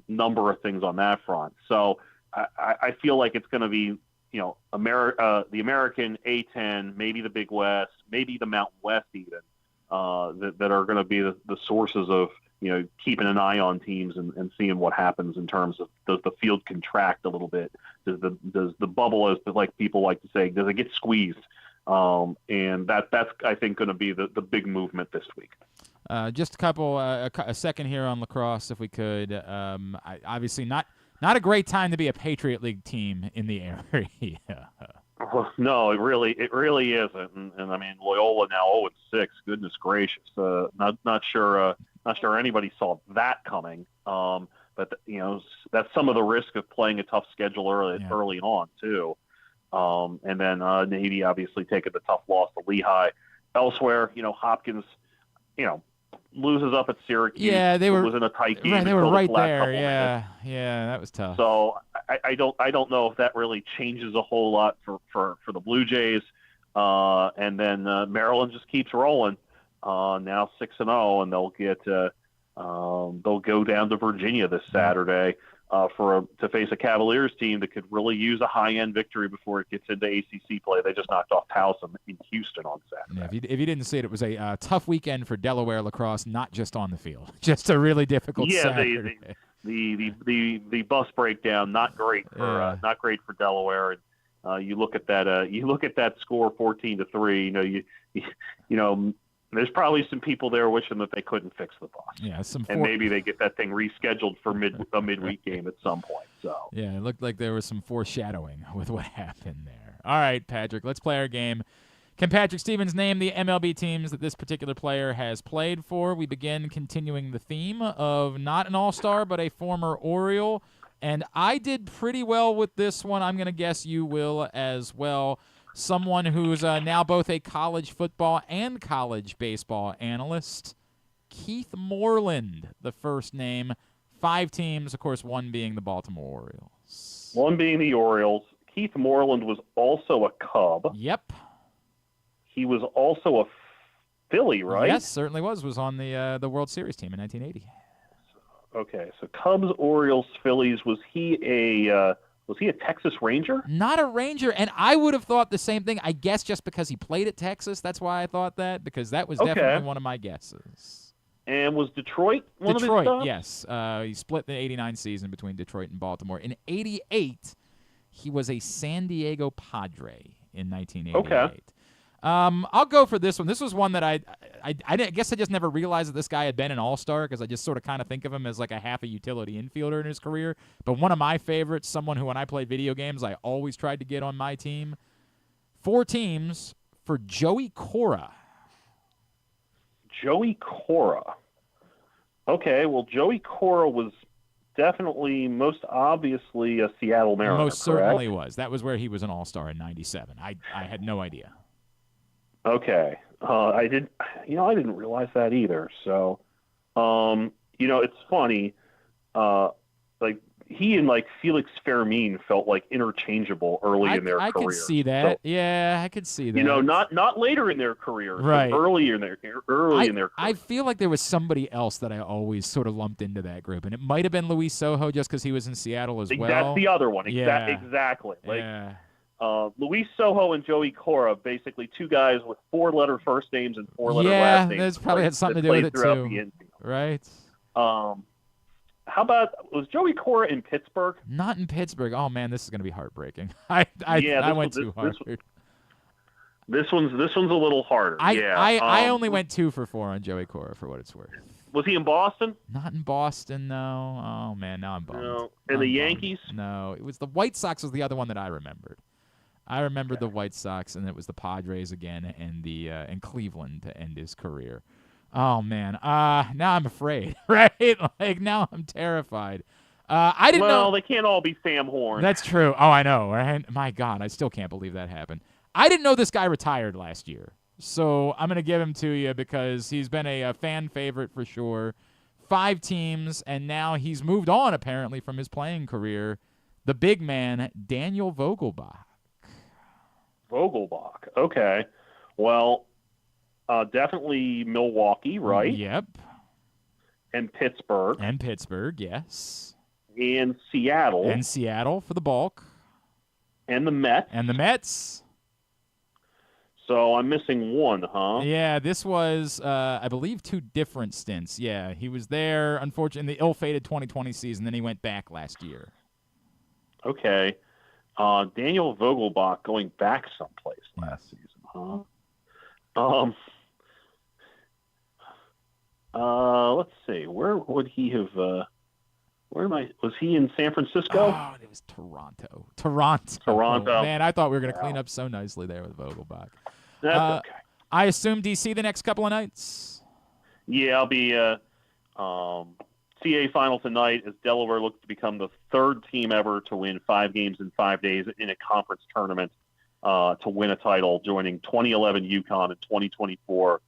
Number of things on that front. So I feel like it's going to be, the American A10, maybe the Big West, maybe the Mountain West even, that are going to be the sources of, keeping an eye on teams and seeing what happens in terms of, does the field contract a little bit? Does the bubble, as like people like to say, does it get squeezed? And that's I think going to be the big movement this week. Just a second here on lacrosse, if we could. Obviously not a great time to be a Patriot League team in the area. No, it really isn't. And I mean, Loyola now 0-6. Goodness gracious. Not sure anybody saw that coming. But that's some of the risk of playing a tough schedule early on too. And then Navy obviously taking the tough loss to Lehigh. Elsewhere, Hopkins, loses up at Syracuse. Yeah, it was in a tight game. Right, they were right there. Minutes. Yeah, that was tough. So I don't know if that really changes a whole lot for the Blue Jays. And then Maryland just keeps rolling. Now 6-0, and they'll go down to Virginia this Saturday to face a Cavaliers team that could really use a high-end victory before it gets into ACC play. They just knocked off Towson in Houston on Saturday. Yeah, if you didn't see it was a tough weekend for Delaware lacrosse, not just on the field, just a really difficult Saturday. The bus breakdown not great for Delaware. And you look at that score 14-3. There's probably some people there wishing that they couldn't fix the bus. Yeah, and maybe they get that thing rescheduled for a midweek game at some point. So yeah, it looked like there was some foreshadowing with what happened there. All right, Patrick, let's play our game. Can Patrick Stevens name the MLB teams that this particular player has played for? We begin continuing the theme of not an all-star, but a former Oriole. And I did pretty well with this one. I'm going to guess you will as well. Someone who's now both a college football and college baseball analyst, Keith Moreland, the first name. 5 teams, of course, one being the Baltimore Orioles. One being the Orioles. Keith Moreland was also a Cub. Yep. He was also a Philly, right? Yes, certainly was. Was on the World Series team in 1980. Okay, so Cubs, Orioles, Phillies. Was he a Texas Ranger? Not a Ranger, and I would have thought the same thing. I guess just because he played at Texas, that's why I thought that, because that was definitely one of my guesses. And was Detroit one of his stops? Yes. He split the 89 season between Detroit and Baltimore. In 88, he was a San Diego Padre in 1988. Okay. I'll go for this one. This was one that I guess I just never realized that this guy had been an all-star because I just sort of kind of think of him as like a half a utility infielder in his career. But one of my favorites, someone who when I played video games, I always tried to get on my team. 4 teams for Joey Cora. Joey Cora. Okay, well, Joey Cora was definitely, most obviously, a Seattle Mariner, Most certainly was. That was where he was an all-star in 97. I had no idea. Okay. I didn't realize that either. So, it's funny. He and Felix Fermin felt like interchangeable early in their career. I could see that. So, yeah, I could see that. Not later in their career, right? Early in their career. I feel like there was somebody else that I always sort of lumped into that group, and it might have been Luis Sojo just because he was in Seattle as well. That's the other one. Yeah. Exactly. Yeah. Luis Sojo and Joey Cora, basically 2 guys with 4-letter first names and 4-letter last names. Yeah, that's probably had something to do with it too. Right. How about, was Joey Cora in Pittsburgh? Not in Pittsburgh. Oh man, this is going to be heartbreaking. I went too hard. This one's a little harder. I only went 2 for 4 on Joey Cora for what it's worth. Was he in Boston? Not in Boston, no. Oh man, now I'm bummed. No. And the Yankees? No, it was the White Sox was the other one that I remembered. I remembered the White Sox, and it was the Padres again, and Cleveland to end his career. Oh man, now I'm afraid, right? Like now I'm terrified. I didn't know. Well, they can't all be Sam Horn. That's true. Oh, I know. Right? My God, I still can't believe that happened. I didn't know this guy retired last year, so I'm gonna give him to you because he's been a fan favorite for sure. 5 teams, and now he's moved on apparently from his playing career. the big man, Daniel Vogelbach. Vogelbach. Okay. Well, definitely Milwaukee, right? Yep. And Pittsburgh. And Pittsburgh, yes. And Seattle. And Seattle for the bulk. And the Mets. And the Mets. So I'm missing one, huh? Yeah, this was, I believe, 2 different stints. Yeah, he was there, unfortunately, in the ill-fated 2020 season, then he went back last year. Okay. Daniel Vogelbach going back someplace last season, huh? Let's see. Where would he have? Was he in San Francisco? Oh, it was Toronto. Toronto. Man, I thought we were going to clean up so nicely there with Vogelbach. That's okay. I assume DC the next couple of nights. Yeah, I'll be CAA final tonight as Delaware looks to become the 3rd team ever to win 5 games in 5 days in a conference tournament to win a title, joining 2011 UConn and 2024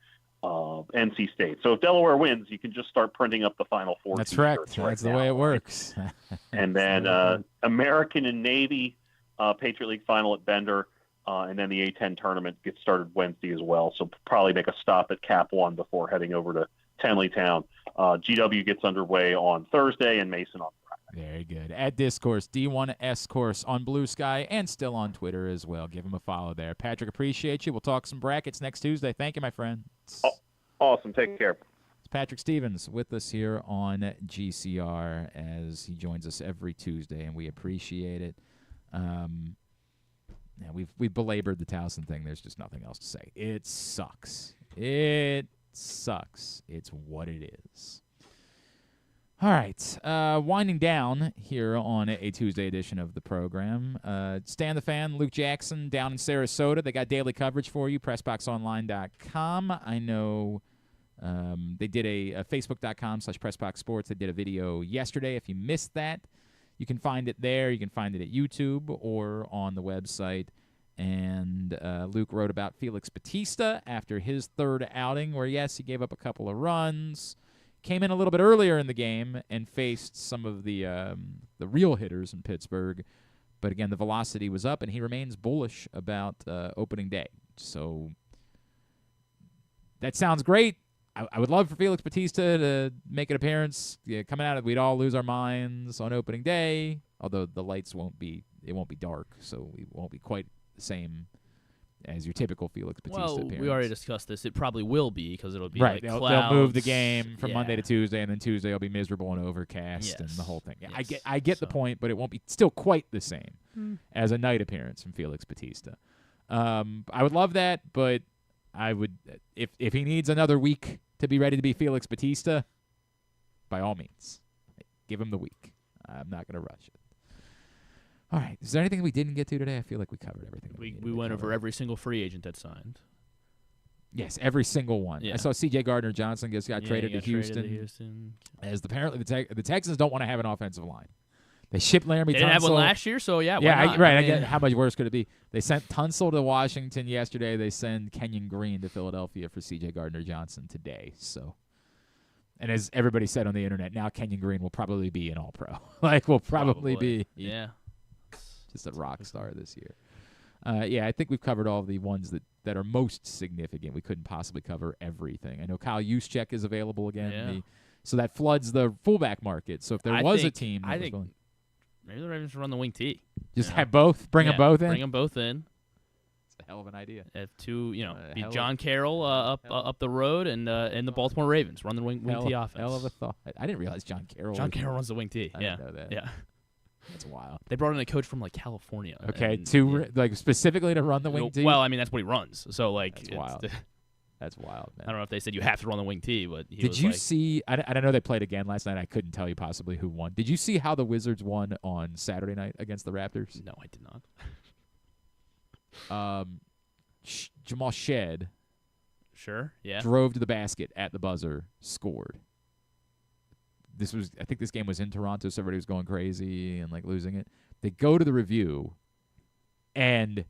NC State. So if Delaware wins, you can just start printing up the Final Four. That's correct. That's the way it works. And then American and Navy Patriot League final at Bender, and then the A-10 tournament gets started Wednesday as well. So probably make a stop at Cap 1 before heading over to Tenleytown. GW gets underway on Thursday and Mason on Friday. Very good. At Discourse, D1S Course on Blue Sky and still on Twitter as well. Give him a follow there. Patrick, appreciate you. We'll talk some brackets next Tuesday. Thank you, my friend. Oh, awesome. Take care. It's Patrick Stevens with us here on GCR as he joins us every Tuesday, and we appreciate it. Yeah, we've belabored the Towson thing. There's just nothing else to say. It sucks. It sucks. It's what it is. All right, winding down here on a Tuesday edition of the program. Stan the Fan, Luke Jackson down in Sarasota. They got daily coverage for you, PressBoxOnline.com. I know they did a Facebook.com/PressBoxSports. They did a video yesterday. If you missed that, you can find it there. You can find it at YouTube or on the website. And Luke wrote about Felix Bautista after his 3rd outing where, yes, he gave up a couple of runs. Came in a little bit earlier in the game and faced some of the real hitters in Pittsburgh. But, again, the velocity was up, and he remains bullish about opening day. So that sounds great. I would love for Felix Bautista to make an appearance. Yeah, coming out of we'd all lose our minds on opening day, although the lights won't be dark, so we won't be quite the same as your typical Felix Bautista appearance. We already discussed this. It probably will be because it'll be right. like They'll move the game from Monday to Tuesday, and then Tuesday will be miserable and overcast and the whole thing. Yeah, Yes. I get the point, but it won't be still quite the same as a night appearance from Felix Bautista. I would love that, but I would if he needs another week to be ready to be Felix Bautista, by all means, give him the week. I'm not going to rush it. All right. Is there anything we didn't get to today? I feel like we covered everything. We went over every single free agent that signed. Yes, every single one. Yeah. I saw C.J. Gardner-Johnson got traded to Houston. As apparently the Texans don't want to have an offensive line. They shipped Laramie Tunsil. They didn't have one last year, so yeah. Yeah, why not? right. Again, how much worse could it be? They sent Tunsil to Washington yesterday. They send Kenyon Green to Philadelphia for C.J. Gardner-Johnson today. So, and as everybody said on the internet, now Kenyon Green will probably be an All-Pro. Will probably be just a rock star this year. I think we've covered all the ones that are most significant. We couldn't possibly cover everything. I know Kyle Juszczyk is available again. Yeah. So that floods the fullback market. So if there was a team that was going, maybe the Ravens should run the wing T. Just have both. Bring them both in. Bring them both in. It's a hell of an idea. Have two, be John Carroll up the road and the Baltimore Ravens run the wing T offense. Hell of a thought. I didn't realize John Carroll. John Carroll runs the wing T. I didn't know that. Yeah. That's wild. They brought in a coach from California. Okay, specifically to run the wing T. Well, I mean that's what he runs. So that's wild. That's wild, man. I don't know if they said you have to run the wing T, but did you see? I don't know. They played again last night. I couldn't tell you possibly who won. Did you see how the Wizards won on Saturday night against the Raptors? No, I did not. Jamal Shed. Sure. Yeah. Drove to the basket at the buzzer, scored. I think this game was in Toronto, so everybody was going crazy and losing it. They go to the review, and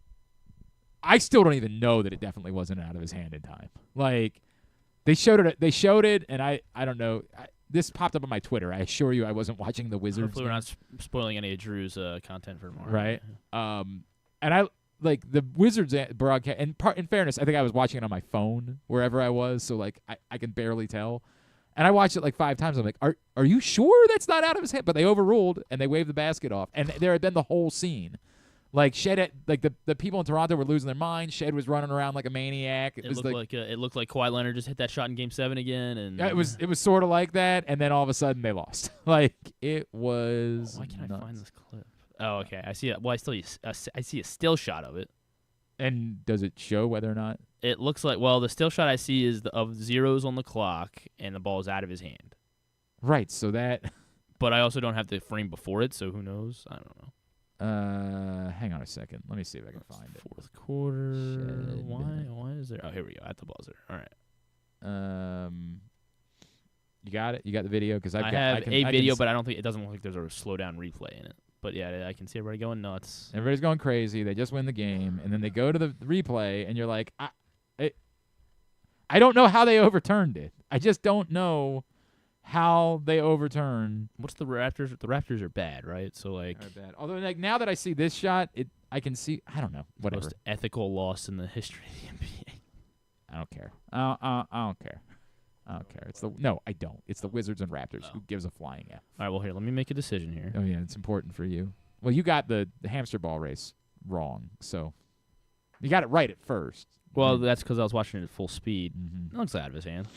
I still don't even know that it definitely wasn't out of his hand in time. They showed it, and I don't know. this popped up on my Twitter. I assure you, I wasn't watching the Wizards. Hopefully, we're not spoiling any of Drew's content for tomorrow. Right. And I like the Wizards broadcast. And in fairness, I think I was watching it on my phone wherever I was, so like I can barely tell. And I watched it like 5 times. I'm like, are you sure that's not out of his hand? But they overruled and they waved the basket off. And there had been the whole scene. Like Shed, like the people in Toronto were losing their minds. Shed was running around like a maniac. It looked like Kawhi Leonard just hit that shot in Game 7 again, and it was sort of like that. And then all of a sudden they lost. Like it was. Why can't nuts. I find this clip? Oh, okay. I see it. Well, I see a still shot of it. And does it show whether or not? It looks like the still shot I see is of zeros on the clock, and the ball is out of his hand. Right. So that. But I also don't have the frame before it, so who knows? I don't know. Hang on a second. Let me see if I can find it. Fourth quarter. Why is there? Oh, here we go. At the buzzer. All right. You got it. You got the video because I have a video, but I don't think it doesn't look like there's a slow down replay in it. But yeah, I can see everybody going nuts. Everybody's going crazy. They just win the game, and then they go to the replay, and you're like, I don't know how they overturned it. I just don't know how they overturn. What's the Raptors? The Raptors are bad, right? So like, are bad. Although like now that I see this shot, I can see. I don't know. Whatever. Most ethical loss in the history of the NBA. I don't care. I don't care. I don't care. I don't. It's the Wizards and Raptors. Who gives a flying F? All right, well, here, let me make a decision here. Oh, yeah, it's important for you. Well, you got the hamster ball race wrong, so you got it right at first. Well, that's because I was watching it at full speed. Mm-hmm. It looks out of his hand.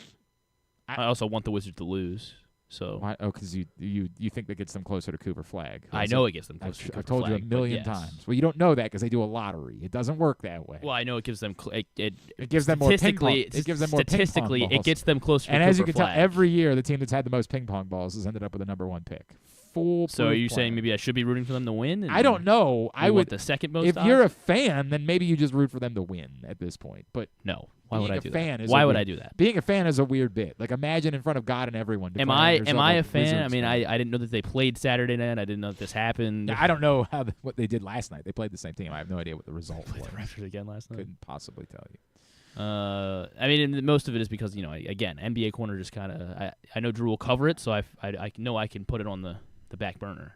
I also want the Wizards to lose. So why? Oh, because you think that gets them closer to Cooper Flag. I know it gets them closer to Cooper I've told Flag, you a million times. Well, you don't know that because they do a lottery. It doesn't work that way. Well, I know it gives them it gives them more ping pong. It gives them more statistically, ping pong balls. it gets them closer to and Cooper as you can Flag. tell, every year the team that's had the most ping pong balls has ended up with a number 1 pick. So are you saying maybe I should be rooting for them to win? I don't know. I would the second most. If you're a fan, then maybe you just root for them to win at this point. But no, why would I do that? Why would I do that? Being a fan is a weird bit. Like imagine in front of God and everyone. Am I a fan? I mean, I didn't know that they played Saturday night. I didn't know that this happened. I don't know what they did last night. They played the same team. I have no idea what the result was. The Raptors again last night. Couldn't possibly tell you. I mean, most of it is because again, NBA Corner just kind of. I know Drew will cover it, so I know I can put it on the back burner.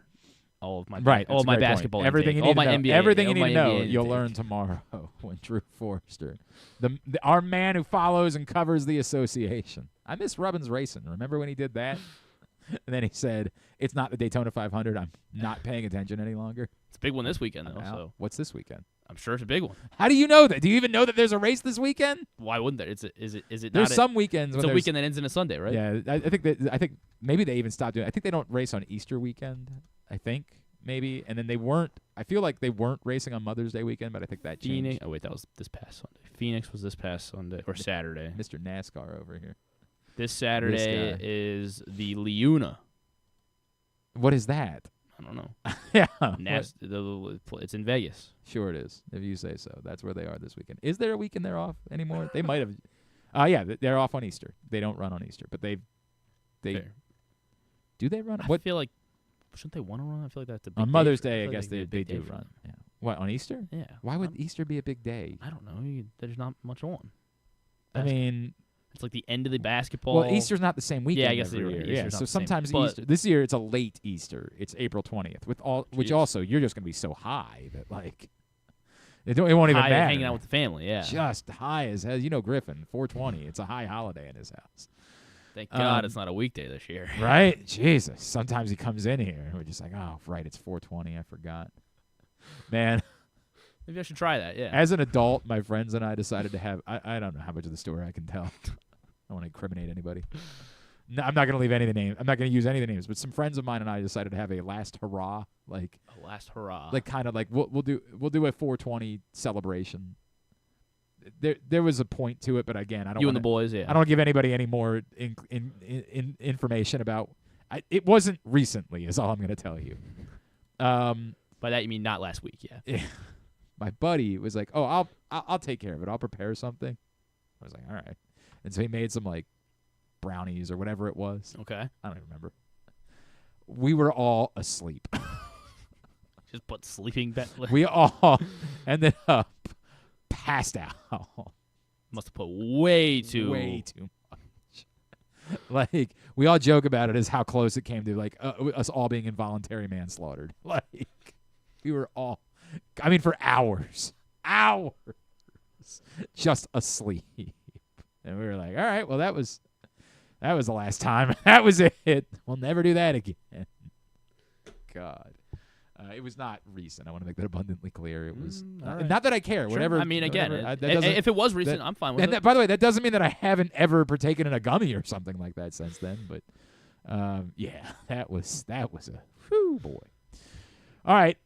All of my all my basketball, everything all my NBA, everything you need to know, NBA you'll learn tomorrow when Drew Forrester, our man who follows and covers the association. I miss Robbins Racing. Remember when he did that? And then he said, "It's not the Daytona 500. I'm not paying attention any longer." It's a big one this weekend, though. So what's this weekend? I'm sure it's a big one. How do you know that? Do you even know that there's a race this weekend? Why wouldn't there? Is it? There's some weekends. It's a weekend that ends in a Sunday, right? Yeah, I think maybe they even stopped doing it. I think they don't race on Easter weekend. I think maybe, and then they weren't. I feel like they weren't racing on Mother's Day weekend, but I think that changed. Phoenix. Oh wait, that was this past Sunday. Phoenix was this past Sunday or Saturday. Mr. NASCAR over here. This Saturday is the Liuna. What is that? I don't know. Yeah. It's in Vegas. Sure it is, if you say so. That's where they are this weekend. Is there a weekend they're off anymore? They might have. Yeah, they're off on Easter. They don't run on Easter, but they Fair. Do they run? I feel like, shouldn't they want to run? I feel like that's a big on day Mother's for, Day, I guess they do run. Yeah. What, on Easter? Yeah. Why would Easter be a big day? I don't know. There's not much on. I mean, it's like the end of the basketball. Well, Easter's not the same weekend. Yeah, I guess every you're right. year. Yeah, so sometimes same, Easter. This year it's a late Easter. It's April 20th. Which also you're just gonna be so high that like it won't even matter. Hanging out with the family. Yeah. Just high as hell. You know, Griffin 420. It's a high holiday in his house. Thank God it's not a weekday this year. Right? Jesus. Sometimes he comes in here and we're just like, oh, right, it's 420. I forgot. Man. Maybe I should try that, yeah. As an adult, my friends and I decided to have, I don't know how much of the story I can tell. I don't want to incriminate anybody. No, I'm not going to leave any of the names. I'm not going to use any of the names, but some friends of mine and I decided to have a last hurrah. Like a last hurrah. Like kind of like we'll do a 420 celebration. There was a point to it, but again, I don't. You and the boys, yeah. I don't give anybody any more information about. It wasn't recently, is all I'm going to tell you. By that you mean not last week, yeah. My buddy was like, "Oh, I'll take care of it. I'll prepare something." I was like, "All right," and so he made some like brownies or whatever it was. Okay, I don't even remember. We were all asleep. Just put sleeping bag. We all ended up passed out. Must have put way too much. Like, we all joke about it as how close it came to, like, us all being involuntary manslaughtered. Like, we were all, I mean, for hours, just asleep. And we were like, all right, well, that was the last time. That was it. We'll never do that again. God. It was not recent. I want to make that abundantly clear. It was not that I care. Sure. Whatever. I mean, again, whatever, if it was recent, I'm fine with it. By the way, that doesn't mean that I haven't ever partaken in a gummy or something like that since then. But yeah, that was a whew boy. All right,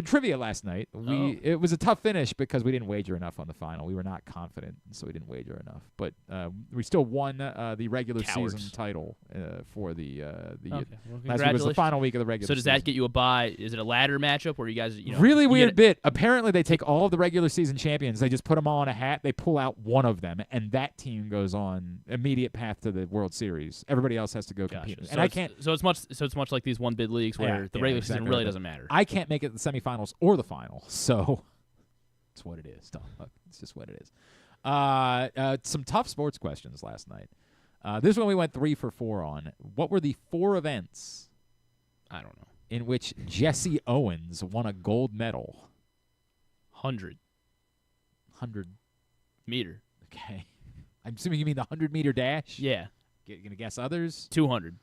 trivia last night. It was a tough finish because we didn't wager enough on the final. We were not confident, so we didn't wager enough. But we still won the regular season title for the okay. Well, last week was the final week of the regular season. So does that get you a bye? Is it a ladder matchup where you guys, really weird bit? Apparently, they take all of the regular season champions, they just put them all in a hat, they pull out one of them, and that team goes on immediate path to the World Series. Everybody else has to go compete. So and I can't. So it's much like these one bid leagues where the regular season really doesn't matter. I can't make it the semifinals or the final, so it's what it is. It's just what it is. Some tough sports questions last night. This one we went 3 for 4 on. What were the 4 events? I don't know. In which Jesse Owens won a gold medal? 100 meter. Okay. I'm assuming you mean the 100-meter dash? Yeah. Gonna guess others? 200.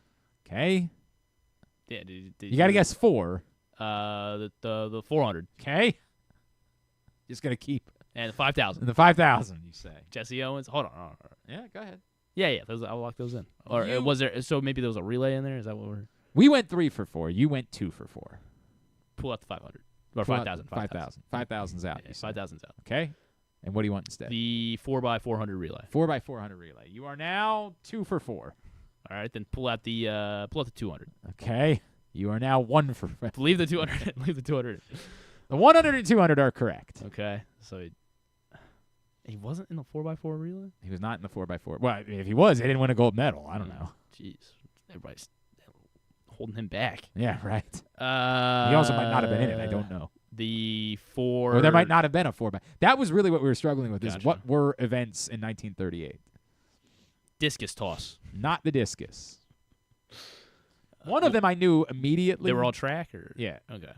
Okay. Yeah. You got to guess 4. The 400. Okay. Just gonna keep. And the 5,000. The 5,000, you say? Jesse Owens. Hold on. Yeah, go ahead. Yeah. I'll lock those in. Or was there? So maybe there was a relay in there. Is that what we're? We went 3 for 4. You went 2 for 4. Pull out the 500 or 5,000. 5,000. 5,000's out. Yeah, 5,000's out. Okay. And what do you want instead? The 4x400 relay. 4x400 relay. You are now 2 for 4. All right, then pull out the 200. Okay. You are now 1 for 4. Leave the 200. Leave the 200. The 100 and 200 are correct. Okay. So he wasn't in the 4x4 relay? He was not in the 4x4. Well, if he was, he didn't win a gold medal. I don't know. Jeez. Everybody's holding him back. Yeah, right. He also might not have been in it. I don't know. The 4. Or there might not have been a 4x. That was really what we were struggling with. Gotcha. Is what were events in 1938? Discus toss. Not the discus. One of them I knew immediately. They were all track, or yeah. Okay.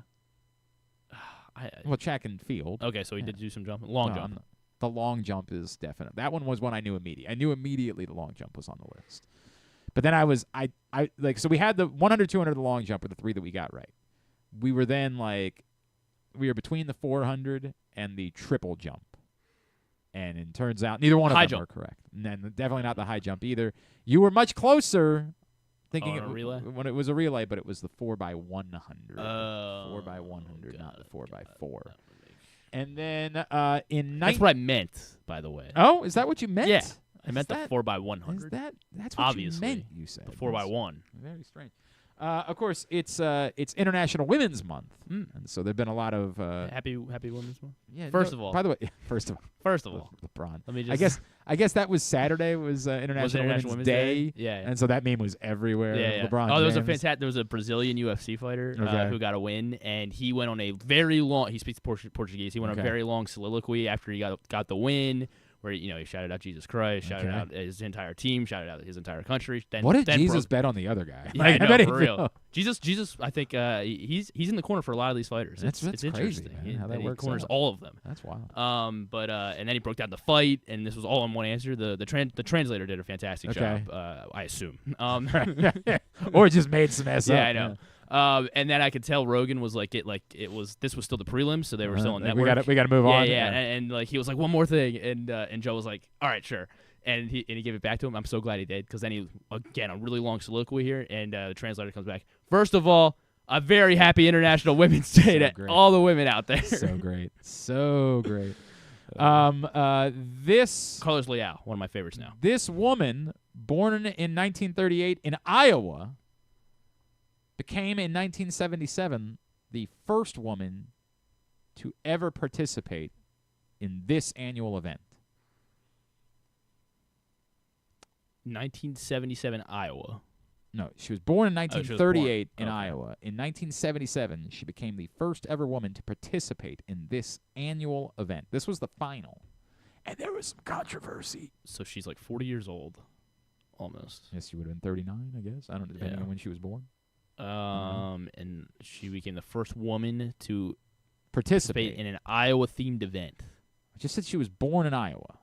Well, track and field. Okay, so he did do some jumping. Long jump. The long jump is definite. That one was one I knew immediately. I knew immediately the long jump was on the list. But then so we had the 100, 200, the long jump were the 3 that we got right. We were then we were between the 400 and the triple jump. And it turns out neither one of them were correct. And then definitely not the high jump either. You were much closer thinking relay? When it was a relay, but it was the 4x100. 4x100, not the 4x4. And then that's what I meant, by the way. Oh, is that what you meant? Yeah. I meant the 4x100. That's what obviously you meant, you said. The 4x1. Very strange. Of course, it's International Women's Month, and so there've been a lot of happy Women's Month. Yeah. First of all, LeBron. Let me just. I guess that was Saturday. Was International Women's Day. Yeah. And so that meme was everywhere. Yeah. LeBron. Oh, there was James. there was a Brazilian UFC fighter who got a win, and he went on a very long. He speaks Portuguese. He went on a very long soliloquy after he got the win. Where he shouted out Jesus Christ, shouted out his entire team, shouted out his entire country. What did Jesus bet on the other guy? Yeah, I know, for real. Jesus, I think he's in the corner for a lot of these fighters. That's it's crazy, interesting. how that he works corners out. all of them. That's wild. But and then he broke down the fight, and this was all in one answer. The translator did a fantastic job. I assume. Or just made some mess up. Yeah, I know. And then I could tell Rogan was this was still the prelims, so they were still on network. We got to move on. Yeah. And he was like, one more thing, and Joe was like, all right, sure. And he gave it back to him. I'm so glad he did, because then he, again, a really long soliloquy here, and the translator comes back. First of all, a very happy International Women's Day to all the women out there. So great. So great. This Carlos Leal, one of my favorites now. This woman, born in 1938 in Iowa, became in 1977 the first woman to ever participate in this annual event. 1977 Iowa. No, she was born in 1938 in Iowa. In 1977, she became the first ever woman to participate in this annual event. This was the final. And there was some controversy. So she's like 40 years old Almost. Yes, she would have been 39, I guess. I don't know, depending on when she was born. And she became the first woman to participate in an Iowa-themed event. I just said she was born in Iowa.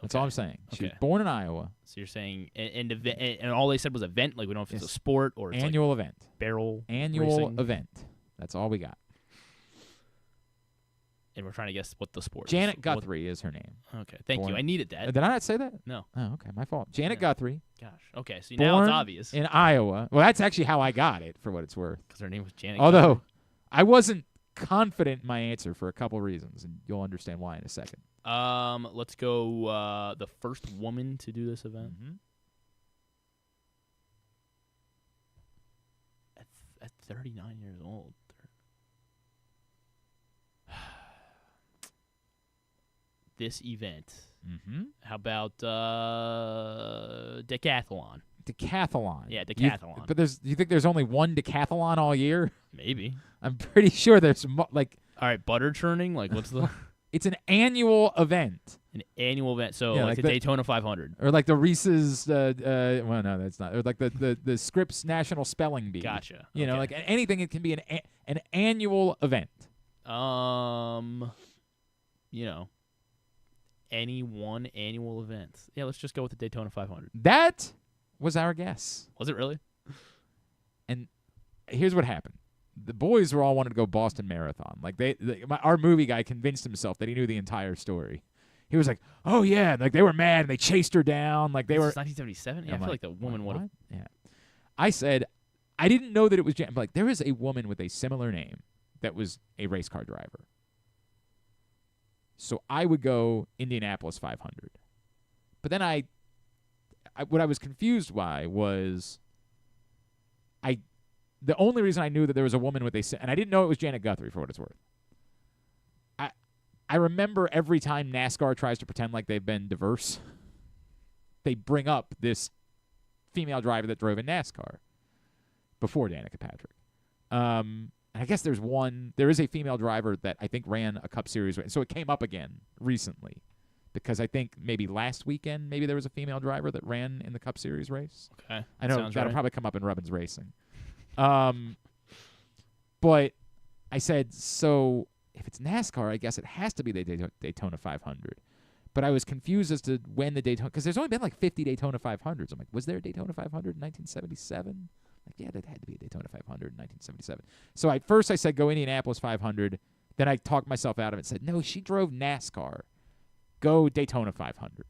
That's all I'm saying. She was born in Iowa. So you're saying and all they said was event, like we don't know if it's a sport or it's annual like event. Barrel annual racing. event. That's all we got. And we're trying to guess what the sport is. Janet Guthrie is her name. Okay, thank you. I needed that. Did I not say that? No. Oh, okay, my fault. Janet Guthrie. Gosh. Okay, so now it's born obvious. In Iowa. Well, that's actually how I got it, for what it's worth. Because her name was Janet Although, Guthrie. I wasn't confident in my answer for a couple reasons, and you'll understand why in a second. Let's go the first woman to do this event. At 39 years old. This event. How about decathlon? Decathlon. Yeah, decathlon. But you think there's only one decathlon all year? Maybe. I'm pretty sure there's all right, butter churning. Like what's the? It's an annual event. An annual event. So Yeah, like the Daytona 500. Or like the Reese's. Well, no, that's not. Or like the Scripps National Spelling Bee. Gotcha. You know, like anything. It can be an annual event. You know. Any one annual event. Yeah, let's just go with the Daytona 500. That was our guess. Was it really? And here's what happened. The boys were all wanted to go Boston Marathon. Like our movie guy convinced himself that he knew the entire story. He was like, "Oh yeah," like they were mad and they chased her down. Like they were 1977. Yeah, I feel like the woman would have. Yeah. I said, I didn't know that it was Jan. Like there is a woman with a similar name that was a race car driver. So I would go Indianapolis 500. But then what I was confused by was the only reason I knew that there was a woman with and I didn't know it was Janet Guthrie, for what it's worth. I remember every time NASCAR tries to pretend like they've been diverse, they bring up this female driver that drove in NASCAR before Danica Patrick. I guess there is a female driver that I think ran a Cup Series. So it came up again recently because I think maybe last weekend, maybe there was a female driver that ran in the Cup Series race. Okay. I know Sounds that'll right. probably come up in Rubbin's Racing. But I said, so if it's NASCAR, I guess it has to be the Daytona 500. But I was confused as to when the Daytona, because there's only been like 50 Daytona 500s. I'm like, was there a Daytona 500 in 1977? Like, yeah, that had to be a Daytona 500 in 1977. So at first I said go Indianapolis 500. Then I talked myself out of it and said, no, she drove NASCAR. Go Daytona 500.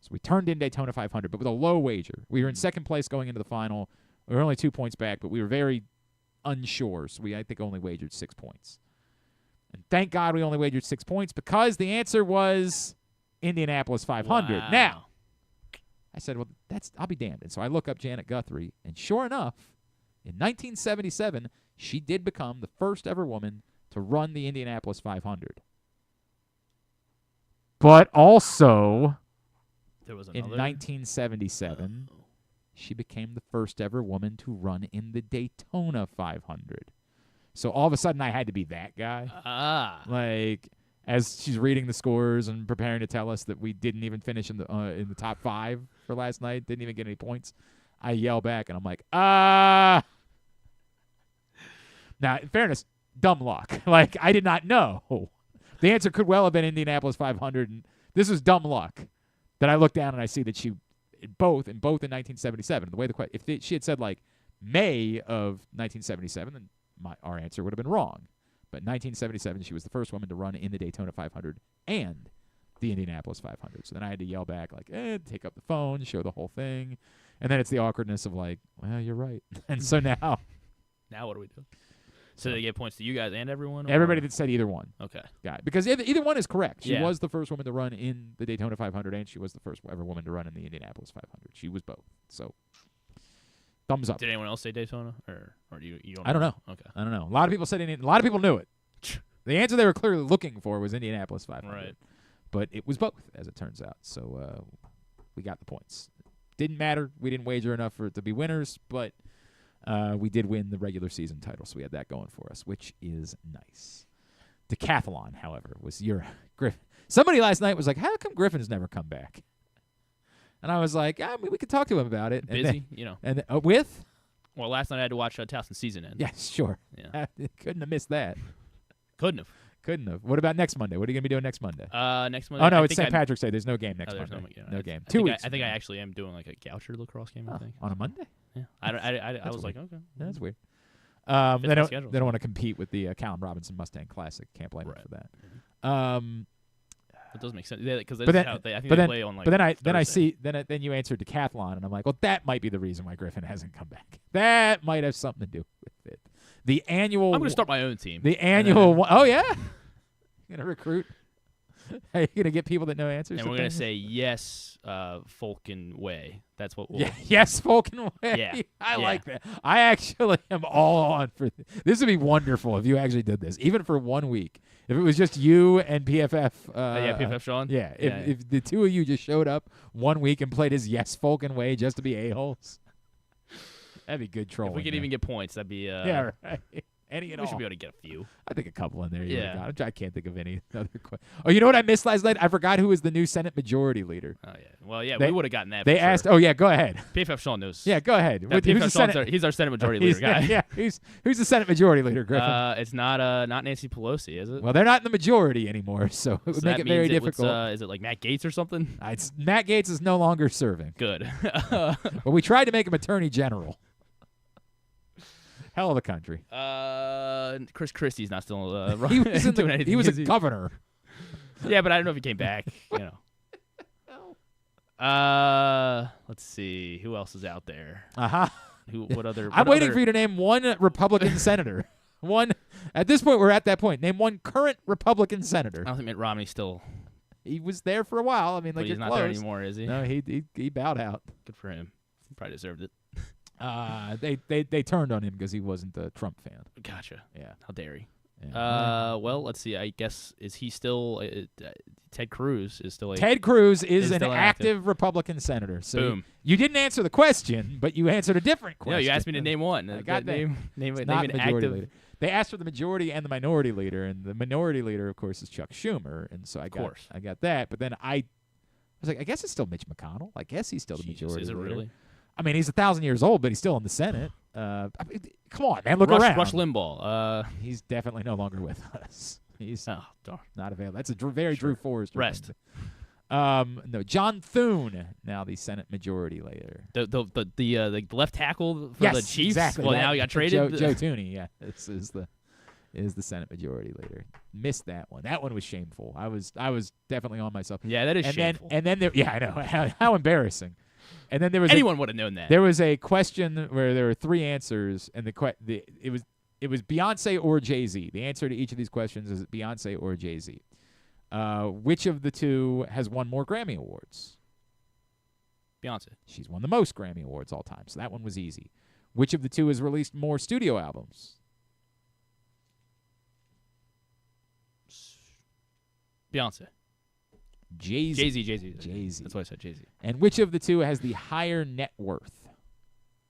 So we turned in Daytona 500, but with a low wager. We were in second place going into the final. We were only 2 points back, but we were very unsure. So I think, only wagered 6 points. And thank God we only wagered 6 points because the answer was Indianapolis 500. Wow. Now, I said, well, I'll be damned. And so I look up Janet Guthrie, and sure enough, in 1977, she did become the first ever woman to run the Indianapolis 500. But also, there was in another? 1977, she became the first ever woman to run in the Daytona 500. So all of a sudden, I had to be that guy. Like, as she's reading the scores and preparing to tell us that we didn't even finish in the top 5 for last night, didn't even get any points, I yell back, and I'm like, Now, in fairness, dumb luck. Like, I did not know. The answer could well have been Indianapolis 500, and this was dumb luck that I look down and I see that she in both in 1977. The way if she had said like May of 1977, then our answer would have been wrong. But 1977, she was the first woman to run in the Daytona 500 and the Indianapolis 500. So then I had to yell back like, take up the phone, show the whole thing, and then it's the awkwardness of like, well, you're right. And so now what do we do? So they get points to you guys and everyone? Everybody that said either one. Okay. Yeah, because either one is correct. She Yeah. was the first woman to run in the Daytona 500, and she was the first ever woman to run in the Indianapolis 500. She was both. So, thumbs up. Did anyone else say Daytona, or you don't? I don't know. Okay. I don't know. A lot of people said a lot of people knew it. The answer they were clearly looking for was Indianapolis 500. Right. But it was both, as it turns out. So we got the points. Didn't matter. We didn't wager enough for it to be winners, but we did win the regular season title, so we had that going for us, which is nice. Decathlon, however, was your Griffin. Somebody last night was like, how come Griffin's never come back? And I was like, we could talk to him about it. Busy, And with? Well, last night I had to watch Towson season end. Yes, sure. Yeah. Couldn't have missed that. Couldn't have. What about next Monday? What are you going to be doing next Monday? Next Monday. Oh, no, it's St. Patrick's Day. There's no game next Monday. No game. 2 weeks. I think I actually am doing like a Goucher lacrosse game, I think. On a Monday? Yeah. I was like, okay. That's weird. They don't want to compete with the Callum Robinson Mustang Classic. Can't blame them for that. It does make sense because I think they play on like. But then you answered decathlon, and I'm like, well, that might be the reason why Griffin hasn't come back. That might have something to do with it. The annual. I'm going to start my own team. The annual. Oh yeah. You're gonna recruit. Are you gonna get people that know answers? And we're gonna say yes, Falcon Way. That's what. We'll yes, Falcon Way. Yeah, I like that. I actually am all on for this. Would be wonderful if you actually did this, even for 1 week. If it was just you and PFF. PFF Sean. Yeah. If the two of you just showed up 1 week and played as yes, Falcon Way, just to be a-holes, that'd be good trolling. If we could even get points, that'd be. Yeah. Right. Any and we all. should be able to get a few. I think a couple in there. Yeah. I can't think of any other questions. Oh, you know what I missed last night? I forgot who was the new Senate Majority Leader. Oh, yeah. Well, yeah, we would have gotten that. They asked. Oh, yeah, go ahead. PFF Sean knows. Yeah, go ahead. He's our Senate Majority Leader guy. Yeah, who's the Senate Majority Leader, Griffin? It's not Nancy Pelosi, is it? Well, they're not in the majority anymore, so it would make it very difficult. Is it like Matt Gaetz or something? Matt Gaetz is no longer serving. Good. But we tried to make him Attorney General. Hell of a country. Chris Christie's not still doing anything. He was a governor. Yeah, but I don't know if he came back. Let's see who else is out there. What other? I'm waiting for you to name one Republican senator. One. At this point, we're at that point. Name one current Republican senator. I don't think Mitt Romney's still. He was there for a while. I mean, but he's not there anymore, is he? No, he bowed out. Good for him. He probably deserved it. They turned on him because he wasn't a Trump fan. Gotcha. Yeah. How dare he? Yeah. Well, let's see. I guess is he still? Ted Cruz is still. Ted Cruz is an active Republican senator. So boom. You didn't answer the question, but you answered a different question. No, you asked me to name one. I got that. Name an active. leader. They asked for the majority and the minority leader, and the minority leader, of course, is Chuck Schumer, and so I got that. But then I was like, I guess it's still Mitch McConnell. I guess he's still the majority leader. Is it really? I mean, he's 1,000 years old, but he's still in the Senate. I mean, come on, man, look around. Rush Limbaugh. He's definitely no longer with us. He's darn. Not available. That's a very Drew Forrester rest. No, John Thune, now the Senate Majority Leader. The left tackle for the Chiefs. Exactly. Well, now he got traded. Joe Thuney, yeah, this is the Senate Majority Leader. Missed that one. That one was shameful. I was definitely on myself. Yeah, that is shameful. And then there, yeah, I know how embarrassing. And then there was anyone would have known that. There was a question where there were 3 answers, and it was Beyonce or Jay-Z. The answer to each of these questions is Beyonce or Jay-Z. Which of the two has won more Grammy Awards? Beyonce. She's won the most Grammy Awards all time, so that one was easy. Which of the two has released more studio albums? Beyonce. Jay-Z. Jay-Z. That's why I said Jay-Z. And which of the two has the higher net worth?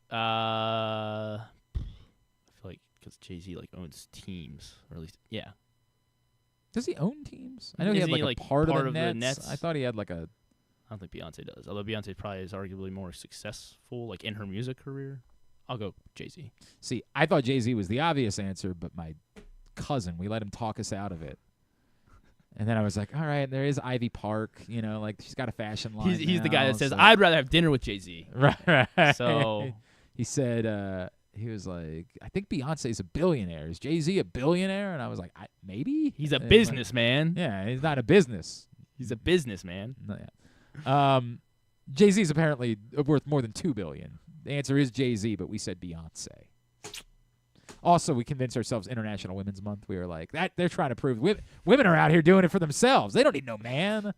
I feel like because Jay-Z owns teams, or at least Does he own teams? I know he had a part of the Nets. I thought he had I don't think Beyonce does. Although Beyonce probably is arguably more successful, in her music career. I'll go Jay-Z. See, I thought Jay-Z was the obvious answer, but my cousin, we let him talk us out of it. And then I was like, all right, there is Ivy Park, she's got a fashion line. He's the guy that says, I'd rather have dinner with Jay-Z. Right. So he said, he was like, I think Beyonce's a billionaire. Is Jay-Z a billionaire? And I was like, maybe. He's a businessman. Yeah, he's not a business. He's a businessman. No, yeah. Jay-Z's apparently worth more than $2 billion. The answer is Jay-Z, but we said Beyonce. Also, we convinced ourselves International Women's Month. We were like, that they're trying to prove women are out here doing it for themselves. They don't need no man.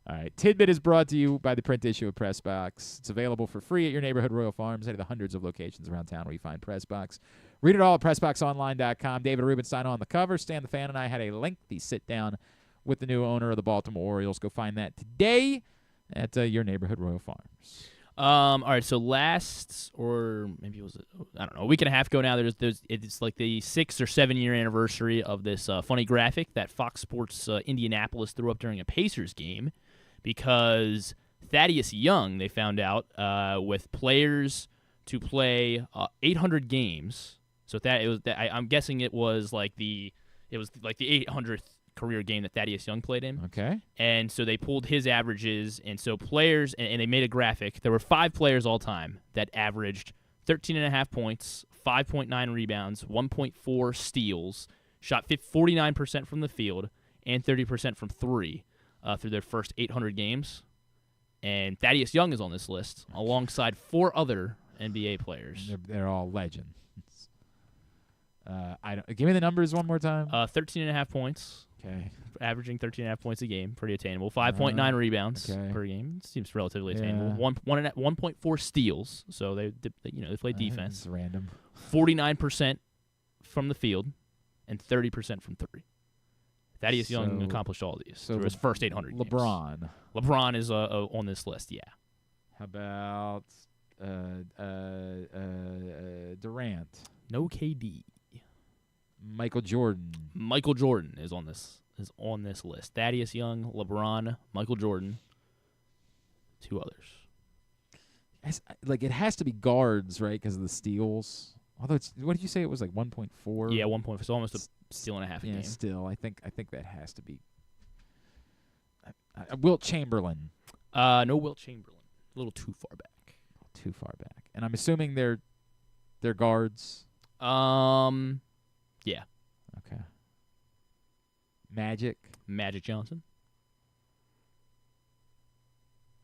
All right. Tidbit is brought to you by the print issue of Press Box. It's available for free at your neighborhood Royal Farms, any of the hundreds of locations around town where you find Press Box. Read it all at PressBoxOnline.com. David Rubenstein on the cover. Stan the Fan and I had a lengthy sit-down with the new owner of the Baltimore Orioles. Go find that today at your neighborhood Royal Farms. All right, so or maybe it was a week and a half ago now. It's like the 6 or 7 year anniversary of this funny graphic that Fox Sports Indianapolis threw up during a Pacers game. because Thaddeus Young, they found out, with players to play 800 games. So I'm guessing it was like the 800th career game that Thaddeus Young played in. Okay. And so they pulled his averages, and so players, and they made a graphic. There were 5 players all time that averaged 13.5 points, 5.9 rebounds, 1.4 steals, shot 49% from the field, and 30% from 3 through their first 800 games. And Thaddeus Young is on this list alongside 4 other NBA players. They're all legends. Give me the numbers one more time. 13.5 points. Okay. Averaging 13.5 points a game, pretty attainable. 5.9 rebounds per game, seems relatively attainable. 1.4 steals, so they play defense. It's random. 49% from the field, and 30% from 3. Thaddeus Young accomplished all these through his first 800 games. LeBron is on this list, yeah. How about Durant? No KD. Michael Jordan. Michael Jordan is on this list. Thaddeus Young, LeBron, Michael Jordan, 2 others. It has to be guards, right? Because of the steals. Although what did you say? It was like 1.4. Yeah, 1.4. It's almost a steal and a half a game. Still, I think that has to be. Wilt Chamberlain. No Wilt Chamberlain. A little too far back. And I'm assuming they're guards. Yeah. Okay. Magic Johnson.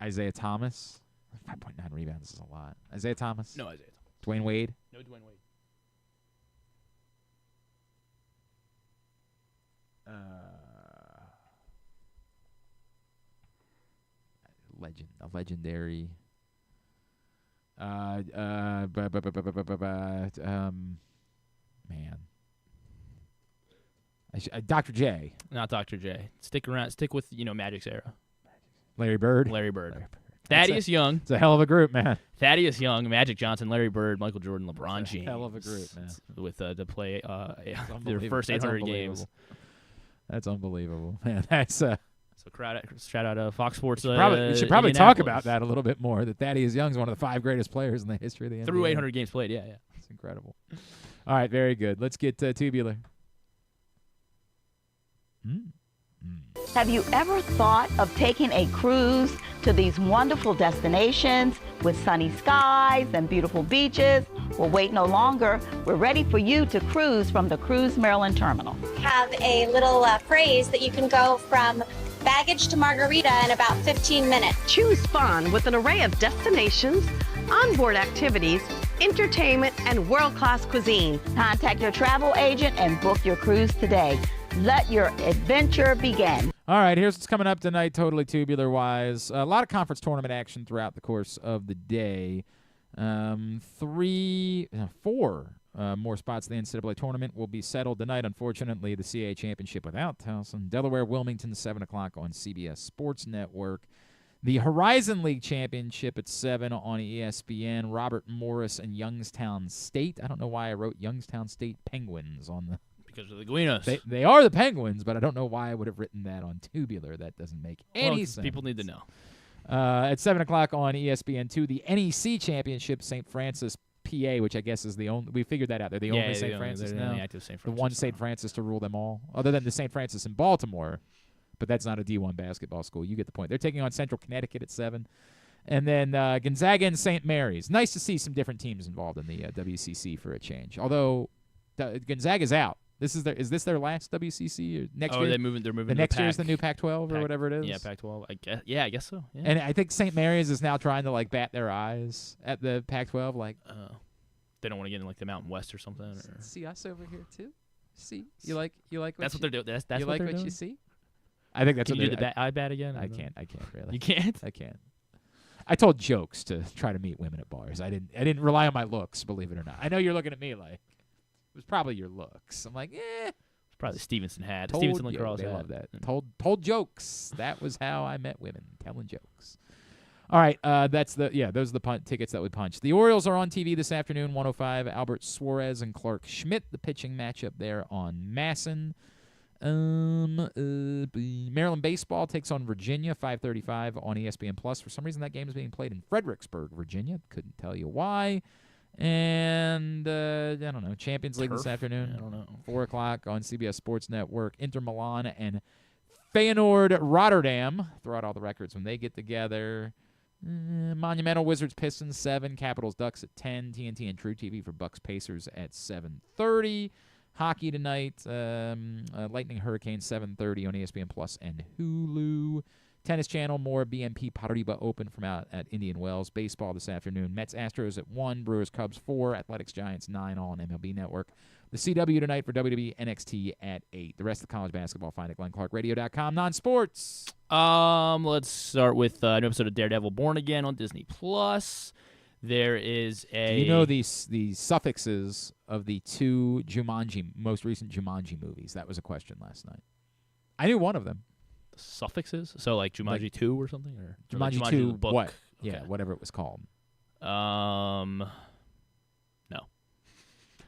Isaiah Thomas. 5.9 rebounds is a lot. Isaiah Thomas. No Isaiah Thomas. Dwayne Wade. No Dwayne Wade. A legendary. Man. Dr. J. Not Dr. J. Stick around. Stick with Magic's era. Larry Bird. Thaddeus Young. It's a hell of a group, man. Thaddeus Young, Magic Johnson, Larry Bird, Michael Jordan, LeBron James. Hell of a group, man. With to play their first 800 games. That's unbelievable, man. That's So shout out Fox Sports. We should probably talk about that a little bit more. That Thaddeus Young's one of the 5 greatest players in the history of the NBA. Through 800 games played, yeah. It's incredible. All right, very good. Let's get tubular. Have you ever thought of taking a cruise to these wonderful destinations with sunny skies and beautiful beaches? Well, wait no longer. We're ready for you to cruise from the Cruise Maryland Terminal. Have a little phrase that you can go from baggage to margarita in about 15 minutes. Choose fun with an array of destinations, onboard activities, entertainment, and world-class cuisine. Contact your travel agent and book your cruise today. Let your adventure begin. All right, here's what's coming up tonight, totally tubular-wise. A lot of conference tournament action throughout the course of the day. 4 more spots in the NCAA tournament will be settled tonight. Unfortunately, the CAA championship without Towson. Delaware, Wilmington, 7 o'clock on CBS Sports Network. The Horizon League Championship at 7 on ESPN. Robert Morris and Youngstown State. I don't know why I wrote Youngstown State Penguins on the... Because of the Guinos. They are the Penguins, but I don't know why I would have written that on tubular. That doesn't make any sense. People need to know. At 7 o'clock on ESPN2, the NEC Championship, St. Francis, PA, which I guess is the only... We figured that out. They're the only St. Francis now. The active St. Francis. The one St. Francis to rule them all, other than the St. Francis in Baltimore. But that's not a D1 basketball school. You get the point. They're taking on Central Connecticut at 7. And then Gonzaga and St. Mary's. Nice to see some different teams involved in the WCC for a change. Although Gonzaga's out. Is this their last WCC or next year? They're moving. The to next the year is the new Pac-12 or whatever it is. Yeah, Pac-12. I guess so. Yeah. And I think St. Mary's is now trying to bat their eyes at the Pac-12. They don't want to get in the Mountain West or something. Or... See us over here too. See, you like. That's what they're doing. That's you what like they're what doing? you see. I think that's Can what you do the eye bat again? I can't really. You can't. I can't. I told jokes to try to meet women at bars. I didn't rely on my looks, believe it or not. I know you're looking at me like it was probably your looks. I'm like, Probably Stevenson had. Stevenson Lacrosse they had. love that. Told jokes. That was how I met women, telling jokes. All right, those are the tickets that we punched. The Orioles are on TV this afternoon, 105. Albert Suarez and Clark Schmidt, the pitching matchup there on Masson. Maryland baseball takes on Virginia, 5:35 on ESPN Plus. For some reason, that game is being played in Fredericksburg, Virginia. Couldn't tell you why. And I don't know. Champions League this afternoon. I don't know. 4 o'clock on CBS Sports Network. Inter Milan and Feyenoord Rotterdam. Throw out all the records when they get together. Monumental Wizards Pistons 7. Capitals Ducks at 10. TNT and True TV for Bucks Pacers at 7:30. Hockey tonight. Lightning Hurricanes 7:30 on ESPN Plus and Hulu. Tennis Channel, more BNP Paribas Open from out at Indian Wells. Baseball this afternoon. Mets Astros at 1. Brewers Cubs 4. Athletics Giants 9, all on MLB Network. The CW tonight for WWE NXT at 8. The rest of the college basketball find at GlennClarkRadio.com. Non-sports. Let's start with an episode of Daredevil Born Again on Disney Plus. There is a. Do you know the suffixes of the 2 most recent Jumanji movies? That was a question last night. I knew one of them. The suffixes? So like Jumanji 2 or something? Or Jumanji like 2 book? what? Okay. Yeah, whatever it was called. No.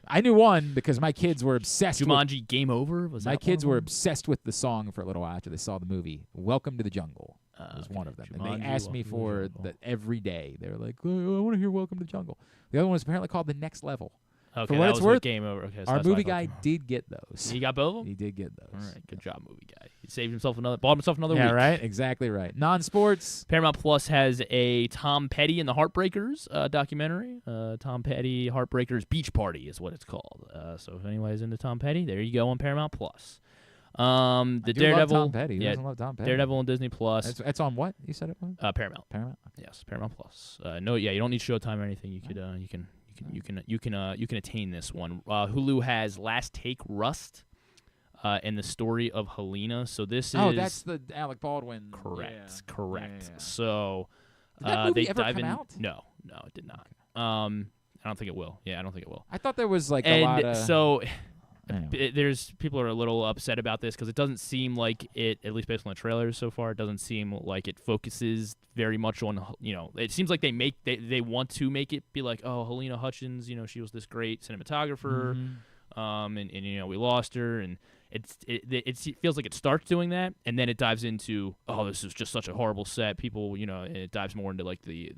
I knew one because my kids were obsessed Jumanji Game Over? Was my that kids one were of them? obsessed with the song for a little while after they saw the movie. Welcome to the Jungle was one of them. And Jumanji, they asked me Welcome to the for Jungle. that every day. They were like, oh, I want to hear Welcome to the Jungle. The other one was apparently called The Next Level. Okay, for what that it's was worth, with Game Over. Okay, so our that's why movie I guy thought- did get those. He got both of them? He did get those. All right, good job, movie guy. He saved himself bought himself another Yeah, week. right? Exactly right. Non-sports. Paramount Plus has a Tom Petty and the Heartbreakers documentary. Tom Petty Heartbreakers Beach Party is what it's called. So if anybody's into Tom Petty, there you go on Paramount Plus. The I do Daredevil. love Tom Petty. Who doesn't love Tom Petty? Daredevil on Disney Plus. It's on what? You said it was? Paramount. Paramount. Yes, Paramount Plus. You don't need Showtime or anything. You could you can attain this one. Hulu has Last Take Rust, and the story of Helena. So this is that's the Alec Baldwin. correct. Yeah. Correct. Yeah. So Did that movie they ever dive come in. out? No, it did not. I don't think it will. Yeah, I don't think it will. I thought there was like and a lot of. so. Anyway. There's people are a little upset about this because it doesn't seem like it, at least based on the trailers so far, it doesn't seem like it focuses very much on, it seems like they want to make it be like, oh, Helena Hutchins, she was this great cinematographer, and we lost her, and it feels like it starts doing that, and then it dives into, oh, this is just such a horrible set. People, it dives more into like the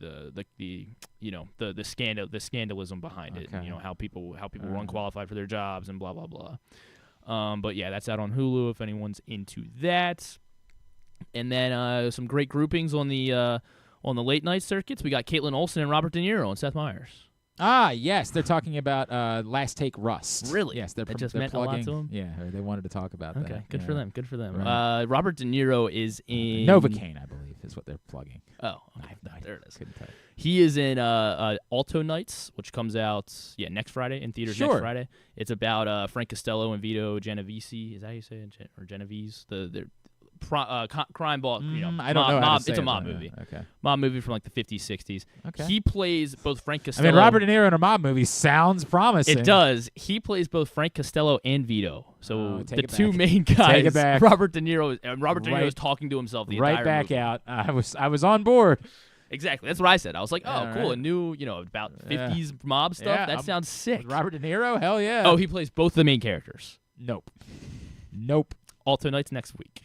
scandalism behind it, and, how people were unqualified for their jobs and blah blah blah. But yeah, that's out on Hulu if anyone's into that. And then some great groupings on the late night circuits. We got Caitlin Olsen and Robert De Niro and Seth Meyers. Ah, yes, they're talking about Last Take Rust. Really? Yes, they're That just they're meant a lot plugging. to 'em? Yeah, or they wanted to talk about that. Okay, good yeah. for them. Good for them. Right. Robert De Niro is in Novocaine, I believe, is what they're plugging. Oh, okay. There it is. Couldn't tell you. He is in Alto Nights, which comes out next Friday in theaters. Sure. Next Friday. It's about Frank Costello and Vito Genovese. Is that how you say it? Or Genovese? The crime boss. I don't mob, know how to mob, say it's a it, mob though, yeah. movie. Okay. Mob movie from like the 50s, 60s. Okay. He plays both Frank I Costello. mean, Robert De Niro in a mob movie sounds promising. It does. He plays both Frank Costello and Vito. So take the it two back. main Take guys, it back. Robert De Niro Right- is talking to himself the right entire back movie. out. I was on board. Exactly. That's what I said. I was like, oh, Yeah, cool. right. A new, about 50s mob stuff. Yeah, that I'm- sounds sick. With Robert De Niro? Hell yeah. Oh, he plays both the main characters. Nope. Alto Nights next week.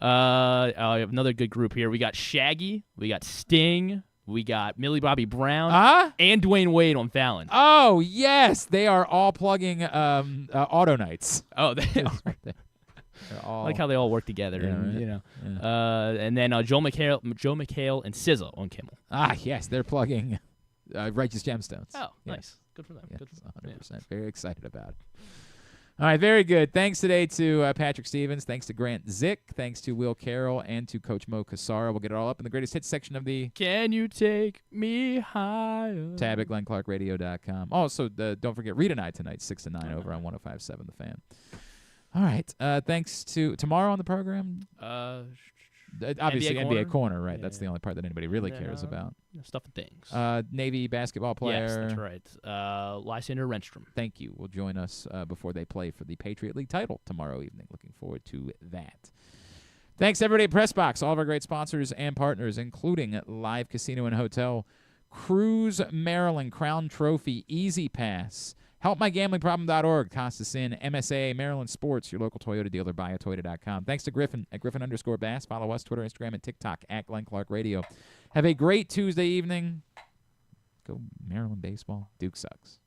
I have another good group here. We got Shaggy. We got Sting. We got Millie Bobby Brown. And Dwayne Wade on Fallon. Oh, yes. They are all plugging Auto Nights. Oh, they are. They're all, I like how they all work together. Yeah, and, right. And then Joe McHale and SZA on Kimmel. Ah, yes. They're plugging Righteous Gemstones. Oh, Yes. nice. Good for them. Yes, Good for them. 100%. Very excited about it. All right, very good. Thanks today to Patrick Stevens. Thanks to Grant Zick. Thanks to Will Carroll and to Coach Mo Cassara. We'll get it all up in the greatest hits section of the Can You Take Me Higher? tab at GlennClarkRadio.com. Also, don't forget Read and I tonight, 6 to 9 over on 105.7 The Fan. All right. Thanks to tomorrow on the program. Obviously, NBA Corner, right? Yeah, That's the only part that anybody really cares about. Stuff and things. Navy basketball player. Yes, that's right. Lysander Renstrom. Thank you. Will join us before they play for the Patriot League title tomorrow evening. Looking forward to that. Thanks, everybody at PressBox, all of our great sponsors and partners, including Live Casino and Hotel, Cruise Maryland, Crown Trophy, Easy Pass, HelpMyGamblingProblem.org. Costa Sin, MSA, Maryland Sports, your local Toyota dealer, buyatoyota.com. Thanks to Griffin at Griffin_Bass. Follow us, Twitter, Instagram, and TikTok at Glenn Clark Radio. Have a great Tuesday evening. Go Maryland baseball. Duke sucks.